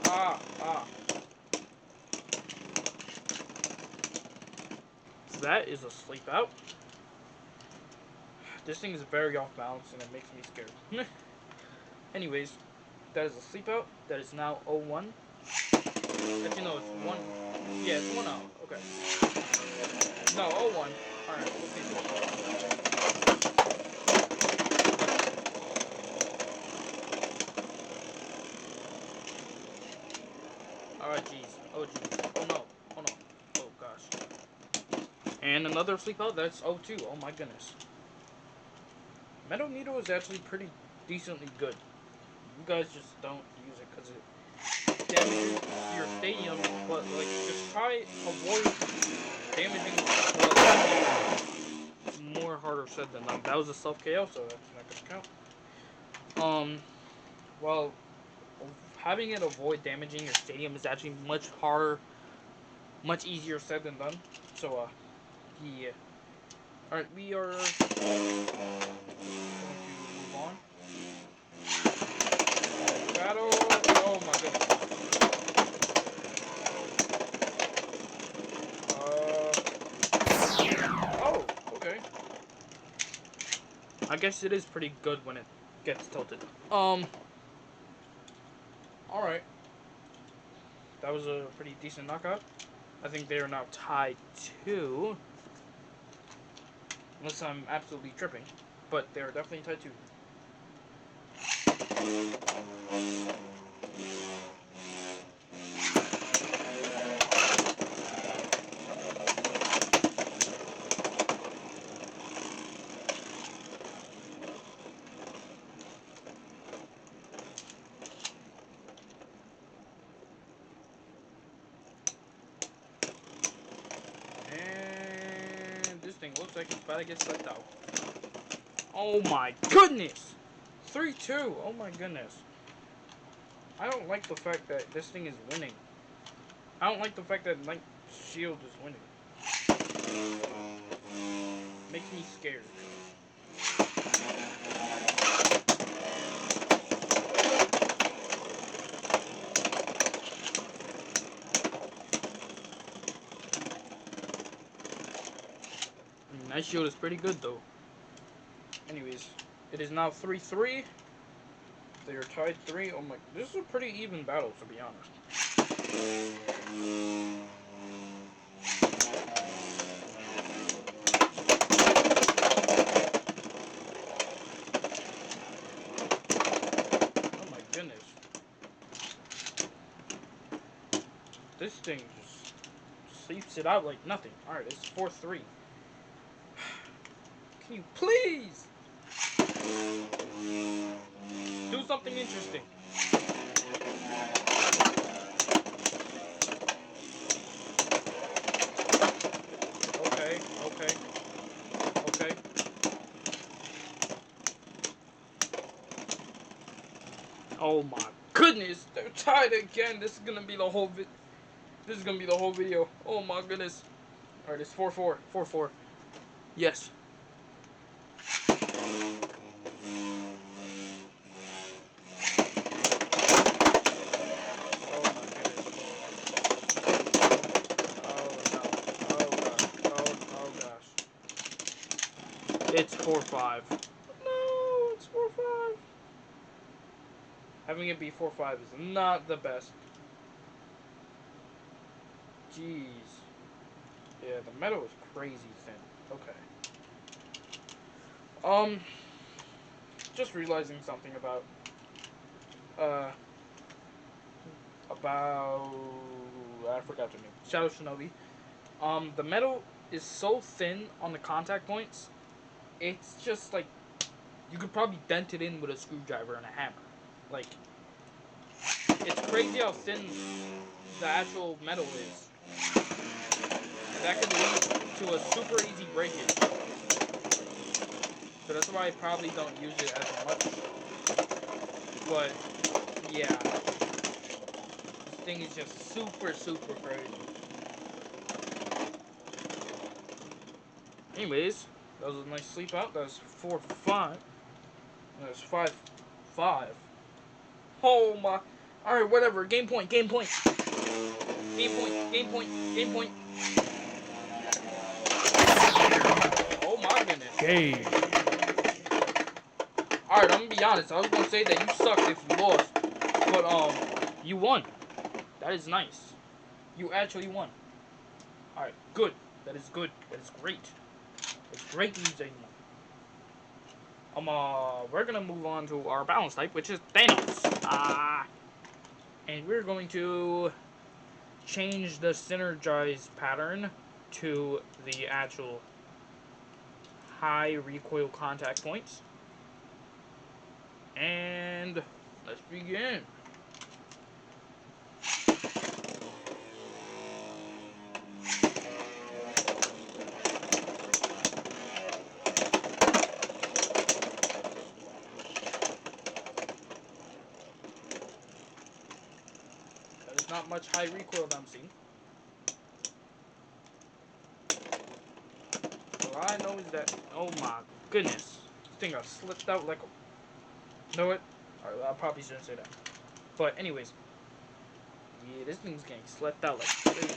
Ah. That is a sleep out. This thing is very off balance and it makes me scared. Anyways, that is a sleep out. That is now 0-1. Actually, no, it's 1. Yeah, it's 1-0. Okay. No, 0-1. Alright, we'll see. Alright, jeez. Oh, jeez. Oh, no. Oh, no. Oh, gosh. And another sleep out. That's 0-2. Oh, my goodness. Metal Needle is actually pretty decently good. You guys just don't use it because it damages your stadium, but like just try avoid damaging the stadium. More harder said than done. That was a self KO, so that's not gonna count. Well, having it avoid damaging your stadium is actually much harder, much easier said than done. So yeah. All right, we are going to move on. Battle. Oh my goodness. Oh, okay. I guess it is pretty good when it gets tilted. Alright. That was a pretty decent knockout. I think they are now tied 2. Unless I'm absolutely tripping. But they are definitely tied 2. And this thing looks like it's about to get slept out. Oh my goodness! 3-2. Oh my goodness. I don't like the fact that this thing is winning. I don't like the fact that Night Shield is winning. Makes me scared. Night Shield is pretty good though. Anyways, it is now 3-3. They are tied 3. Oh my, this is a pretty even battle to be honest. Oh my goodness. This thing just sleeps it out like nothing. Alright, it's 4-3. Can you please do something interesting? Okay. Oh my goodness, they're tied again. This is gonna be the whole video. Oh my goodness. Alright, it's 4-4. 4-4. Yes. It's 4-5. No, it's 4-5. Having it be 4-5 is not the best. Jeez. Yeah, the metal is crazy thin. Okay. Just realizing something about I forgot your name. Shadow Shinobi. The metal is so thin on the contact points. It's just like you could probably dent it in with a screwdriver and a hammer. Like, it's crazy how thin the actual metal is. That could lead to a super easy breakage. So that's why I probably don't use it as much. But yeah, this thing is just super crazy. Anyways, that was a nice sleep out. That was 4-5. That was 5-5. Oh my. Alright, whatever. Game point. Game point. Game point. Game point. Game point. Oh my goodness. Game. Alright, I'm gonna be honest. I was gonna say that you sucked if you lost. But, you won. That is nice. You actually won. Alright, good. That is good. That is great. It's great news that you won. We're gonna move on to our balance type, which is Thanos. And we're going to change the synergize pattern to the actual high recoil contact points. And let's begin. There's not much high recoil that I'm seeing. All I know is that, oh my goodness, this thing got slipped out like a... Know it? Alright, I probably shouldn't say that. But anyways, yeah, this thing's getting slipped out like crazy.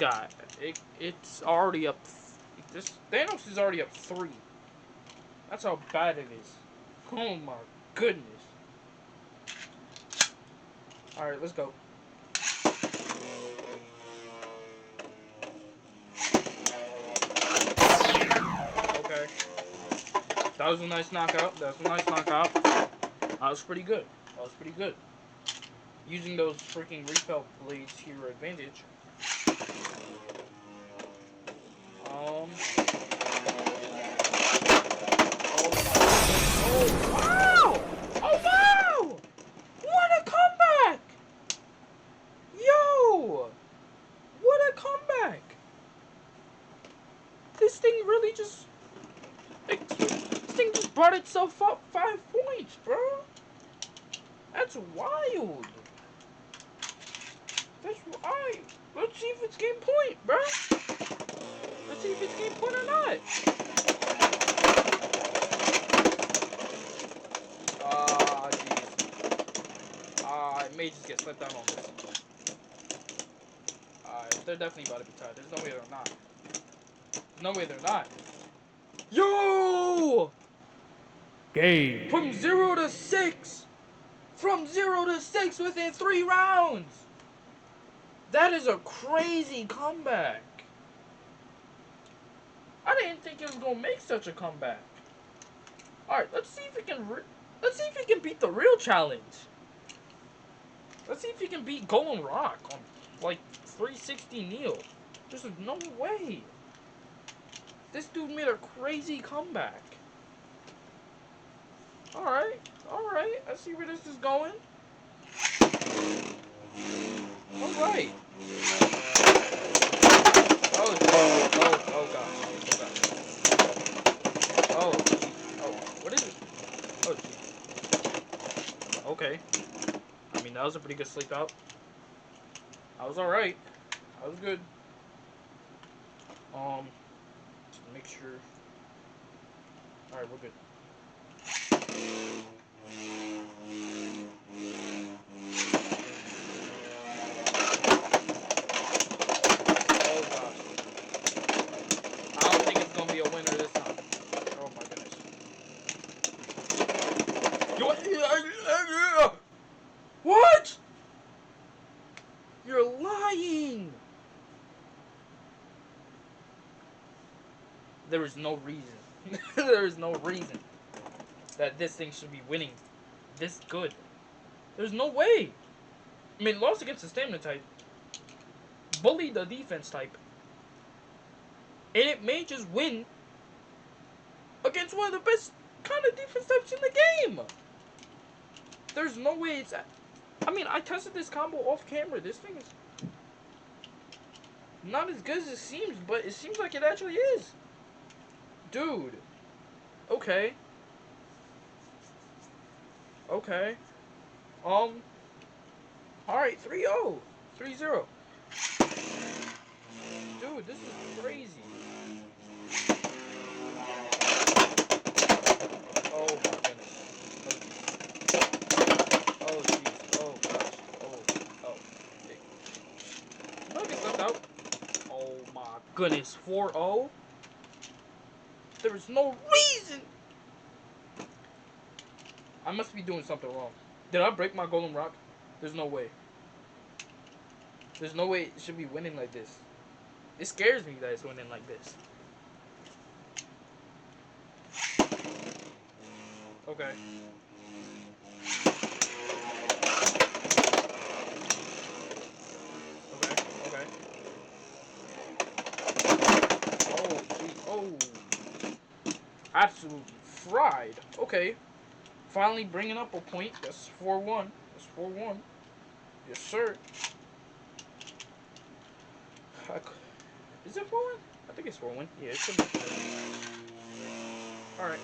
Yeah, it's already up. This Thanos is already up 3. That's how bad it is. Oh my goodness. Alright, let's go. Okay. That was a nice knockout. That was pretty good. Using those freaking repel blades to your advantage. Oh wow! Oh wow! What a comeback! Yo! What a comeback! This thing really just... This thing just brought itself up 5 points, bro. That's wild. That's wild. Let's see if it's game point, bro. Let's see if it's game point or not. Ah, jeez. I may just get slipped down on this. They're definitely about to be tied. There's no way they're not. No way they're not. Yo! Game. From 0 to 6! From 0 to 6 within 3 rounds! That is a crazy comeback. I didn't think it was gonna make such a comeback. Alright, let's see if it can beat the real challenge. Let's see if he can beat Golden Rock on like 360 Neil. There's no way. This dude made a crazy comeback. Alright. I see where this is going. Alright. Oh god. Oh, what is it? Oh, geez. Okay. I mean, that was a pretty good sleep out. I was alright. I was good. Just make sure. Alright, we're good. Oh gosh. I don't think it's gonna be a winner this time. Oh my goodness. What? You're lying! There is no reason. There is no reason that this thing should be winning this good. There's no way. I mean, lost against the stamina type. Bullied the defense type. And it may just win against one of the best kind of defense types in the game. There's no way it's... I mean, I tested this combo off camera. This thing is not as good as it seems, but it seems like it actually is. Dude. Okay. Okay. Alright, 3-0. 3-0. Dude, this is crazy. Oh my goodness. Oh jeez. Oh gosh. Oh. No get left out. Oh my goodness. 4-0? There is no reason. I must be doing something wrong. Did I break my golden rock? There's no way. There's no way it should be winning like this. It scares me that it's winning like this. Okay. Okay. Oh, geez. Oh. Absolutely fried. Okay. Finally bringing up a point. That's 4-1. That's 4-1. Yes, sir. Is it 4-1? I think it's 4-1. Yeah, it should be 4-1. Alright.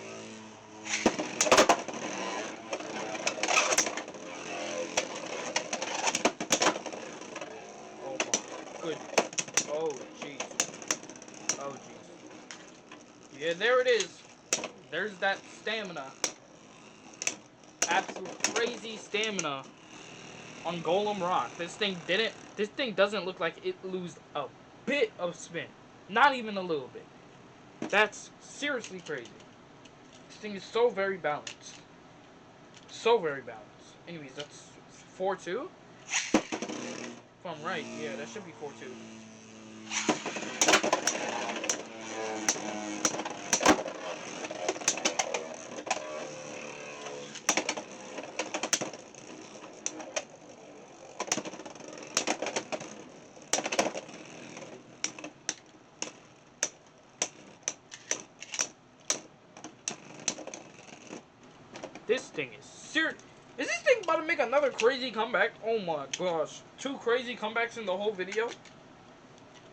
Oh my goodness. Oh jeez. Oh jeez. Yeah, there it is. There's that stamina. Absolute crazy stamina on Golem Rock. This thing doesn't look like it lose a bit of spin. Not even a little bit. That's seriously crazy. This thing is so very balanced. So very balanced. Anyways, that's 4-2? If I'm right, yeah, that should be 4-2. This thing is serious. Is this thing about to make another crazy comeback? Oh my gosh. 2 crazy comebacks in the whole video?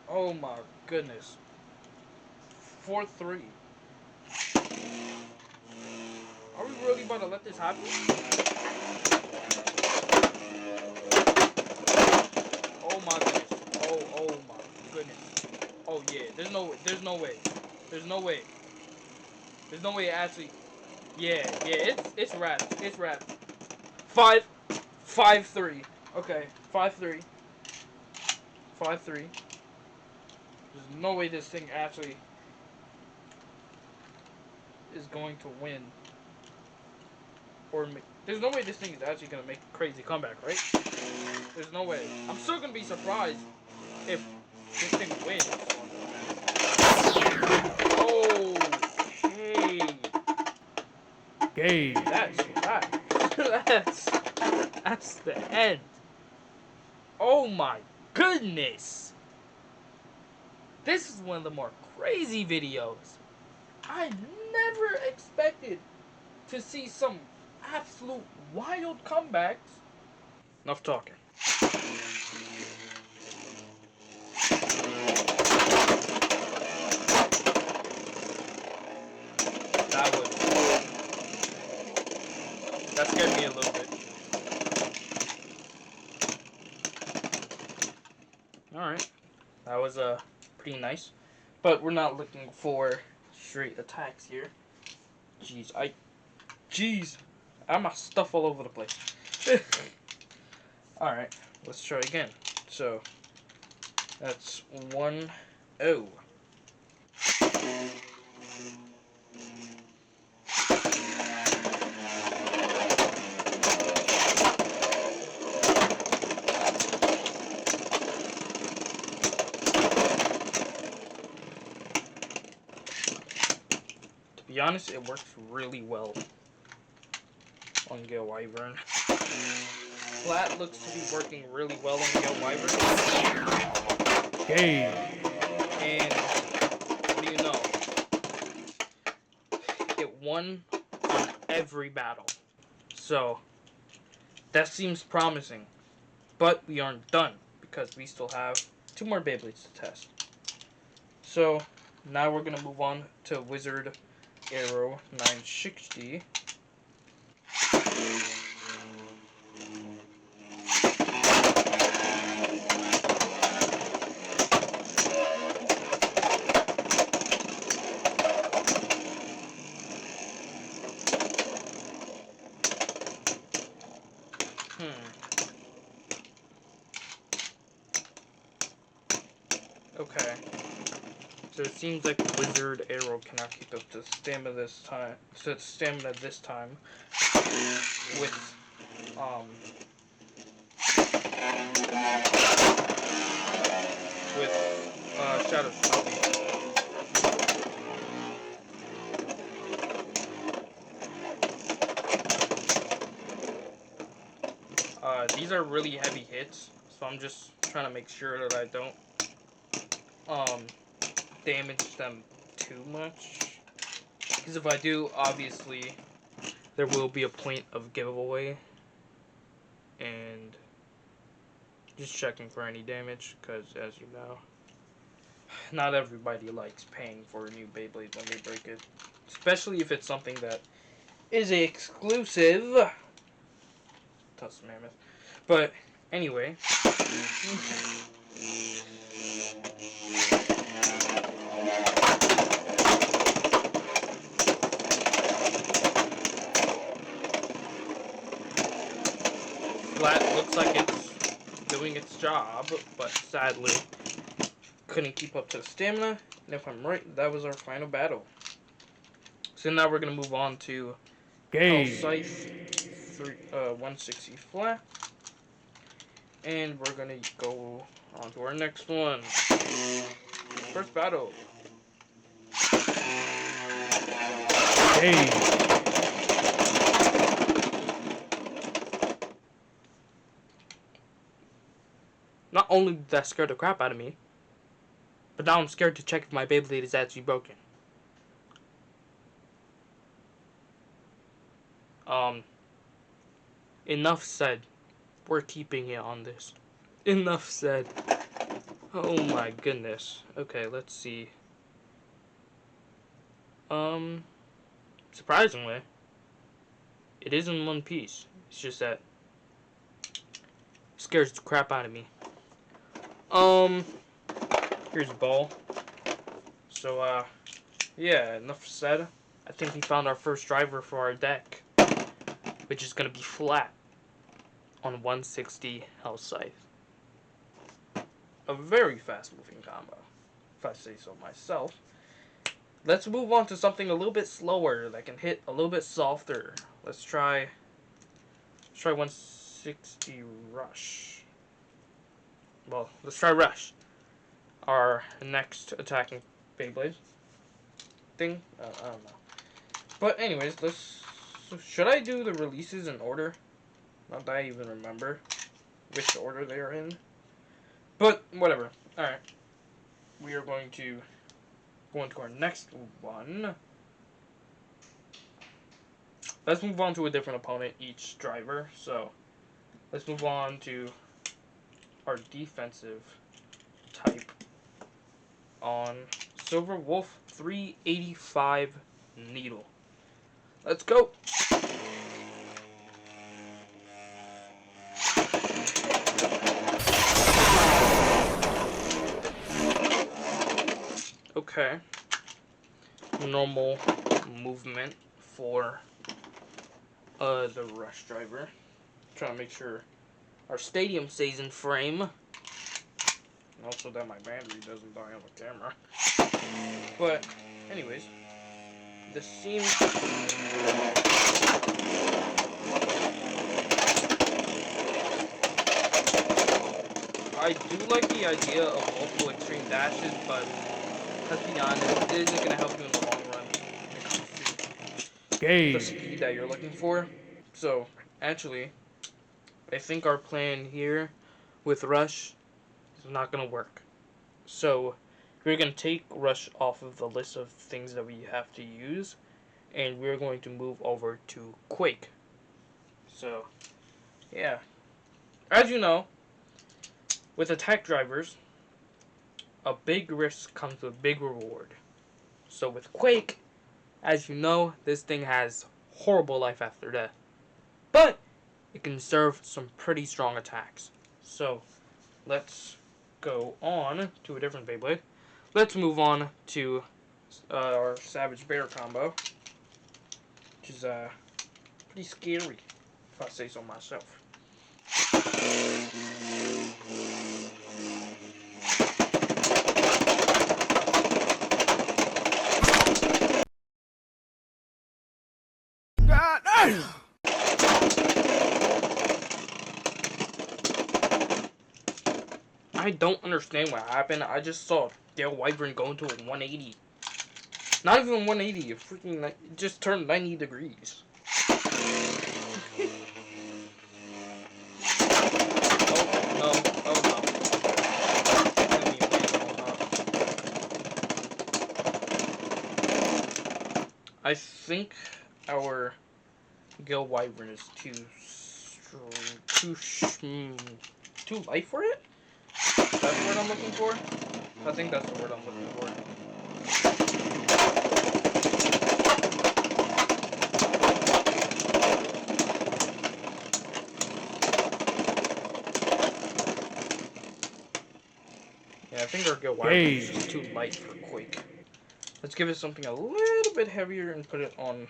Oh my goodness. 4-3. Are we really about to let this happen? Oh my goodness. Oh my goodness. Oh yeah. There's no way. There's no way. There's no way it actually... Yeah, it's wrapped. It's wrapped. 5-3. Okay, 5-3. 5-3. There's no way this thing actually is going to win. Or there's no way this thing is actually gonna make a crazy comeback, right? There's no way. I'm still gonna be surprised if this thing wins. Okay. Game. That's the end. Oh my goodness. This is one of the more crazy videos. I never expected to see some absolute wild comebacks. Enough talking. That scared me a little bit. Alright. That was pretty nice. But we're not looking for straight attacks here. Jeez. I have my stuff all over the place. Alright. Let's try again. So, that's 1-0. To be honest, it works really well on Gale Wyvern. Flat looks to be working really well on Gale Wyvern. Game. And what do you know? It won on every battle. So That seems promising, but we aren't done because we still have 2 more Beyblades to test. So now we're gonna move on to Wizard Arrow 960. Okay. So it seems like Wizard Arrow cannot keep up to stamina this time. So it's stamina this time with um Shadow Snoopy. These are really heavy hits, so I'm just trying to make sure that I don't um damage them too much. Because if I do, obviously there will be a point of giveaway, and just checking for any damage. Because as you know, not everybody likes paying for a new Beyblade when they break it, especially if it's something that is a exclusive. Tusk Mammoth. But anyway. Flat looks like it's doing its job, but sadly couldn't keep up to the stamina. And if I'm right, that was our final battle. So now we're gonna move on to Hell Game. Scythe 160 flat. And we're gonna go on to our next one. First battle. Game. Not only did that scare the crap out of me, but now I'm scared to check if my Beyblade is actually broken. Enough said. We're keeping it on this. Enough said. Oh my goodness. Okay, let's see. Surprisingly, it is in one piece. It's just that it scares the crap out of me. Here's a ball. So, yeah, enough said. I think we found our first driver for our deck, which is gonna be flat on 160 Hell Scythe. A very fast moving combo, if I say so myself. Let's move on to something a little bit slower that can hit a little bit softer. Let's try 160 Rush. Well, let's try Rush. Our next attacking Beyblade thing. I don't know. But anyways, should I do the releases in order? Not that I even remember which order they are in. But whatever. Alright. We are going to go into our next one. Let's move on to a different opponent, each driver. So, let's move on to our defensive type on Silver Wolf 385 Needle. Let's go! Okay. Normal movement for the Rush driver. Trying to make sure our stadium stays in frame. And also that my battery doesn't die on the camera. But, anyways, this seems... I do like the idea of multiple extreme dashes, but let's be honest, it isn't going to help you in the long run when it comes to Game. the speed that you're looking for. So, actually, I think our plan here with Rush is not going to work. So, we're going to take Rush off of the list of things that we have to use, and we're going to move over to Quake. So, Yeah. As you know, with attack drivers, a big risk comes with big reward. So with Quake, as you know, this thing has horrible life after death. But it can serve some pretty strong attacks. So let's go on to a different Beyblade. Let's move on to our Savage Bear combo, which is pretty scary, if I say so myself. God damn! I don't understand what happened. I just saw Dale Wyvern go into a 180. Not even 180. It freaking it just turned 90 degrees. Oh no! Oh no! I think our Gil Wyvern is too light for it. That's the word I'm looking for. I think that's the word I'm looking for. Yeah, I think our Gil Wyvern is just too light for Quake. Let's give it something a little bit heavier and put it on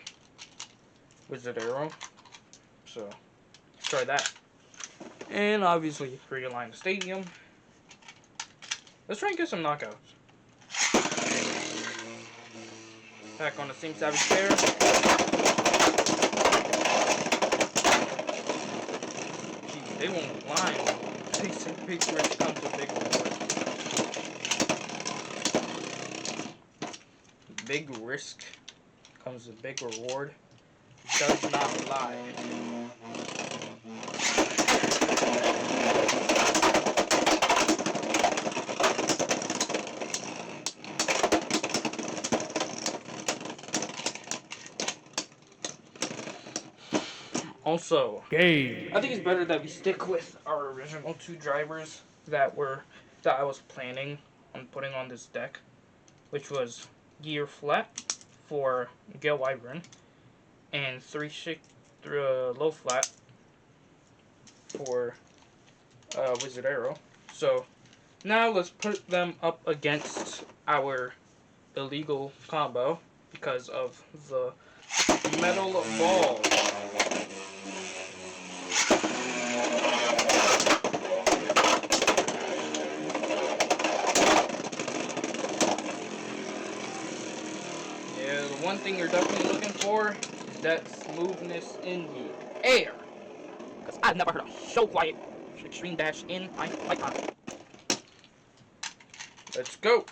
Wizard Arrow. So, let's try that. And obviously, realign the stadium. Let's try and get some knockouts. Back on the same Savage Bear. Jeez, they won't line. Big risk comes with big reward. Big risk comes with big reward. Does not lie. Also, Game. I think it's better that we stick with our original two drivers that I was planning on putting on this deck, which was Gear Flat for Gale Wyvern and 3 Low Flat for Wizard Arrow. So now let's put them up against our illegal combo because of the metal ball. Yeah, the one thing you're definitely looking for is that smoothness in the air. Because I've never heard a so quiet extreme dash in my lifetime. Let's go.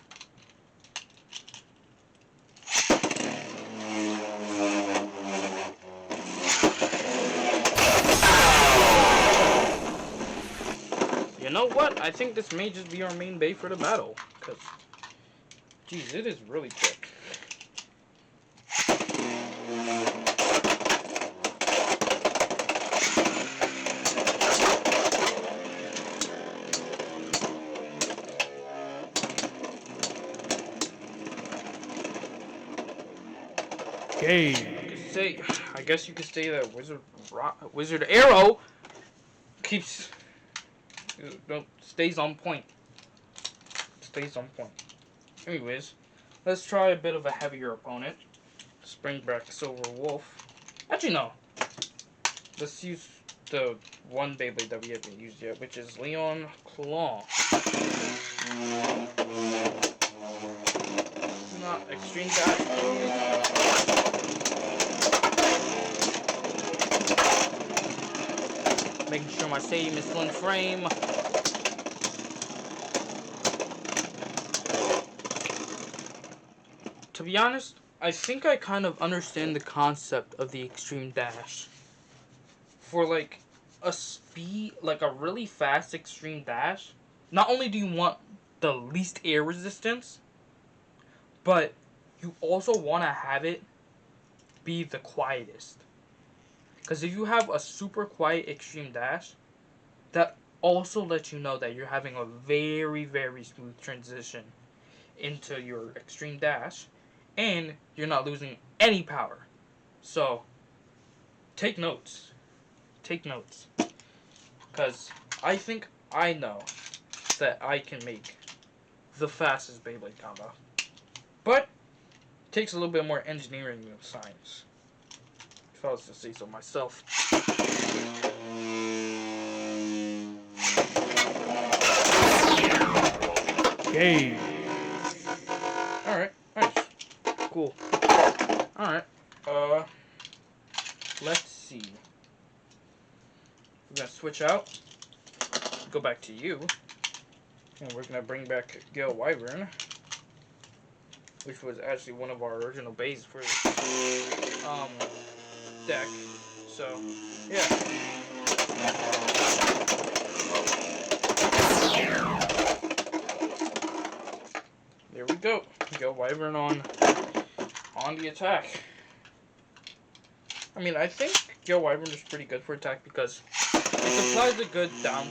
You know what? I think this may just be our main bay for the battle. Because, geez, it is really quick. Game. I guess you could say that Wizard Arrow stays on point. Stays on point. Anyways, let's try a bit of a heavier opponent. Springback Silver Wolf. Actually, no. Let's use the one Beyblade that we haven't used yet, which is Leon Claw. Not extreme dash. Making sure my stadium is full in frame. To be honest, I think I kind of understand the concept of the extreme dash. For like a speed, like a really fast extreme dash, not only do you want the least air resistance, but you also want to have it be the quietest. Because if you have a super quiet extreme dash, that also lets you know that you're having a very, very smooth transition into your extreme dash, and you're not losing any power. So, take notes. Take notes. Because I think I know that I can make the fastest Beyblade combo. But, it takes a little bit more engineering than science. If I was to say so myself. Game. Alright, nice. Cool. Alright. Let's see. We're gonna switch out. Go back to you. And we're gonna bring back Gale Wyvern, which was actually one of our original bases for deck. So, yeah. There we go. Gale Wyvern on the attack. I mean, I think Gale Wyvern is pretty good for attack because it supplies a good down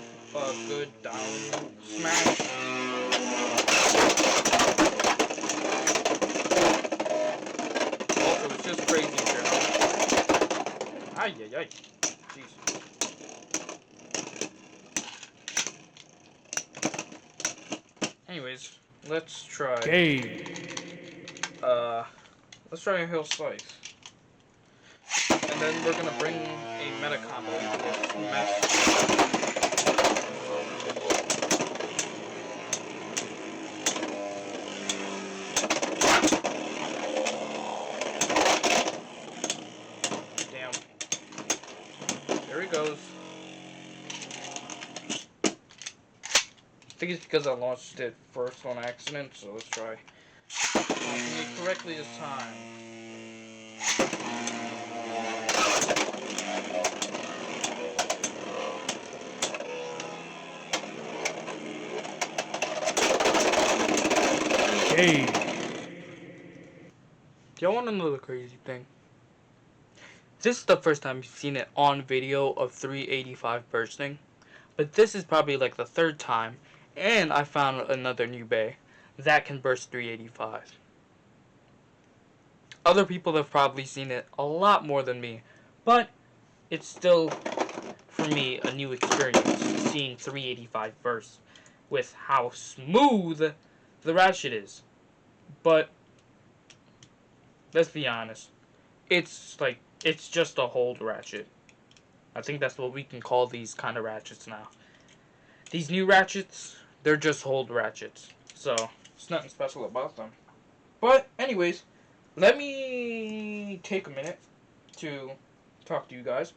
smash. Also, it's just crazy in general. Ay. Jeez. Anyways, let's try. Game. Let's try a Hill Slice. And then we're gonna bring a meta combo into this mess. Damn. There he goes. I think it's because I launched it first on accident, so let's try. Launching it correctly this time. Game. Do y'all want to know the crazy thing? This is the first time you've seen it on video of 385 bursting, but this is probably like the third time, and I found another new bay that can burst 385. Other people have probably seen it a lot more than me, but it's still, for me, a new experience seeing 385 burst with how smooth the ratchet is. But let's be honest, it's just a hold ratchet. I think that's what we can call these kind of ratchets now. These new ratchets, they're just hold ratchets. So, there's nothing special about them. But, anyways, let me take a minute to talk to you guys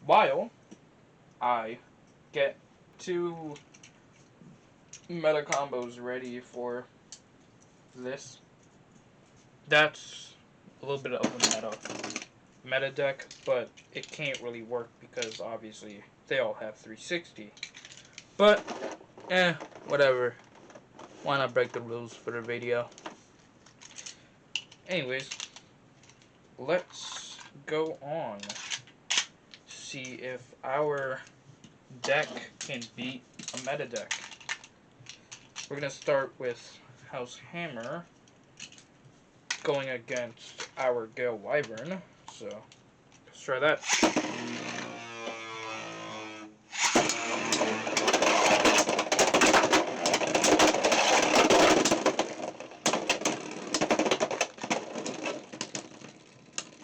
while I get 2 meta combos ready for this. That's a little bit of a meta deck, but it can't really work because obviously they all have 360. But, whatever. Why not break the rules for the video? Anyways, let's go on to see if our deck can beat a meta deck. We're gonna start with House Hammer going against our Gale Wyvern. So, let's try that.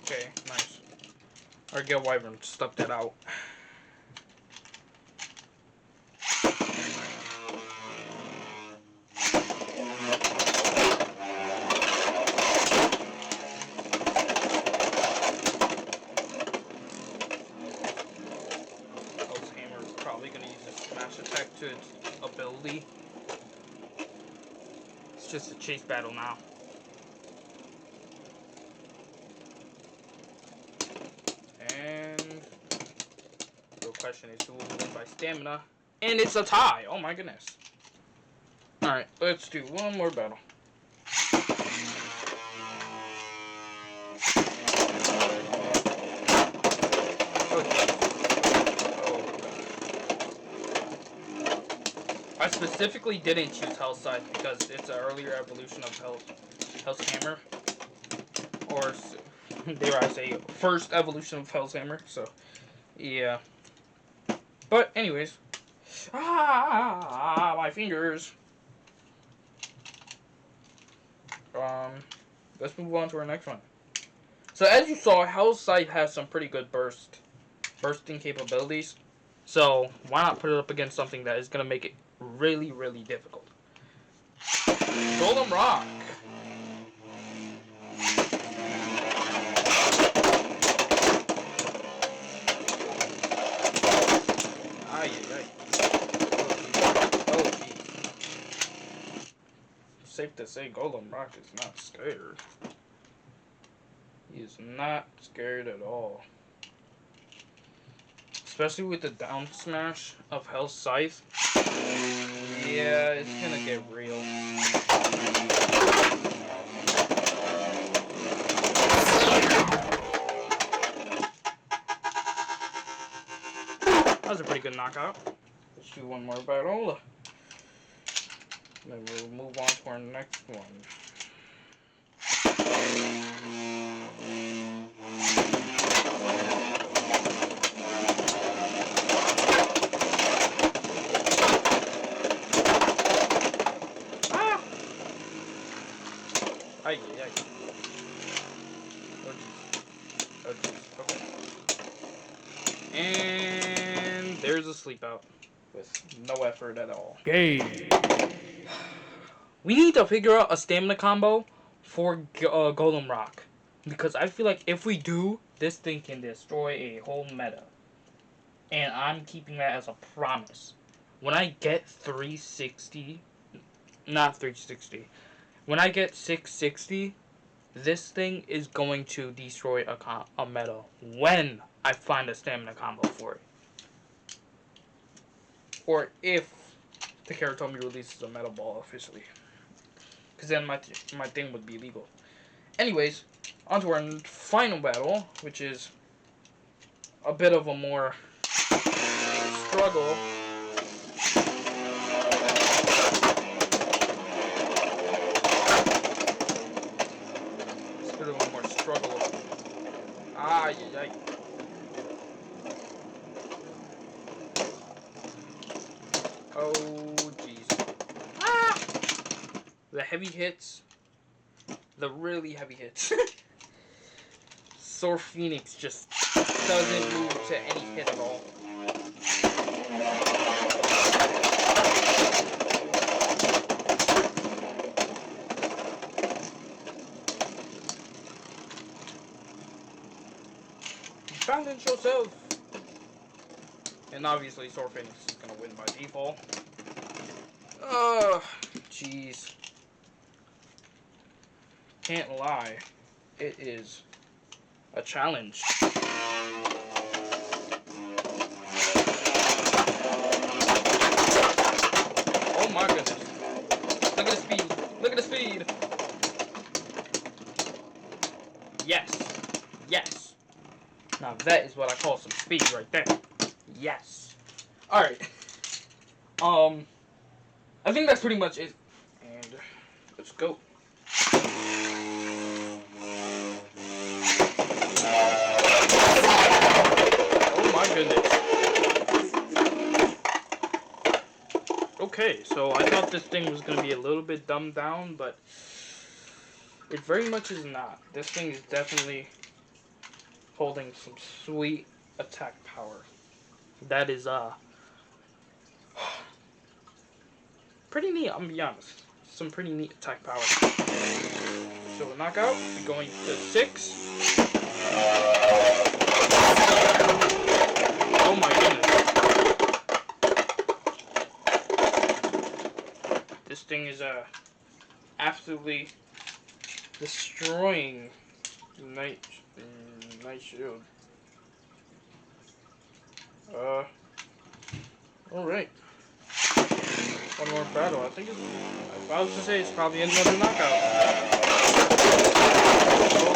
Okay, nice. Our Gale Wyvern stuffed it out. To its ability. It's just a chase battle now. And the question is who will win by stamina. And it's a tie! Oh my goodness. Alright, let's do one more battle. Oh, I specifically didn't choose Hell's Scythe because it's an earlier evolution of Hell's Hammer. Or, dare I say, first evolution of Hell's Hammer. So, yeah. But, anyways. My fingers. Let's move on to our next one. So, as you saw, Hell's Scythe has some pretty good bursting capabilities. So, why not put it up against something that is going to make it really, really difficult? Golem Rock. Ay, ay, ay. Oh, geez. Safe to say, Golem Rock is not scared. He is not scared at all. Especially with the down smash of Hell's Scythe. Yeah, it's gonna get real. That was a pretty good knockout. Let's do one more battle. Then we'll move on to our next one. Ay, ay, ay. Oh, geez. Okay. And there's a sleep out with no effort at all. Game. We need to figure out a stamina combo for Golem Rock. Because I feel like if we do, this thing can destroy a whole meta. And I'm keeping that as a promise. When I get 360, not 360, when I get 660, this thing is going to destroy a meta when I find a stamina combo for it. Or if the Karatomi releases a Metal Ball officially. Because then my thing would be legal. Anyways, on to our final battle, which is a bit of a more struggle. It's a bit of a more struggle. Ay, ay, ay. Oh, jeez. Ah! The heavy hits. The really heavy hits. Sword Phoenix just doesn't move to any hit at all. Balance yourself! And obviously Sword Phoenix is gonna win by default. Jeez. Can't lie. It is a challenge. Oh my goodness. Look at the speed. Look at the speed. Yes. Yes. Now that is what I call some speed right there. Yes. Alright. I think that's pretty much it. And let's go. Oh my goodness. Okay, so I thought this thing was going to be a little bit dumbed down, but it very much is not. This thing is definitely holding some sweet attack power. That is, pretty neat, I'm gonna be honest. Some pretty neat attack power. So a knockout, we're going to 6. Oh my goodness. This thing is, absolutely destroying Night Shield. Alright. One more battle. I think it's, if I was to say, it's probably another knockout. Oh.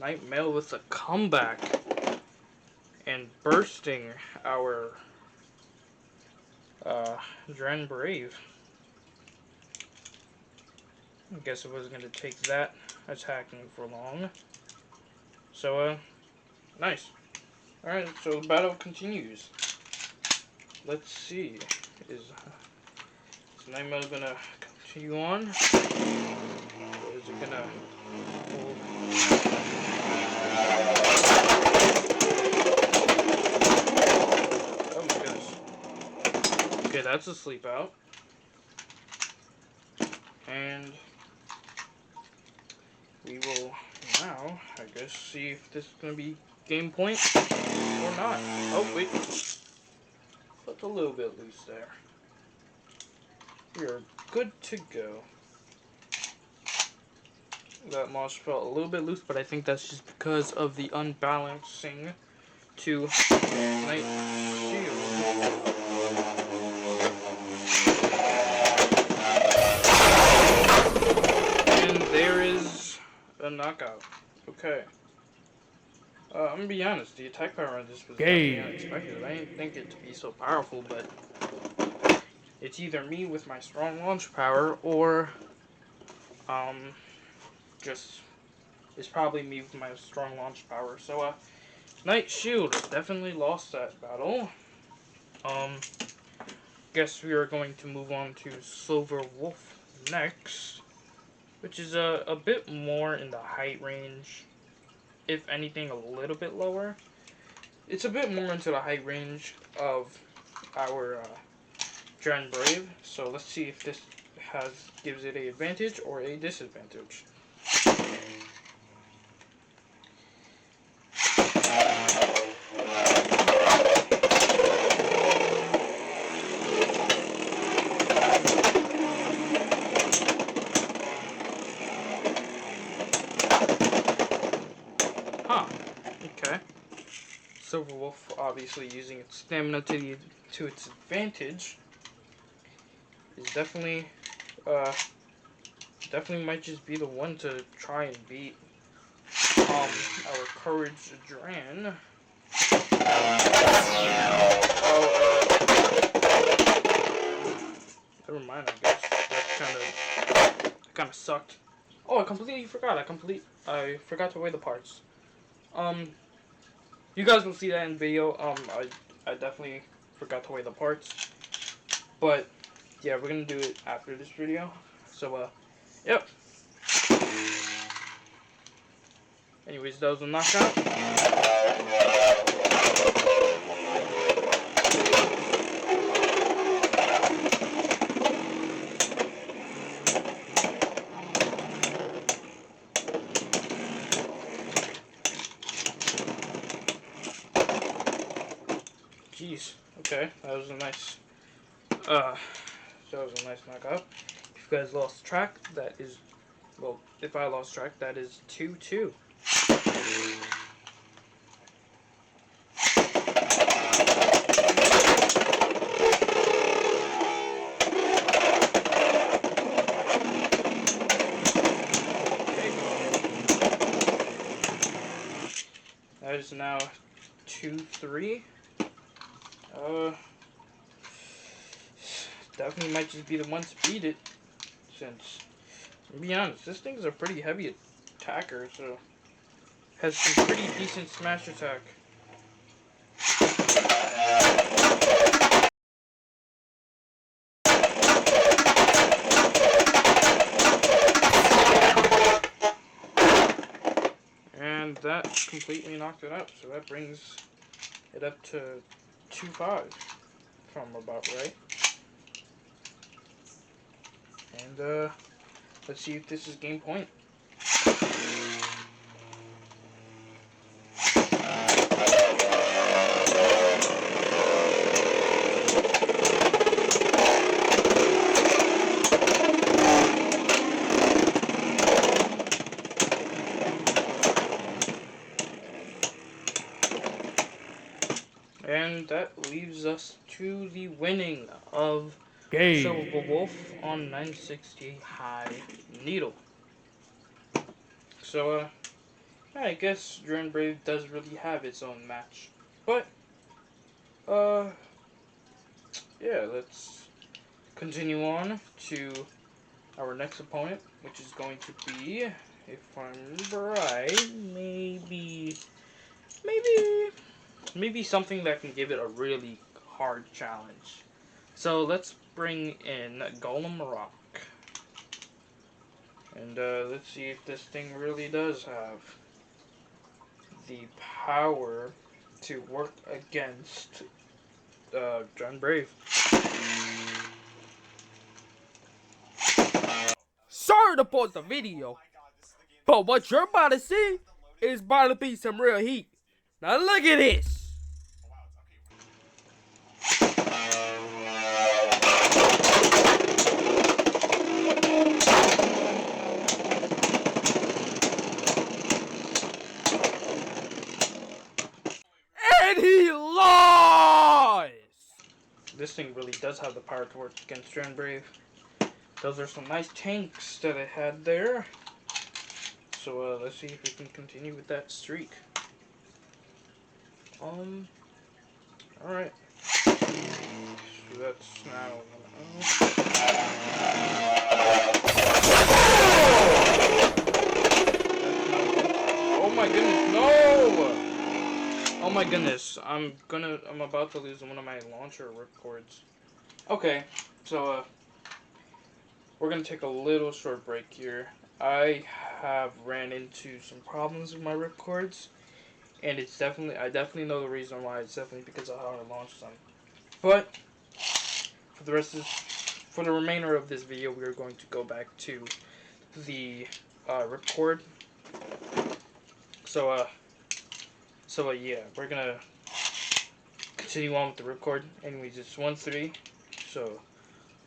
Night Mail with a comeback and bursting our Dren Brave. I guess it wasn't going to take that attacking for long. So, nice. Alright, so the battle continues. Let's see. Is Night Mail going to continue on? Or is it going to hold? Oh my goodness. Okay, that's a sleep out. And we will now, I guess, see if this is going to be game point or not. Oh, wait. Felt a little bit loose there. We are good to go. That launch felt a little bit loose, but I think that's just because of the unbalancing to Night Shield. And there is a knockout. Okay. I'm gonna be honest, the attack power on this was definitely unexpected. I didn't think it to be so powerful, but it's either me with my strong launch power, or just it's probably me with my strong launch power. So Night Shield definitely lost that battle. Guess we are going to move on to Silver Wolf next, which is a bit more in the height range. If anything, a little bit lower. It's a bit more into the height range of our Dren Brave. So let's see if this gives it an advantage or a disadvantage. Okay. Silver Wolf obviously using its stamina to its advantage is definitely might just be the one to try and beat our Courage Dran. Never mind, I guess that kind of sucked. Oh, I completely forgot. I forgot to weigh the parts. You guys will see that in the video. I definitely forgot to weigh the parts. But yeah, we're gonna do it after this video. So yep. Anyways, that was a knockout. Jeez. Okay, that was a nice knockout. If you guys lost track, that is, well, if I lost track, that is 2-2. That is now 2-3. Definitely might just be the one to beat it, since, to be honest, this thing's a pretty heavy attacker, so has some pretty decent smash attack. And that completely knocked it out, so that brings it up to 2-5, if I'm about right. And let's see if this is game point. And that leaves us to the winning of Silver Wolf on 960 High Needle. So, I guess Drone Brave does really have its own match. But, uh, yeah, let's continue on to our next opponent, which is going to be, if I remember right, maybe, maybe something that can give it a really hard challenge. So let's bring in Golem Rock. And let's see if this thing really does have the power to work against John Brave. Sorry to pause the video, but what you're about to see is about to be some real heat. Now look at this. And he lost! This thing really does have the power to work against John Brave. Those are some nice tanks that it had there. So let's see if we can continue with that streak. Alright. So that's now. Oh my goodness, no! Oh my goodness, I'm about to lose one of my launcher ripcords. Okay, so we're gonna take a little short break here. I have ran into some problems with my ripcords, and I definitely know the reason why. It's definitely because of how I launched them. But for for the remainder of this video, we are going to go back to the ripcord. So yeah, we're gonna continue on with the ripcord. Anyways, it's 1-3, so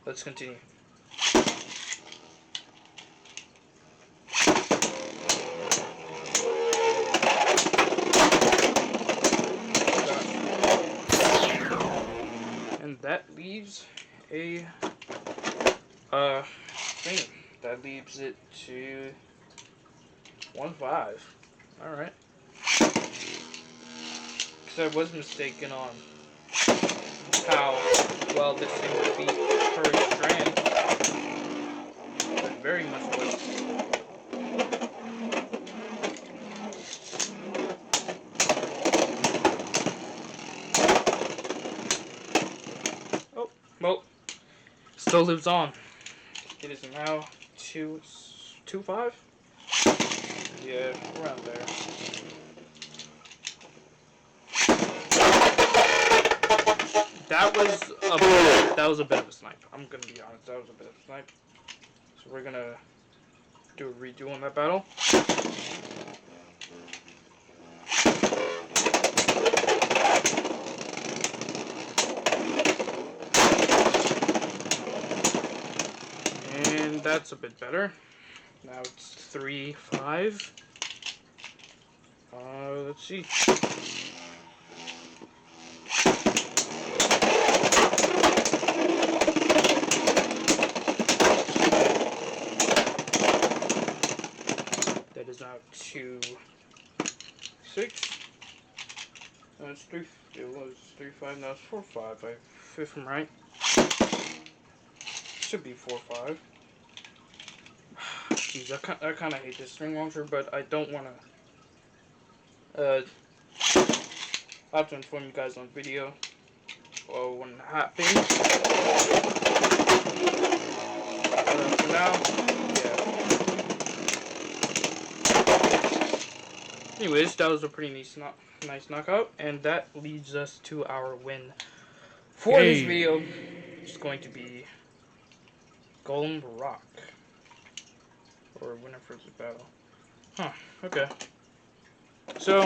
let's continue. And that leaves a thing. That leaves it to 1-5. Alright. Because I was mistaken on how well this thing would beat Courage Strand. But very much was. Oh, well, still lives on. It is now 2-5? Yeah, around there. That was a bit of a snipe. I'm gonna be honest, that was a bit of a snipe. So we're gonna do a redo on that battle. And that's a bit better. Now it's 3-5. Let's see. That is now 2-6. No, it's 3. It was 3-5. Now it's 4-5. If I'm right. Should be 4-5. Jeez, I kind of hate this string launcher, but I don't want to. I have to inform you guys on video when it happens. For now, yeah. Anyways, that was a pretty nice knockout, and that leads us to our win for this video. It's going to be Golem Rock. Or winner for this battle. Huh, okay. So,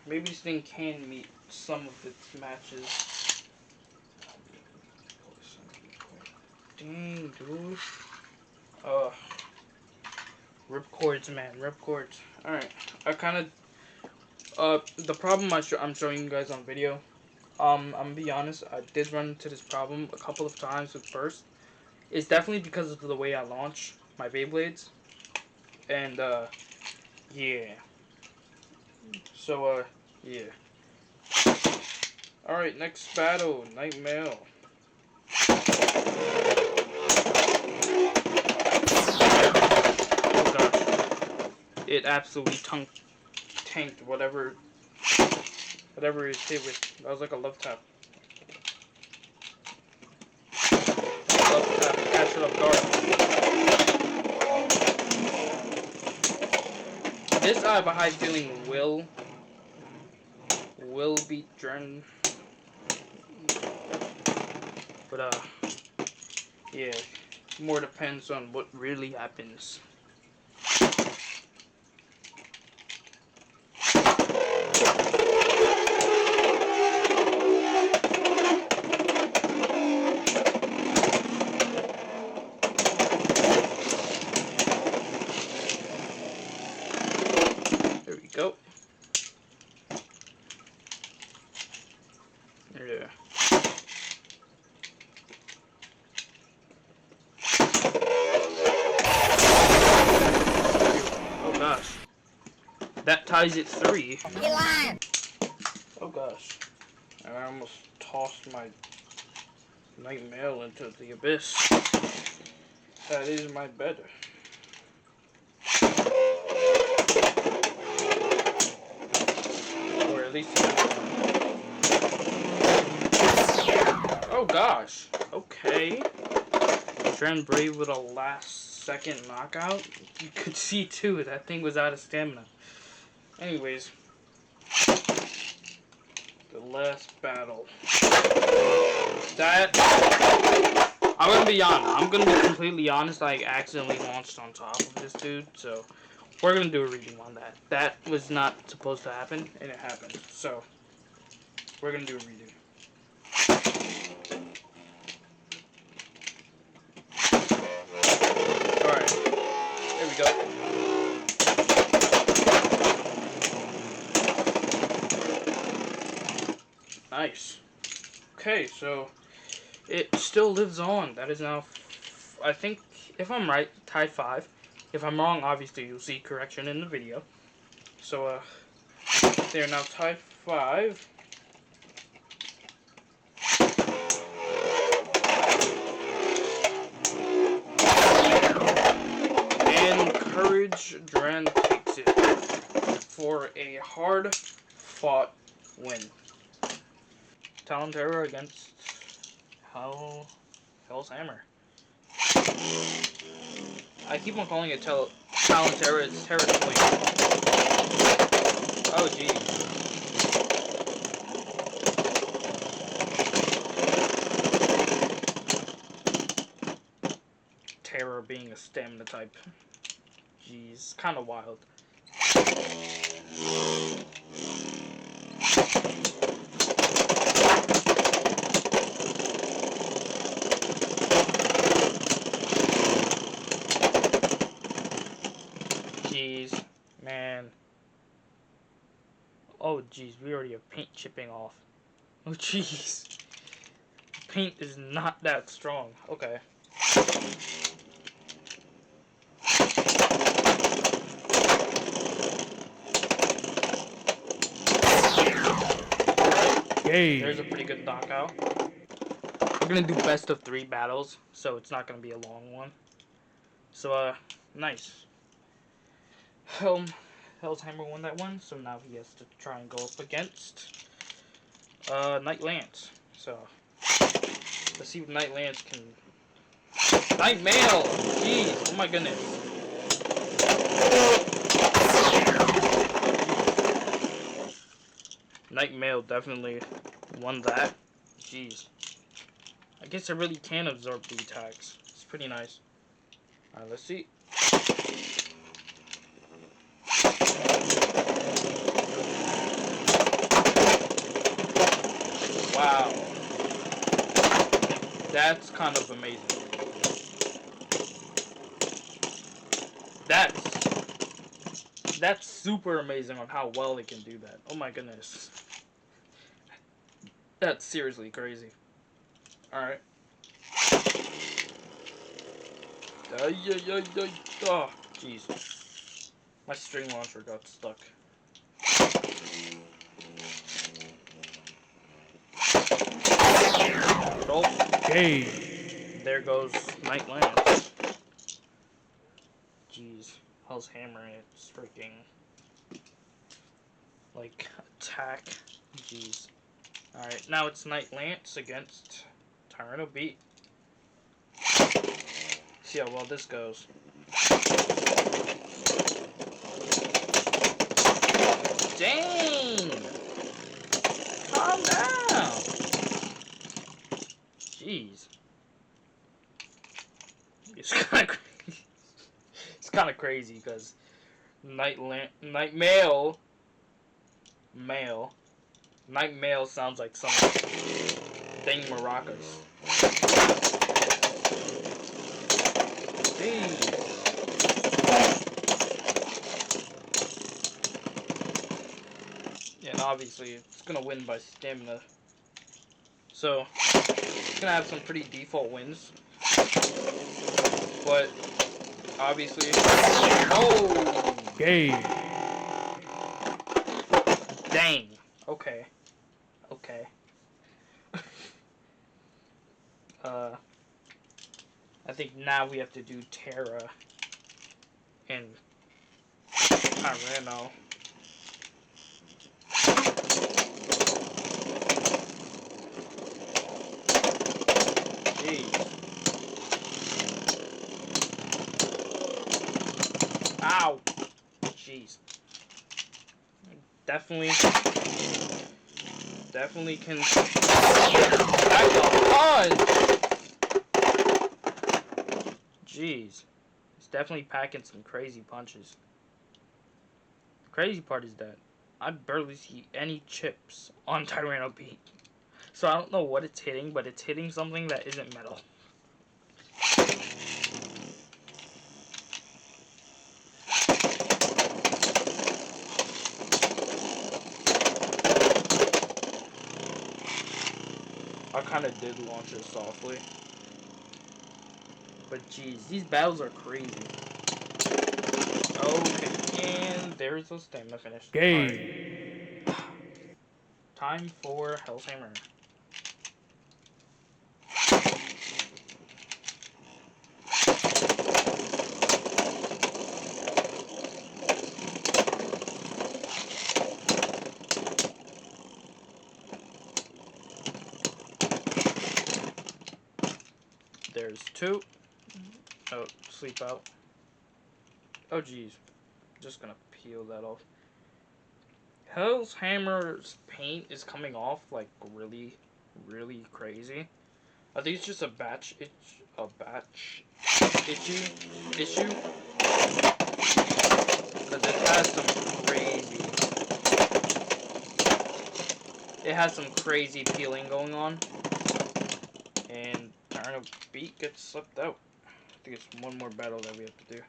maybe this thing can meet some of its matches. Dang, dude. Ripcords, man. Ripcords. Alright. I kind of... the problem I'm showing you guys on video. I'm gonna be honest. I did run into this problem a couple of times with burst. It's definitely because of the way I launch my Beyblades. And, yeah. So, yeah. Alright, next battle, Night Mail. Oh gosh. It absolutely tanked whatever it hit with. That was like a love tap. Love tap, catch it off guard. This I have a high feeling will beat Dren. But yeah. More depends on what really happens. There we go. Yeah. Oh gosh. That ties it 3. Oh gosh. And I almost tossed my Night Mail into the abyss. That is my better. Or at least. Oh gosh. Okay. Dren Brave with a last second knockout. You could see too, that thing was out of stamina. Anyways. The last battle. I'm gonna be honest. I'm gonna be completely honest. I accidentally launched on top of this dude, so we're gonna do a reading on that. That was not supposed to happen, and it happened. So we're gonna do a reading. All right, there we go. Nice. Okay, so it still lives on. That is now, I think, if I'm right, tied 5. If I'm wrong, obviously you'll see correction in the video. So, they are now tied 5. And Courage Dren takes it for a hard-fought win. Talon Terror against Hell's Hammer. I keep on calling it Talon Terror. It's Terror Twin. Oh, geez. Terror being a stamina type. Jeez, kind of wild. Jeez, man. Oh, jeez, we already have paint chipping off. Oh, jeez. Paint is not that strong. Okay. Yay. There's a pretty good knockout. We're gonna do best of 3 battles, so it's not gonna be a long one. So, nice. Hell's Hammer won that one, so now he has to try and go up against Night Lance. So let's see what Night Lance can. Night Mail! Jeez, oh my goodness. Night Mail definitely won that. Jeez. I guess I really can absorb the attacks. It's pretty nice. Alright, let's see. Wow. That's kind of amazing. That's super amazing on how well it can do that. Oh my goodness. That's seriously crazy. Alright. Oh, jeez. My string launcher got stuck. Oh, there goes Knight Lance. Jeez, Hell's Hammer, it's freaking, like, attack. Jeez. Alright, now it's Knight Lance against Tyranno Beat. See how well this goes. Dang! Calm down! Jeez. It's kind of crazy. It's kind of crazy because Night Mail sounds like some dang maracas. Hey. And obviously it's gonna win by stamina. So it's gonna have some pretty default wins. But obviously, oh, Game. Dang. Okay. I think now we have to do Terra and Tyranno. Jeez. Ow. Jeez. Definitely can back on. Jeez. He's definitely packing some crazy punches. The crazy part is that I barely see any chips on Tyranno Beat. So I don't know what it's hitting, but it's hitting something that isn't metal. I kind of did launch it softly. But geez, these battles are crazy. Okay, and there's the stamina finish. Game. Right. Time for Hell's Hammer. There's two. Oh, sleep out. Oh, geez. Just gonna peel that off. Hell's Hammer's paint is coming off like really, really crazy. I think it's just a batch issue. Because it has some crazy peeling going on. And Tyranno Beat gets slipped out. I think it's one more battle that we have to do.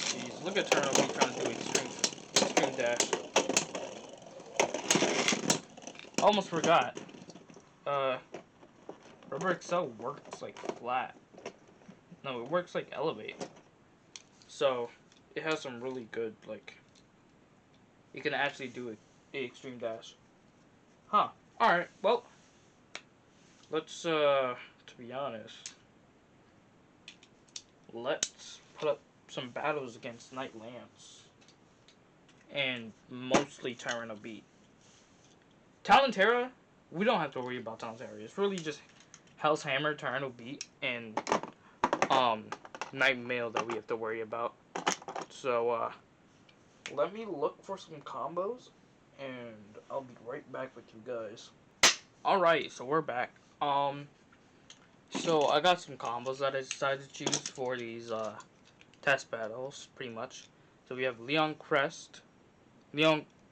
Jeez, look at Tyranno Beat trying to do extreme dash. Almost forgot. Rubber Excel works like flat. No, it works like elevate. So it has some really good, like, you can actually do a extreme dash. Huh. Alright, well, let's, to be honest, let's put up some battles against Knight Lance. And mostly Tyranno Beat. Talon-Terra, we don't have to worry about Talon-Terra. It's really just Hell's Hammer, Tyranno Beat, and, Night Mail that we have to worry about. So, let me look for some combos, and I'll be right back with you guys. Alright, so we're back. So I got some combos that I decided to choose for these, test battles, pretty much. So we have Leon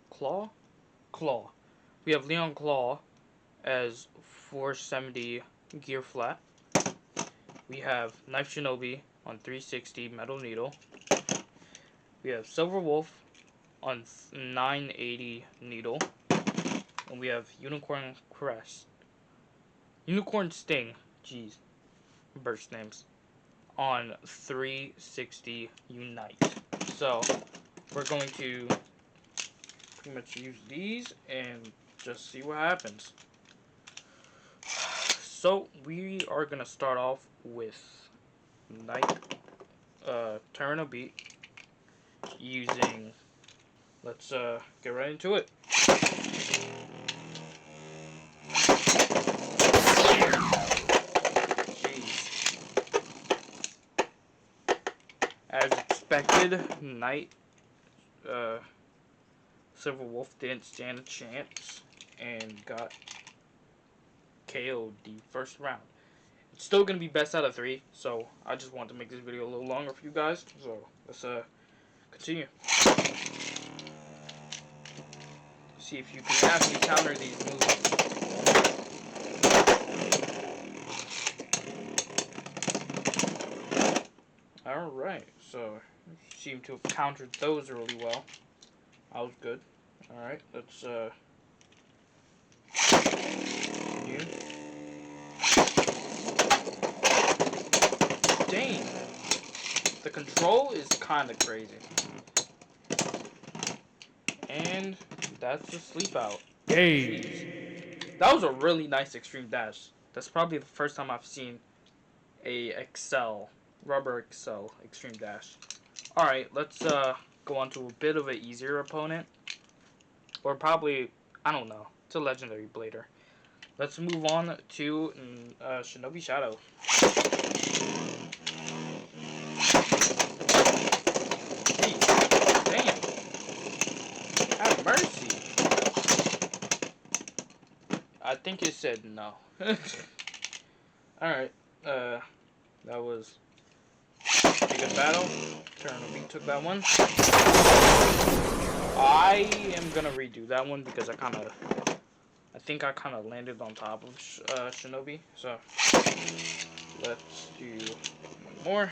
Claw? We have Leon Claw as 470 gear flat. We have Knife Shinobi on 360 metal needle. We have Silver Wolf on 980 needle. And we have Unicorn Sting. Jeez. Burst names. on 360 Unite. So we're going to pretty much use these and just see what happens. So we are gonna start off with Night Turn a Beat using. Let's get right into it. Jeez. As expected, Night Silver Wolf didn't stand a chance and got KO'd the first round. It's still gonna be best out of 3, so I just wanted to make this video a little longer for you guys. So let's continue. See if you can actually counter these moves. Alright, so seem to have countered those really well. That was good. Alright, let's continue. Dang. The control is kinda crazy. And that's a sleep out. Jeez. That was a really nice extreme dash. That's probably the first time I've seen a rubber Excel extreme dash. Alright, let's go on to a bit of an easier opponent. Or probably, I don't know, it's a legendary blader. Let's move on to Shinobi Shadow. Jeez, damn. Have mercy. I think it said no. Alright, that was a pretty good battle. Turn took that one. I am gonna redo that one because I think I kind of landed on top of Shinobi. So let's do one more.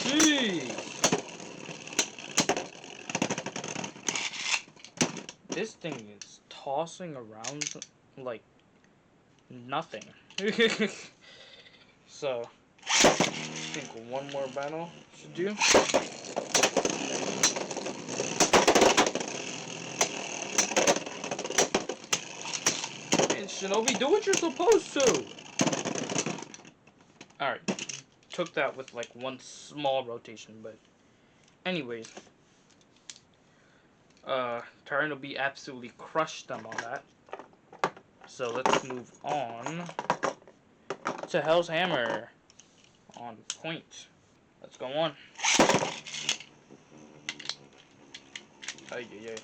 Jeez. This thing is tossing around like nothing. So I think one more battle should do. And Shinobi, do what you're supposed to. Alright. Took that with like one small rotation, but anyways. Turn-a-Beat absolutely crushed them on that. So let's move on to Hell's Hammer on point. Let's go on. Ay, ay, ay.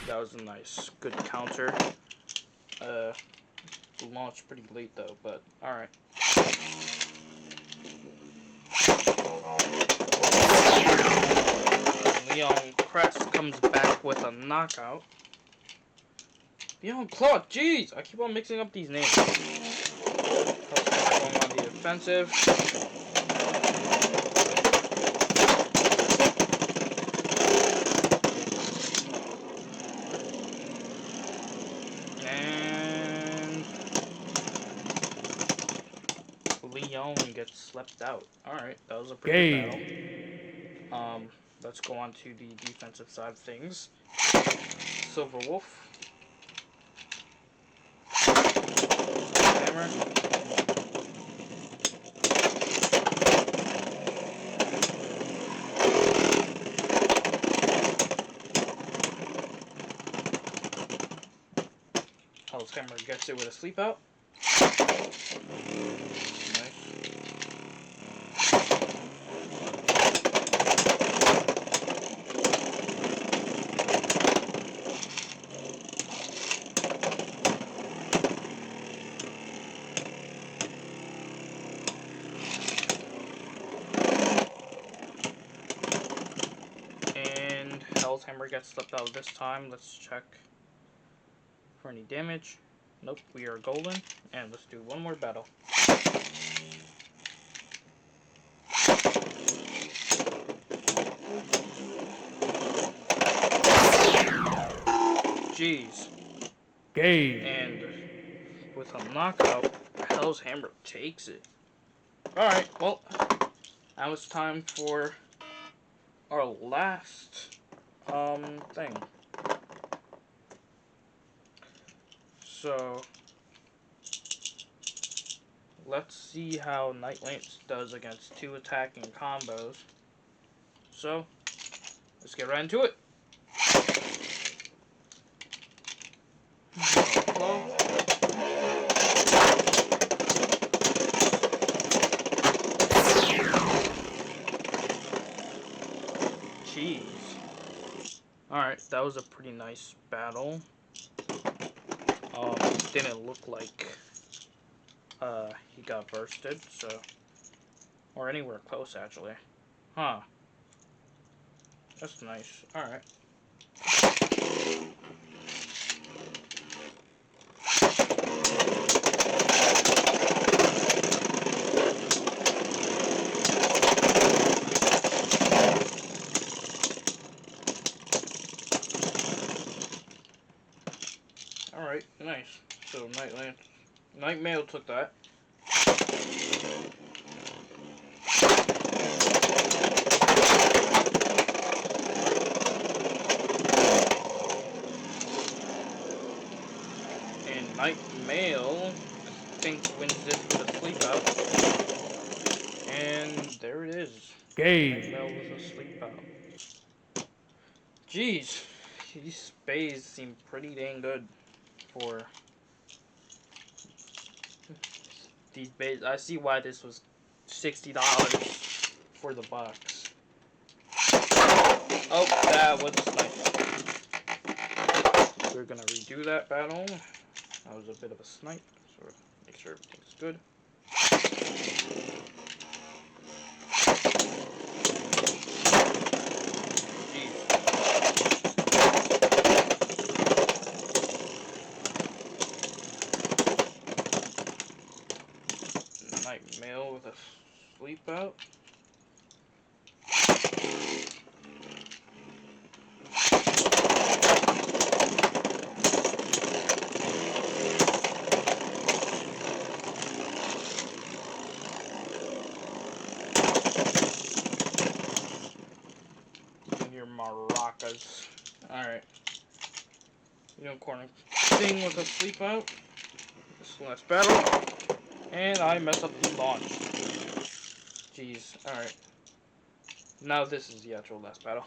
That was a nice, good counter. Launched pretty late though, but alright. Leon Crest comes back with a knockout. Leon Claw, jeez! I keep on mixing up these names. Going on the offensive. And Leon gets slept out. Alright, that was a pretty good battle. Let's go on to the defensive side of things. Silver Wolf. Hammer. Hell's Hammer gets it with a sleep out. Hell's Hammer gets slept out this time. Let's check for any damage. Nope, we are golden. And let's do one more battle. Jeez. Game. And with a knockout, Hell's Hammer takes it. Alright, well, now it's time for our last thing. So let's see how Night Lance does against 2 attacking combos. So let's get right into it. Flow. Jeez. Alright, that was a pretty nice battle. Didn't look like he got bursted, so, or anywhere close actually. Huh. That's nice. Alright. Alright, nice. So Night Mail took that. And Night Mail, I think, wins this with a sleep out. And there it is. Game. Night Mail with a sleep out. Jeez, these spays seem pretty dang good for these bays. I see why this was $60 for the box. Oh, that was nice. We're gonna redo that battle. That was a bit of a snipe, so make sure everything's good. Night Mail with a sleep out. Your maracas. Alright. Unicorn thing with a sleep out. This last battle. And I mess up the launch. Jeez. Alright. Now this is the actual last battle.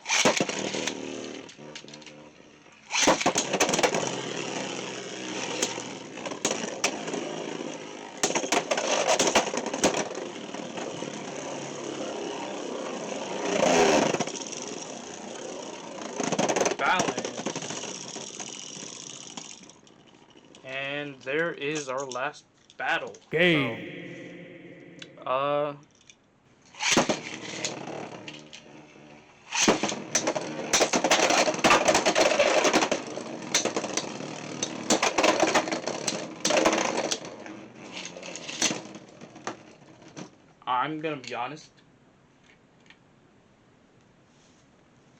And there is our last battle. Game. So, I'm gonna be honest.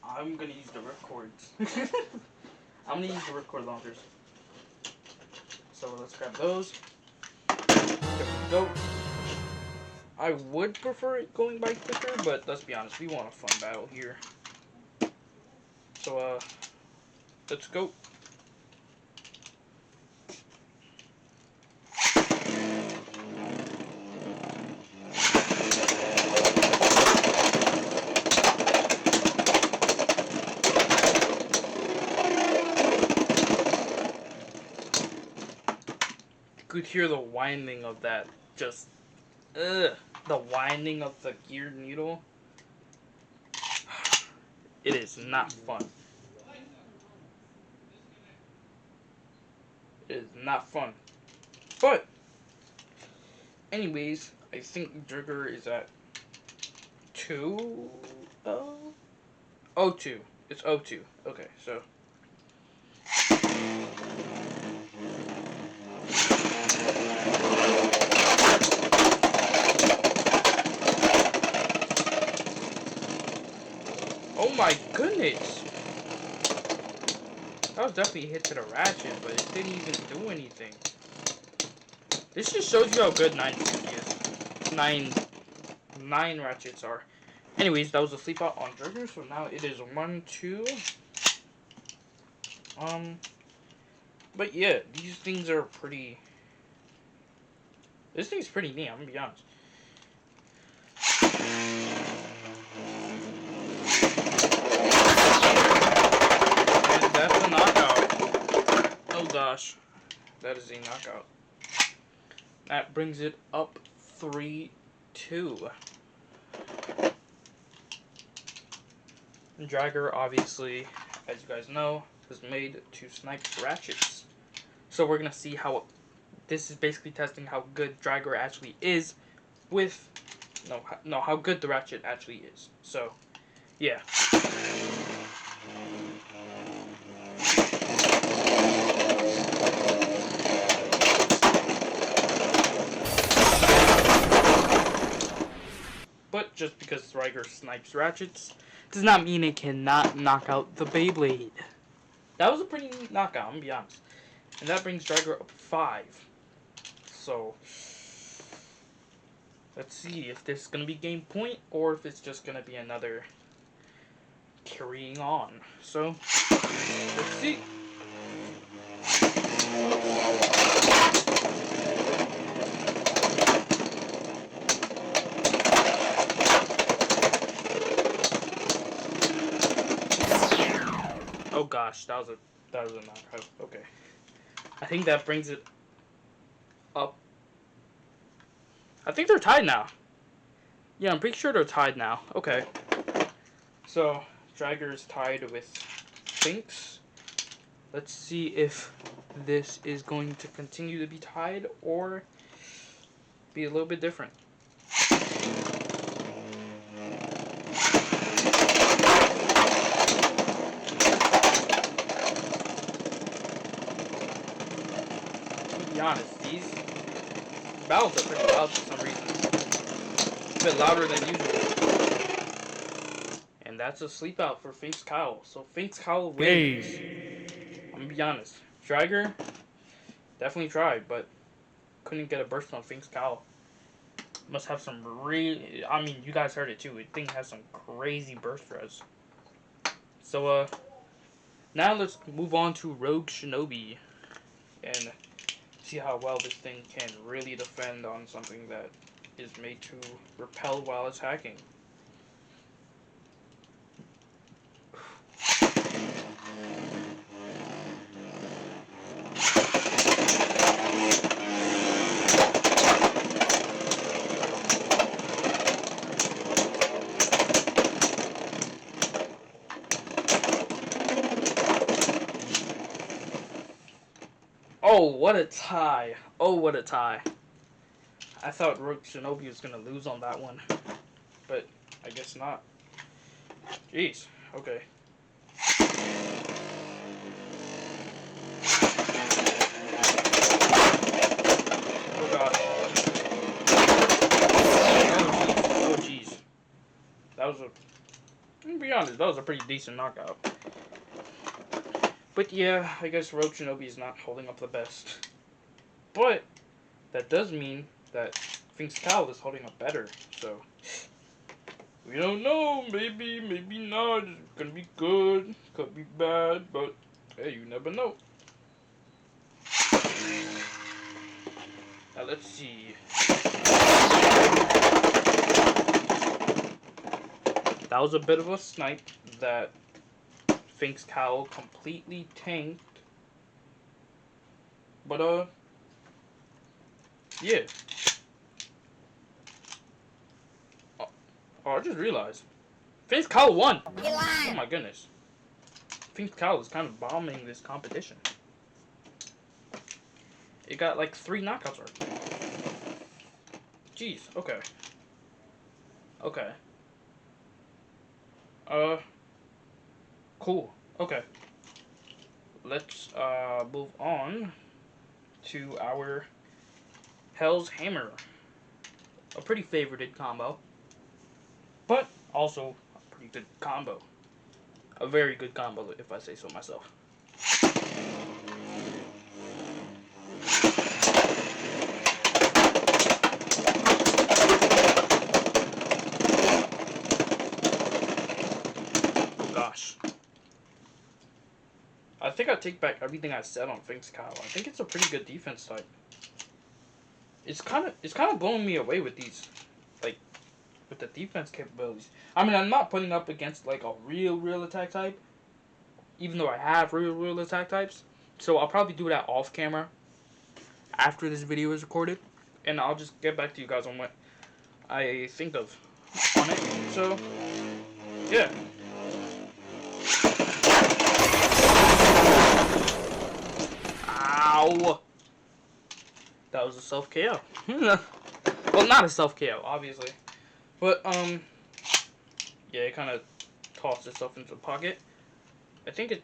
I'm gonna use the records. I'm gonna use the record launchers. So let's grab those. There we go. I would prefer it going by quicker, but let's be honest, we want a fun battle here. So, let's go. You could hear the winding of that, just, the winding of the geared needle. It is not fun. It is not fun. But, anyways, I think Jigger is at 2. O2. It's O2. Okay, so. Oh my goodness! That was definitely a hit to the ratchet, but it didn't even do anything. This just shows you how good 950 is. Nine ratchets are. Anyways, that was a sleep out on Trigger, so now it is 1-2. But yeah, these things are pretty. This thing's pretty neat, I'm gonna be honest. And that's a knockout. Oh gosh, that is a knockout. That brings it up 3-2. Dragger, obviously, as you guys know, was made to snipe ratchets. So we're gonna see how. This is basically testing how good Dragger actually is with. No, how good the ratchet actually is. So, yeah. But just because Dragger snipes ratchets does not mean it cannot knock out the Beyblade. That was a pretty neat knockout, I'm gonna be honest. And that brings Dragger up 5. So, let's see if this is going to be game point or if it's just going to be another carrying on. So, let's see. Oh gosh, that was a knockout. Okay. I think that brings it up. I think they're tied now. Yeah, I'm pretty sure they're tied now. Okay. So, Dragger is tied with Sphinx. Let's see if this is going to continue to be tied or be a little bit different. To be honest, these battles are pretty loud for some reason. A bit louder than usual. And that's a sleep out for Finks Kyle. So Finks Kyle wins. I'm gonna be honest. Dragger definitely tried, but couldn't get a burst on Finks Kyle. Must have some really. I mean, you guys heard it too. It thing has some crazy burst res. So now let's move on to Rogue Shinobi and see how well this thing can really defend on something that is made to repel while attacking. Oh, what a tie. Oh, what a tie. I thought Rogue Shinobi was going to lose on that one, but I guess not. Jeez, okay. Oh gosh. Oh jeez. That was I'm gonna be honest, that was a pretty decent knockout. But yeah, I guess Rogue Shinobi is not holding up the best. But that does mean that Finks Cal is holding up better, so we don't know, maybe not, it's gonna be good, could be bad, but hey, you never know. Now let's see. That was a bit of a snipe that Finks Cal completely tanked. But yeah. Oh, I just realized. Finks Cal won! Oh my goodness. Finks Cal is kind of bombing this competition. It got like 3 knockouts already. Jeez, okay. Okay. Cool. Okay. Let's move on to our Hell's Hammer. A pretty favorited combo. But also a pretty good combo. A very good combo if I say so myself. Gosh. I think I take back everything I said on Finks Kyle. I think it's a pretty good defense type. It's kind of blowing me away with these, like, with the defense capabilities. I mean, I'm not putting up against like a real attack type, even though I have real attack types. So I'll probably do that off camera after this video is recorded, and I'll just get back to you guys on what I think of on it. So yeah. Ow! That was a self KO. Well, not a self KO, obviously, but yeah, it kind of tossed itself into the pocket. I think it's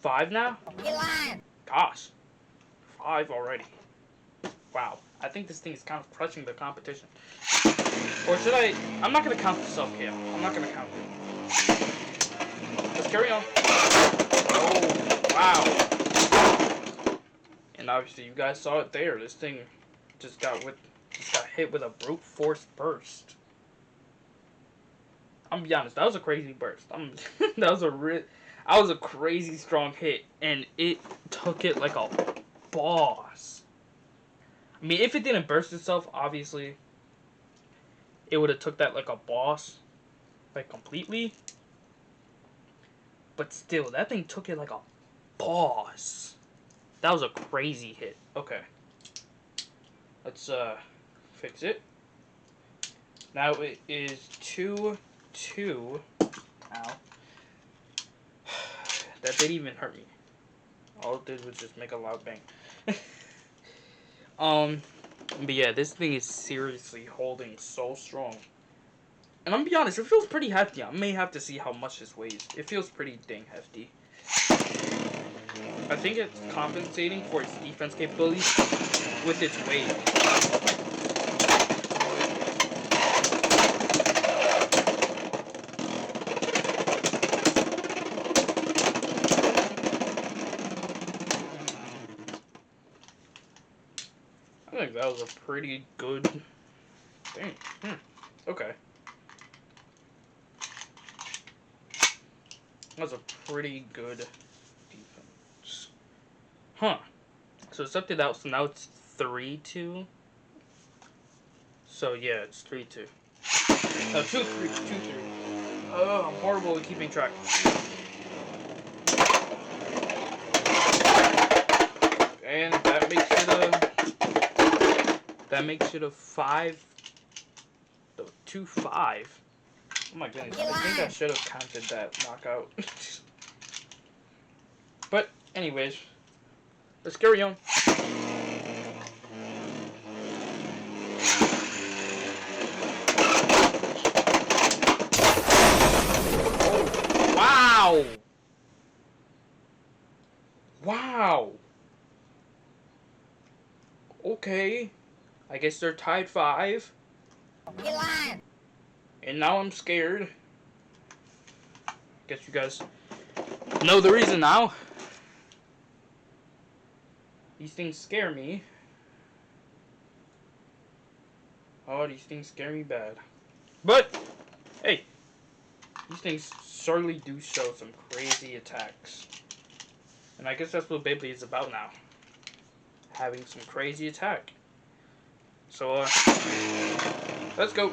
5 now. Gosh, 5 already. Wow, I think this thing is kind of crushing the competition. Or should I? I'm not gonna count the self KO. I'm not gonna count it. Let's carry on. Oh, wow. And obviously, you guys saw it there. This thing just got hit with a brute force burst. I'm gonna be honest, that was a crazy burst. That was a crazy strong hit, and it took it like a boss. I mean, if it didn't burst itself, obviously, it would have took that like a boss, like completely. But still, that thing took it like a boss. That was a crazy hit. Okay. Let's fix it. Now it is 2-2. Ow. That didn't even hurt me. All it did was just make a loud bang. But yeah, this thing is seriously holding so strong. And I'm gonna be honest, it feels pretty hefty. I may have to see how much this weighs. It feels pretty dang hefty. I think it's compensating for its defense capabilities with its weight. I think that was a pretty good thing. Okay. That was a pretty good defense. Huh. So it's up to that. So now it's 3-2. So yeah, it's 3-2. No, 2-3. 2-3. Oh, I'm horrible at keeping track. And that makes it a 5. 2-5. Oh my goodness, I think I should have counted that knockout. But, anyways, let's carry on. Oh, wow! Wow! Okay, I guess they're tied 5. And now I'm scared. Guess you guys know the reason now. These things scare me. Oh, these things scare me bad. But, hey, these things certainly do show some crazy attacks. And I guess that's what Beyblade is about now. Having some crazy attack. So, let's go.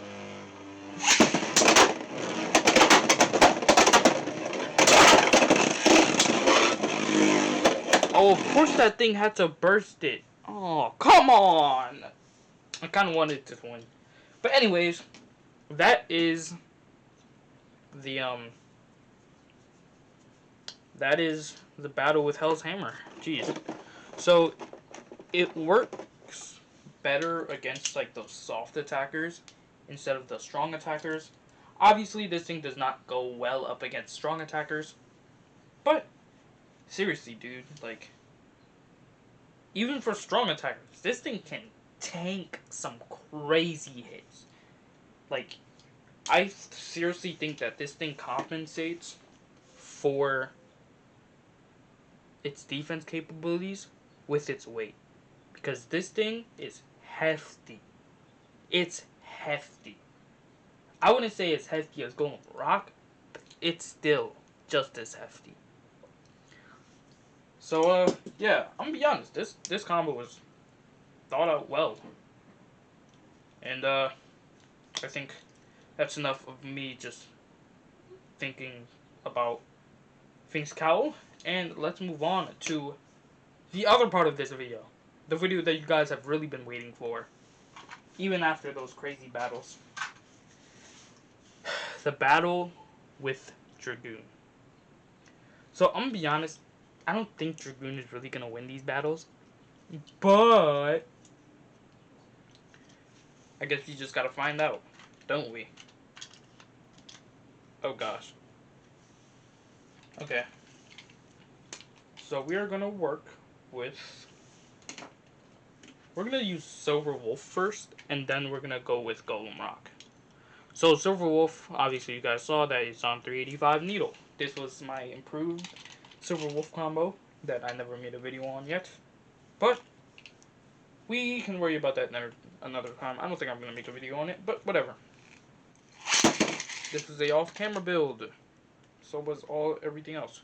Oh, of course that thing had to burst it. Oh, come on. I kind of wanted to win. But anyways, that is the, that is the battle with Hell's Hammer. Jeez. So, it works better against, like, those soft attackers instead of the strong attackers. Obviously, this thing does not go well up against strong attackers. But, seriously, dude, like, even for strong attackers, this thing can tank some crazy hits. Like, I seriously think that this thing compensates for its defense capabilities with its weight. because this thing is hefty. It's hefty. I wouldn't say it's hefty as Golden Rock, but it's still just as hefty. So yeah, I'm gonna be honest. This combo was thought out well, and I think that's enough of me just thinking about Fink's Cowl, and let's move on to the other part of this video. The video that you guys have really been waiting for, even after those crazy battles. The battle with Dragoon. So I'm gonna be honest, I don't think Dragoon is really gonna win these battles, but I guess you just gotta find out, don't we? Oh gosh. Okay. So we are gonna work with. We're gonna use Silver Wolf first, and then we're gonna go with Golem Rock. So Silver Wolf, obviously you guys saw that it's on 385 needle. This was my improved Silver Wolf combo that I never made a video on yet, but we can worry about that another time. I don't think I'm gonna make a video on it, but whatever. This was a off-camera build. So was everything else.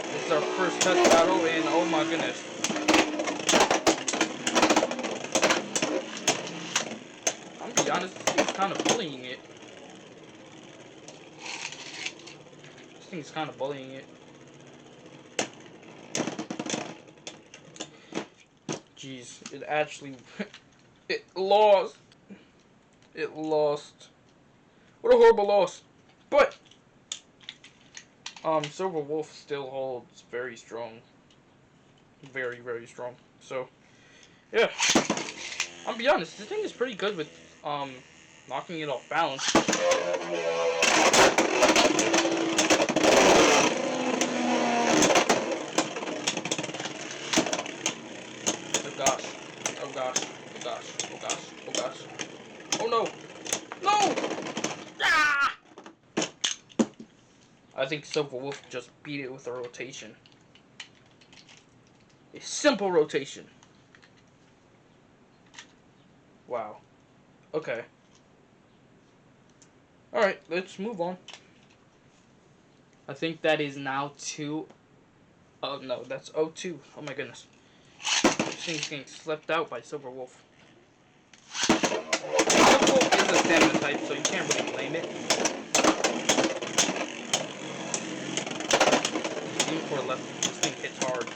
This is our first test battle, and oh my goodness. I'm gonna be honest, this thing's kind of bullying it. This thing's kind of bullying it. Jeez, it actually... it lost. It lost. What a horrible loss. But... Silver Wolf still holds very strong. Very, very strong. So, yeah. I'll be honest, this thing is pretty good with, knocking it off balance. Oh gosh. Oh gosh. Oh gosh. Oh gosh. Oh gosh. Oh no. No! Ah! I think Silver Wolf just beat it with a rotation. A simple rotation. Wow. Okay. Alright, let's move on. I think that is now 2. Oh no, that's 0-2. Oh my goodness. This thing's getting slept out by Silver Wolf. Silver Wolf is a stamina type, so you can't really blame it. Aim for left, this thing hits hard.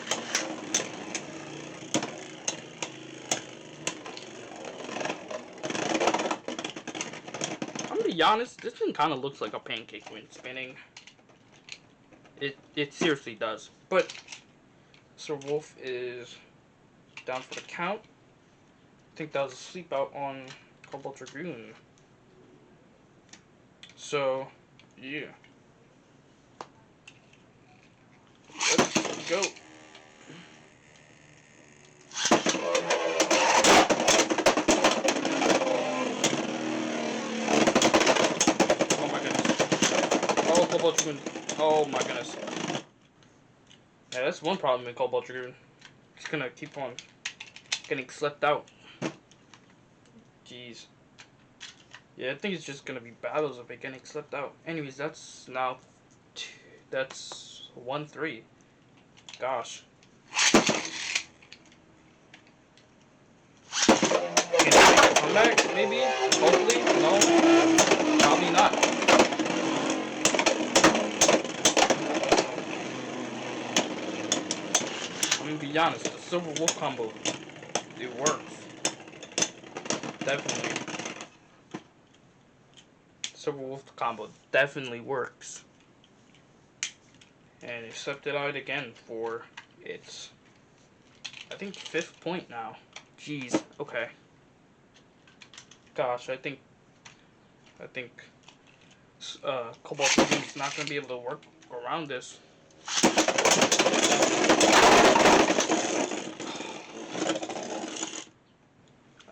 I'm gonna be honest, this thing kind of looks like a pancake when spinning. It seriously does. But Sir Wolf is down for the count. I think that was a sleep out on Cobalt Dragoon. So, yeah. Let's go. Oh my goodness. Oh, Cobalt Dragoon. Oh my goodness. Yeah, that's one problem with Cobalt Dragoon. It's gonna keep on getting slept out. Jeez. Yeah, I think it's just gonna be battles of it getting slept out. Anyways, that's now... that's 1-3. Gosh. Can I make a comeback, maybe? Hopefully? No? Probably not. I'm gonna be honest, the Silver Wolf combo, it works. Definitely. Silver Wolf combo definitely works. And it slept it out again for its, I think, 5th point now. Jeez, okay. Gosh, I think Cobalt Dragoon's not gonna be able to work around this.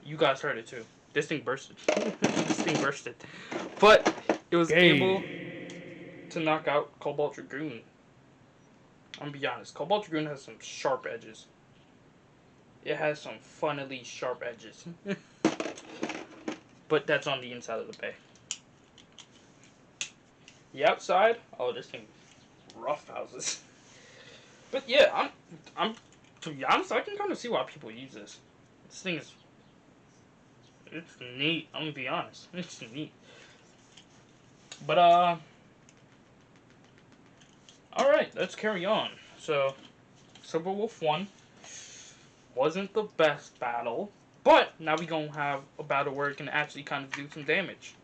You guys heard it too. This thing bursted. This thing bursted. But it was able to knock out Cobalt Dragoon. I'm gonna be honest. Cobalt Dragoon has some sharp edges. It has some funnily sharp edges. But that's on the inside of the bay. The outside, oh, this thing rough houses. But yeah, I'm to be honest, I can kind of see why people use this. This thing is, it's neat. I'm gonna be honest, it's neat. But all right, let's carry on. So, Silver Wolf 1 wasn't the best battle, but now we gonna have a battle where it can actually kind of do some damage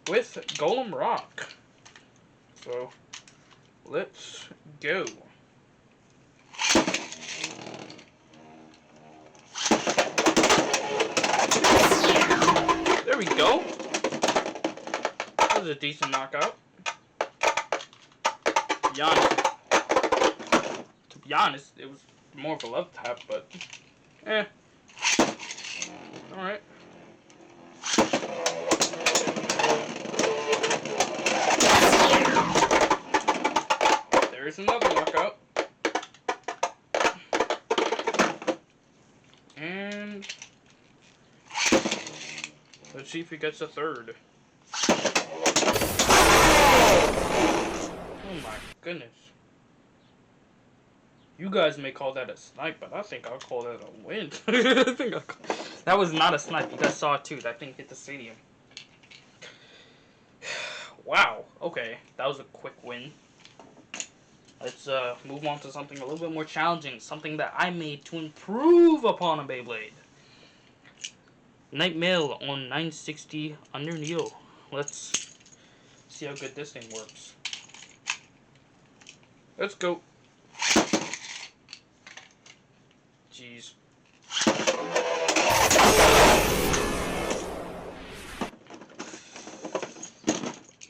with Golem Rock. So, let's go. There we go. That was a decent knockout. To be honest, it was more of a love tap, but Alright. There's another knockout. And let's see if he gets a third. Oh my goodness. You guys may call that a snipe, but I think I'll call that a win. That was not a snipe. You guys saw it too. That thing hit the stadium. Wow. Okay. That was a quick win. Let's move on to something a little bit more challenging. Something that I made to improve upon a Beyblade. Night Mail on 960 under Neo. Let's see how good this thing works. Let's go. Jeez.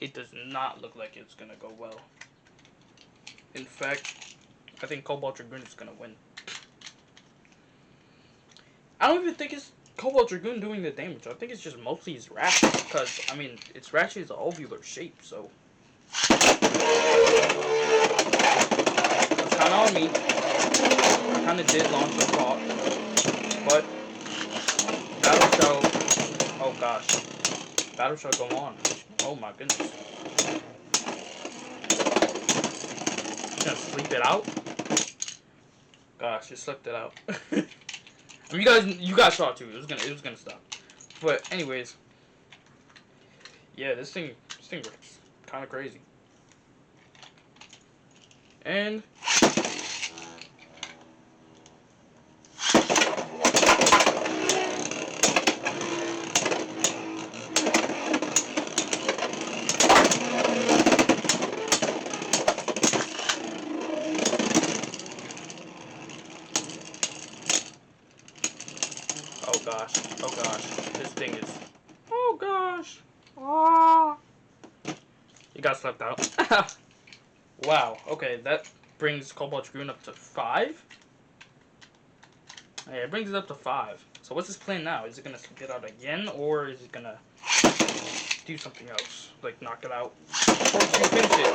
It does not look like it's gonna go well. In fact, I think Cobalt Dragoon is gonna win. I don't even think it's Cobalt Dragoon doing the damage. I think it's just mostly his Ratchet. Because, I mean, its Ratchet is an ovular shape, so. It's kind of on me. I kind of did launch the thought. But, battle shall. Oh gosh. Battle shall go on. Oh my goodness. Gonna sleep it out? Gosh, it slept it out. I mean, you guys saw it too. It was gonna stop. But anyways, yeah, this thing works kind of crazy. And oh gosh, this thing is. Oh gosh, ah, it got slept out. Wow. Okay, that brings Cobalt Dragoon up to 5. Yeah, it brings it up to 5. So what's his plan now? Is it gonna sleep it out again, or is it gonna do something else, like knock it out, or finish it?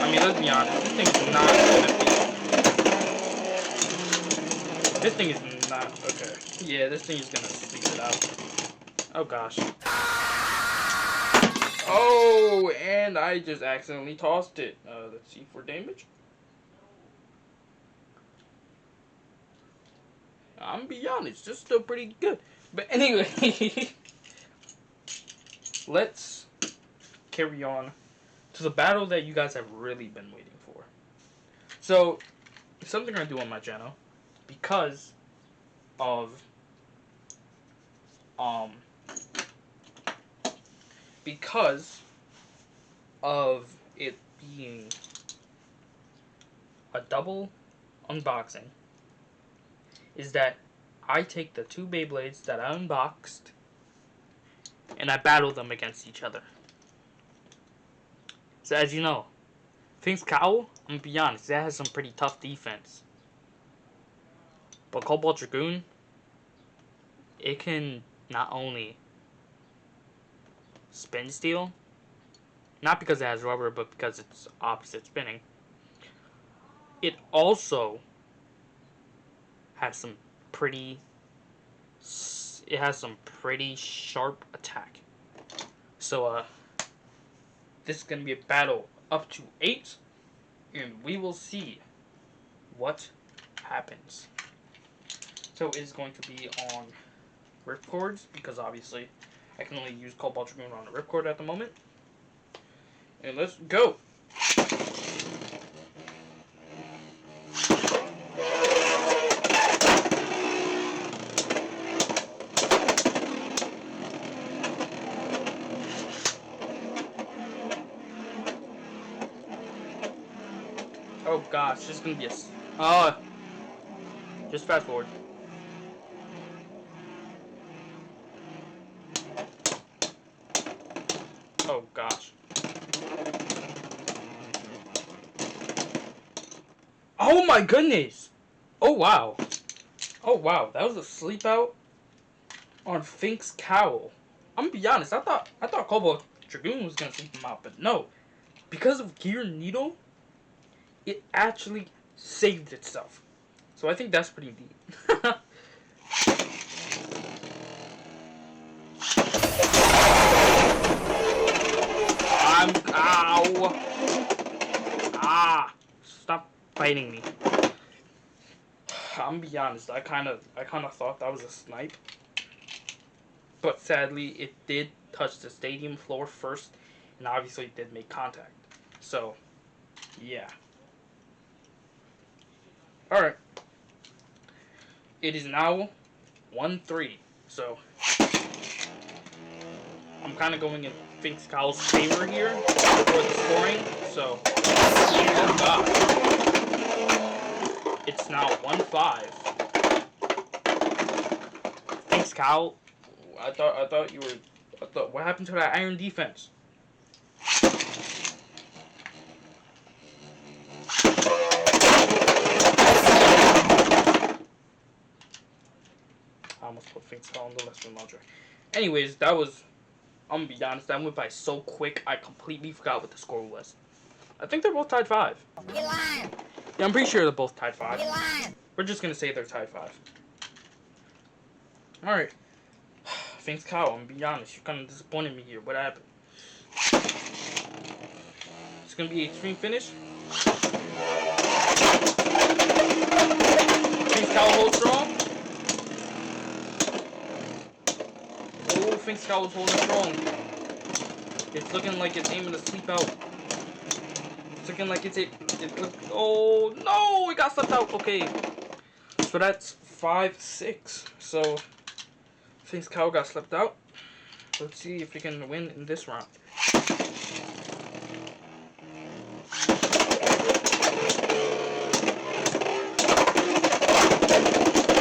I mean, let's be honest. This thing is not gonna be. This thing is not okay. Yeah, this thing is gonna sleep it out. Oh gosh. Oh, and I just accidentally tossed it. Let's see for damage. I'm gonna be honest, it's still pretty good. But anyway, let's carry on to the battle that you guys have really been waiting for. So, it's something I do on my channel because of it being a double unboxing, is that I take the 2 Beyblades that I unboxed and I battle them against each other. So as you know, Fink's Cowl, I'm gonna be honest, that has some pretty tough defense. But Cobalt Dragoon, it can not only spin steal, Not because it has rubber, but because it's opposite spinning. It also has some pretty. It has some pretty sharp attack. So this is gonna be a battle up to 8, and we will see what happens. So it is going to be on ripcords because obviously I can only use Cobalt Dragoon on a ripcord at the moment. And let's go. Oh gosh, this is gonna be a. Just fast forward. Oh gosh. Oh my goodness! Oh wow. Oh wow, that was a sleep out on Fink's Cowl. I'm gonna be honest, I thought Cobalt Dragoon was gonna sleep him out, but no. Because of Gear Needle, it actually saved itself. So I think that's pretty deep. Ow! Ah! Stop fighting me. I'm gonna be honest, I kinda thought that was a snipe. But sadly, it did touch the stadium floor first, and obviously it did make contact. So, yeah. Alright. It is now 1-3. So, I'm kind of going in Fink's Cowl's favor here for the scoring. So, oh god. It's now 1-5. Fink's Cowl. I thought you were. What happened to that iron defense? I almost put Fink's Cowl in the lesson launcher. Anyways, that was. I'm gonna be honest, that went by so quick, I completely forgot what the score was. I think they're both tied 5. You lying. Yeah, I'm pretty sure they're both tied 5. You lying. We're just gonna say they're tied 5. Alright. Fink's Cowl, I'm gonna be honest, you kind of disappointed me here. What happened? It's gonna be an extreme finish. Fink's Cowl holds strong. Oh, Fink's Cowl is holding strong. It's looking like it's aiming to sleep out. It's looking like oh no, it got slept out. Okay. So that's 5-6. So Fink's Cowl got slept out. Let's see if we can win in this round.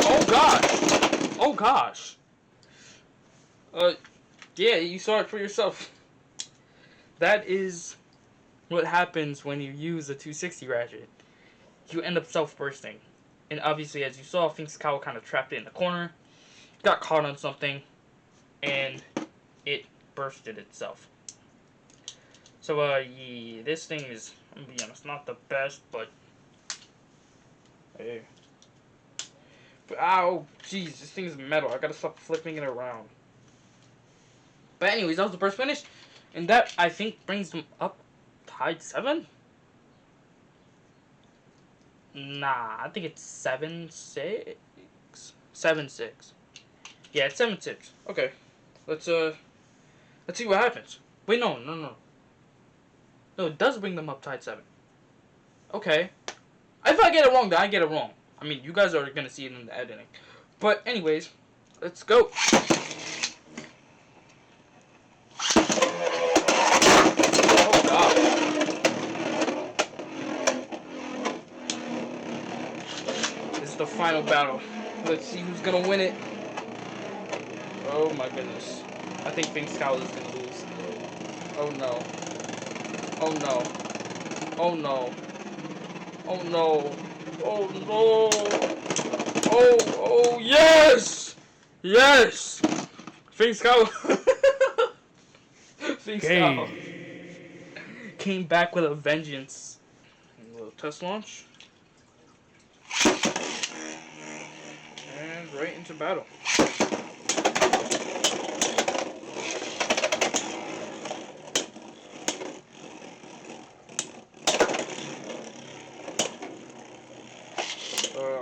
Oh gosh. Oh gosh. Yeah, you saw it for yourself. That is what happens when you use a 260 ratchet. You end up self-bursting. And obviously, as you saw, Fink's Cowl kind of trapped it in the corner, got caught on something, and it bursted itself. So, yeah, this thing is, I'm gonna be honest, not the best, but hey. But, ow, jeez, this thing is metal. I gotta stop flipping it around. But anyways, that was the first finish. And that, I think, brings them up tied 7? Nah, I think it's 7-6. 7-6. Yeah, it's 7-6. Okay. Let's see what happens. Wait, no. No, it does bring them up tied 7. Okay. If I get it wrong, then I get it wrong. I mean, you guys are gonna see it in the editing. But anyways, let's go. The final battle. Let's see who's gonna win it. Oh my goodness. I think Fink's Cowl is gonna lose. Oh no. Oh no. Oh no. Oh no. Oh no. Oh yes! Yes! Fink's Cowl. Fink's Cowl. came back with a vengeance. A little test launch. And right into battle.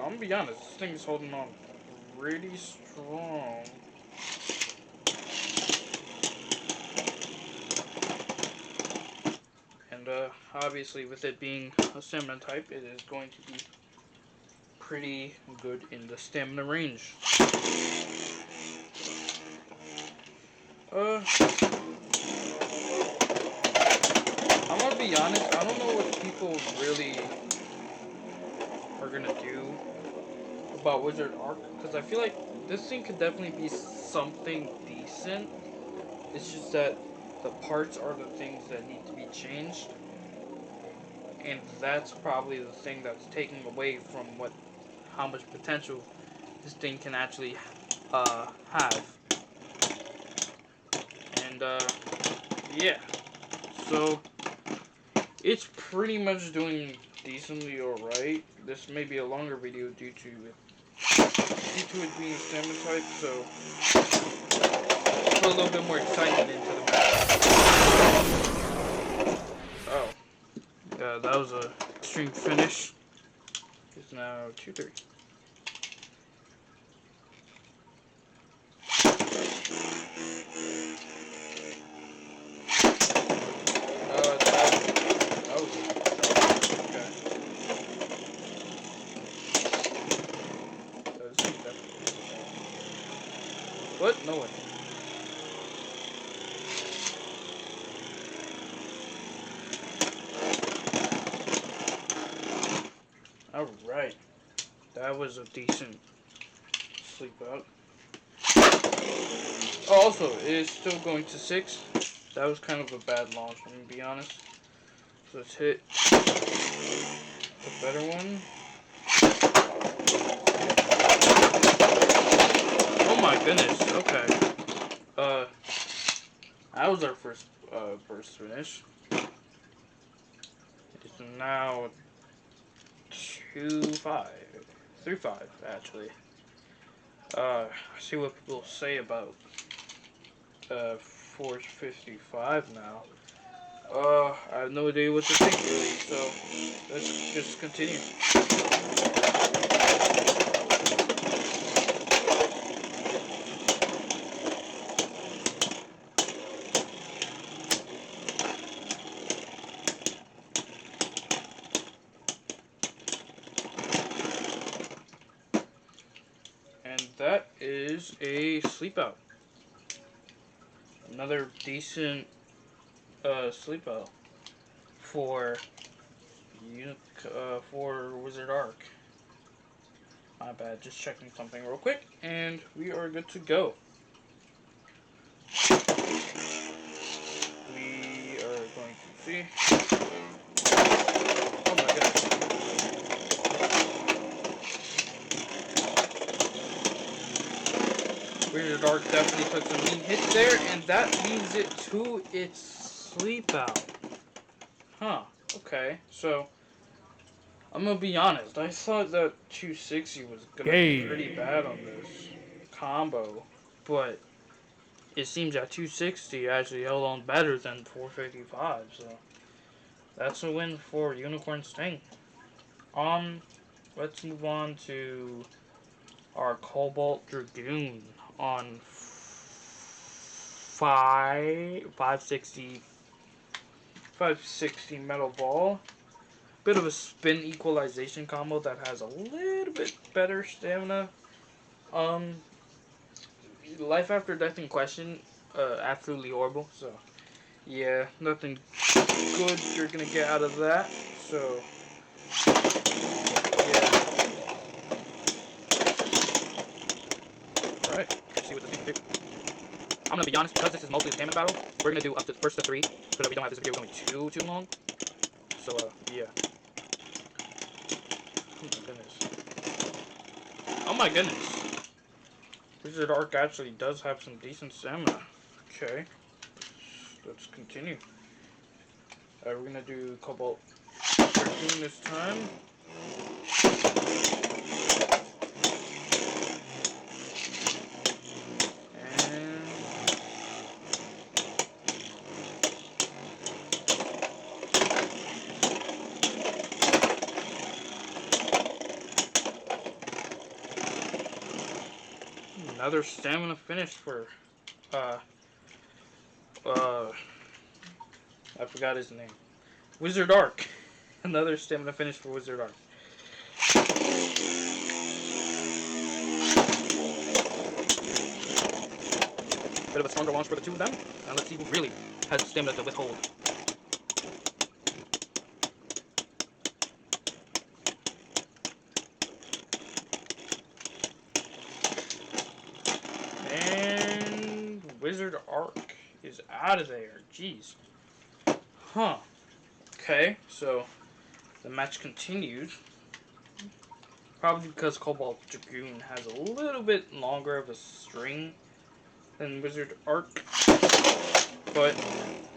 I'm gonna be honest, this thing is holding on pretty strong. And obviously with it being a stamina type, it is going to be pretty good in the stamina range. I'm gonna be honest, I don't know what people really are gonna do about Wizard Arc, because I feel like this thing could definitely be something decent. It's just that the parts are the things that need to be changed, and that's probably the thing that's taking away from how much potential this thing can actually have. And yeah, so it's pretty much doing decently alright. This may be a longer video due to it being stamina type, so put a little bit more excitement into the match. Oh, yeah, that was a extreme finish. It's now 2-3. That was okay. What? No way. Alright. That was a decent sleep out. Oh, also, it is still going to 6. That was kind of a bad launch, I'm gonna be honest. So let's hit the better one. Oh my goodness, okay. That was our first burst finish. It's now 2-5. 3-5, actually. See what people say about 455 now. I have no idea what to think really, so let's just continue. And that is a sleep out. Another decent sleep out for Wizard Arc. My bad, just checking something real quick, and we are good to go. We are going to see. Oh my goodness. Wizard Arc definitely took some mean hits there, and that leaves it to its sleep out. Huh, okay, so I'm gonna be honest, I thought that 260 was gonna be pretty bad on this combo, but it seems that 260 actually held on better than 455, so that's a win for Unicorn Sting. Let's move on to our Cobalt Dragoon on 560 Metal Ball. Bit of a spin equalization combo that has a little bit better stamina. Life after death in question, absolutely horrible. So, yeah, nothing good you're gonna get out of that. So, yeah. Alright, let's see what the thing do. I'm gonna be honest, because this is mostly a stamina battle, we're gonna do up to first to 3, so that we don't have this video going too long. So, yeah. Oh my goodness. Oh my goodness. Wizard Arc actually does have some decent stamina. Okay. Let's continue. Alright, we're gonna do Cobalt Dragoon this time. Another stamina finish for I forgot his name. Wizard Arc. Another stamina finish for Wizard Arc. Bit of a stronger launch for the two of them. And let's see who really has stamina to withhold. And Wizard Arc is out of there. Jeez. Huh. Okay, so the match continued. Probably because Cobalt Dragoon has a little bit longer of a string than Wizard Arc. But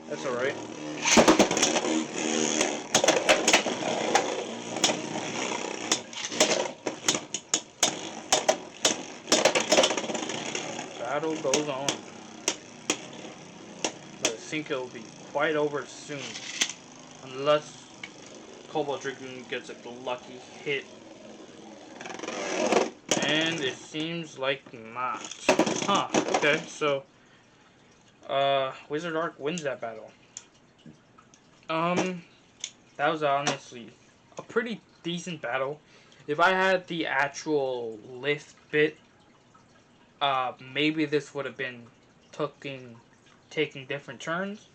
that's alright. Battle goes on. But I think it'll be quite over soon. Unless Cobalt Dragoon gets a lucky hit. And it seems like not. Huh, okay, so Wizard Arc wins that battle. That was honestly a pretty decent battle. If I had the actual lift bit, maybe this would have been taking different turns.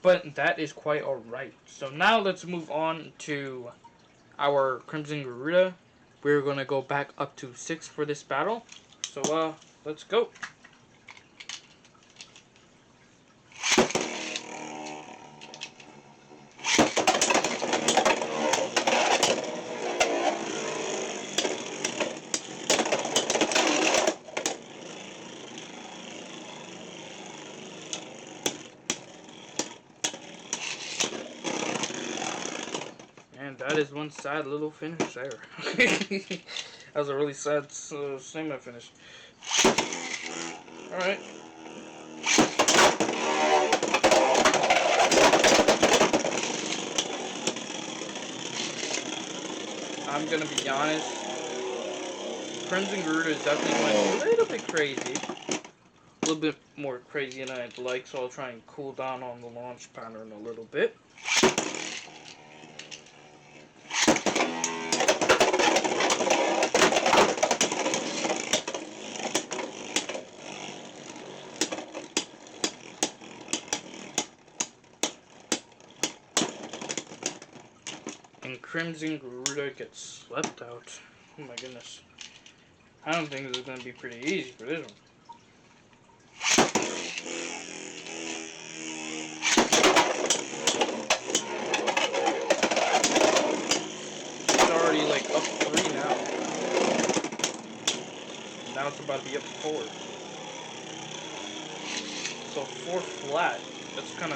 But that is quite alright. So now let's move on to our Crimson Garuda. We're gonna go back up to 6 for this battle. So let's go. And that is one sad little finish there. That was a really sad stamina finish. Alright. I'm gonna be honest. Crimson Garuda is definitely went a little bit crazy. A little bit more crazy than I'd like, so I'll try and cool down on the launch pattern a little bit. And Crimson Garuda gets swept out. Oh my goodness. I don't think this is going to be pretty easy for this one. It's already like up 3 now. Now it's about to be up 4. So 4 flat. That's kind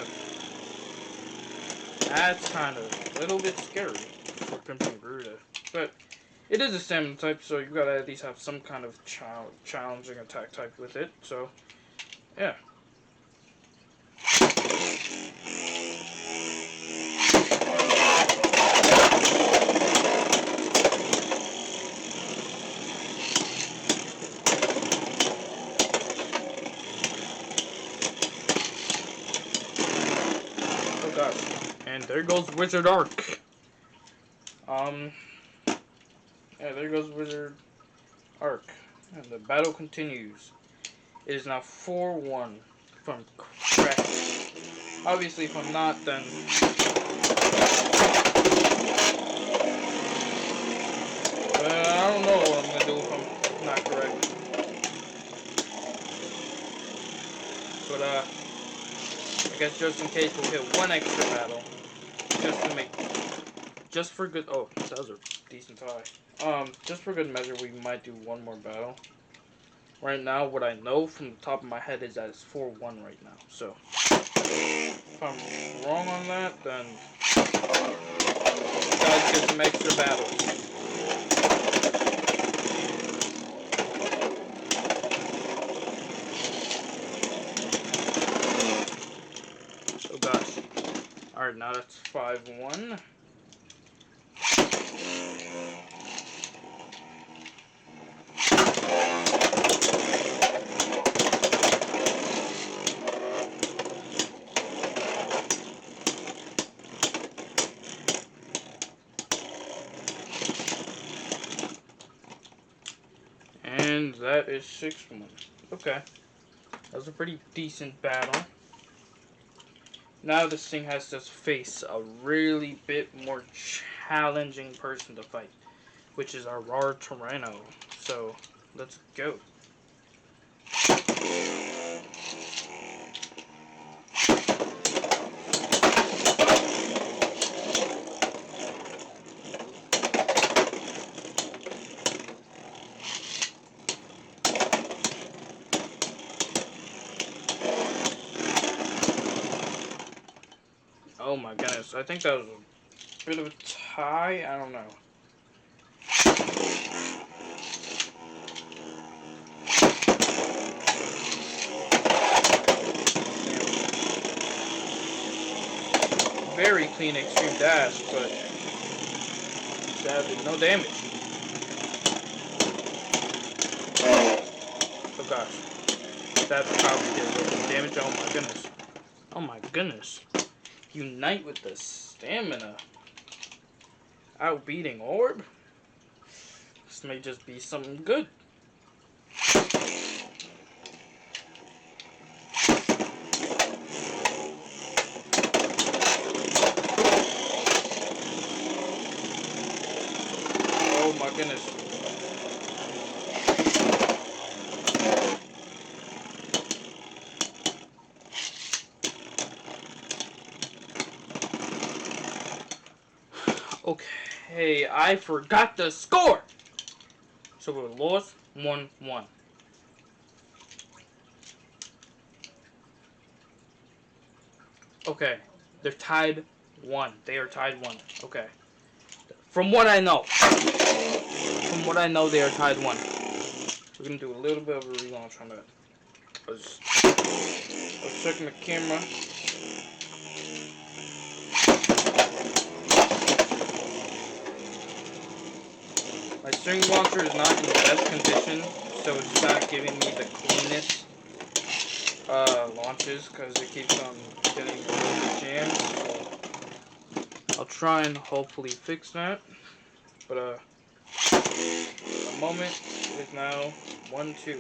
of a little bit scary for Crimson Garuda. But it is a stamina type, so you gotta at least have some kind of challenging attack type with it. So, yeah. Oh gosh. And there goes Wizard Arc. Yeah, there goes Wizard Arc. And the battle continues. It is now 4-1 from correct. Obviously, if I'm not, then I don't know what I'm gonna do if I'm not correct. But I guess just in case we'll hit one extra battle, just for good. Oh, that was a decent tie. Just for good measure, we might do one more battle. Right now, what I know from the top of my head is that it's 4-1 right now. So, If I'm wrong on that, then you guys get some extra battles. Oh gosh. Alright, now that's 5-1. And that is 6-1. Okay. That was a pretty decent battle. Now this thing has to face a really bit more challenging person to fight, which is our raw Tyranno. So, let's go. Oh my goodness, I think that was a bit of a tie. I don't know. Very clean extreme dash, but sadly no damage. Oh gosh, that probably did a little bit of damage. Oh my goodness. Oh my goodness. Unite with the stamina. Outbeating orb? This may just be something good. Oh my goodness. Okay, I forgot the score! So we lost 1-1. Okay, they're tied 1. They are tied 1. Okay. From what I know. They are tied 1. We're gonna do a little bit of a relaunch on that. I was checking the camera. My string launcher is not in the best condition, so it's not giving me the cleanest launches because it keeps on getting a little bit jammed. So I'll try and hopefully fix that. But the moment is now 1-2.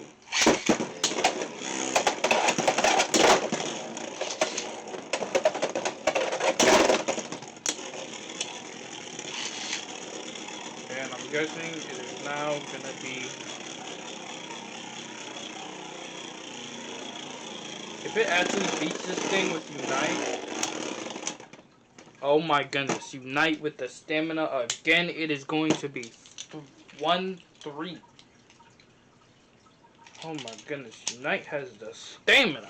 And I'm guessing it is now gonna be. If it actually beats this thing with Unite, oh my goodness, Unite with the stamina again, it is going to be 1-3. Oh my goodness, Unite has the stamina.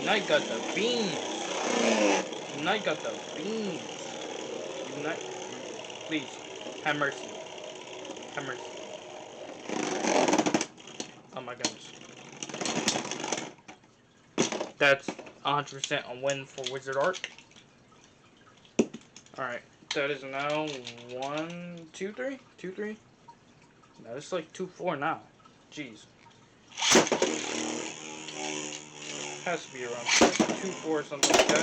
Unite got the beans. Unite got the beans. Unite, please, have mercy. Have mercy. Oh my goodness. That's 100% a win for Wizard Arc. Alright, that is now 1-2-3? 2-3? No, it's like 2-4 now. Jeez. Has to be around 2-4 or something like that.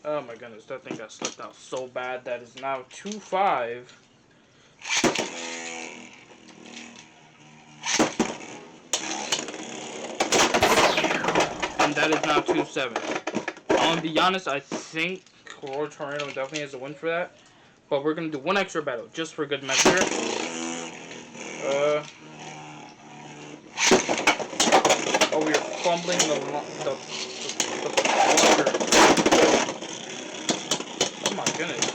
Oh my goodness, that thing got slipped out so bad. That is now 2-5. And that is now 2-7. To be honest, I think Royal Tornado definitely has a win for that. But we're going to do one extra battle, just for good measure. Oh, we are fumbling the water. Oh my goodness.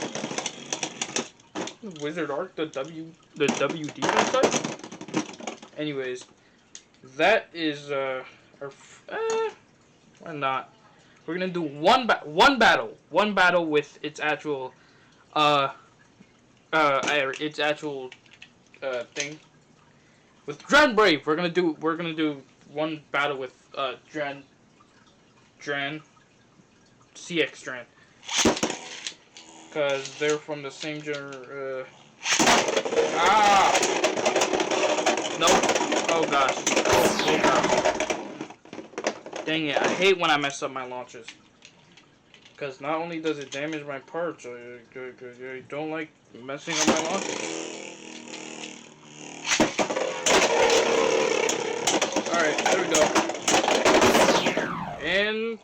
Wizard Arc, the WD website? Anyways, that is, our, or not. We're gonna do one battle with its actual, uh, thing. With Dren Brave, we're gonna do one battle with, Dren, CX Dren. Cause they're from the same ah! Nope. Oh gosh. Oh gosh. Dang it, I hate when I mess up my launches. Because not only does it damage my parts, I don't like messing up my launches. Alright, there we go. And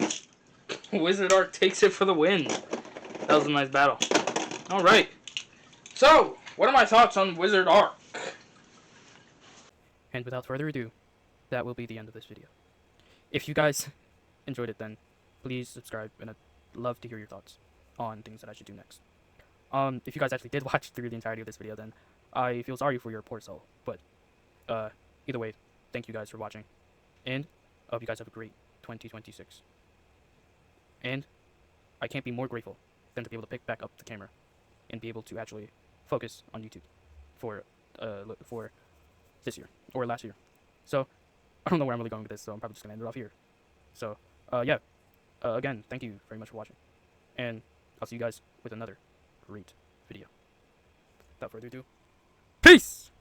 Wizard Arc takes it for the win. That was a nice battle. Alright. So, what are my thoughts on Wizard Arc? And without further ado, that will be the end of this video. If you guys enjoyed it, then please subscribe, and I'd love to hear your thoughts on things that I should do next. If you guys actually did watch through the entirety of this video, then I feel sorry for your poor soul. But either way, thank you guys for watching, and I hope you guys have a great 2026. And I can't be more grateful than to be able to pick back up the camera and be able to actually focus on YouTube for this year or last year. So I don't know where I'm really going with this, so I'm probably just gonna end it off here. So yeah, again, thank you very much for watching, and I'll see you guys with another great video. Without further ado, peace!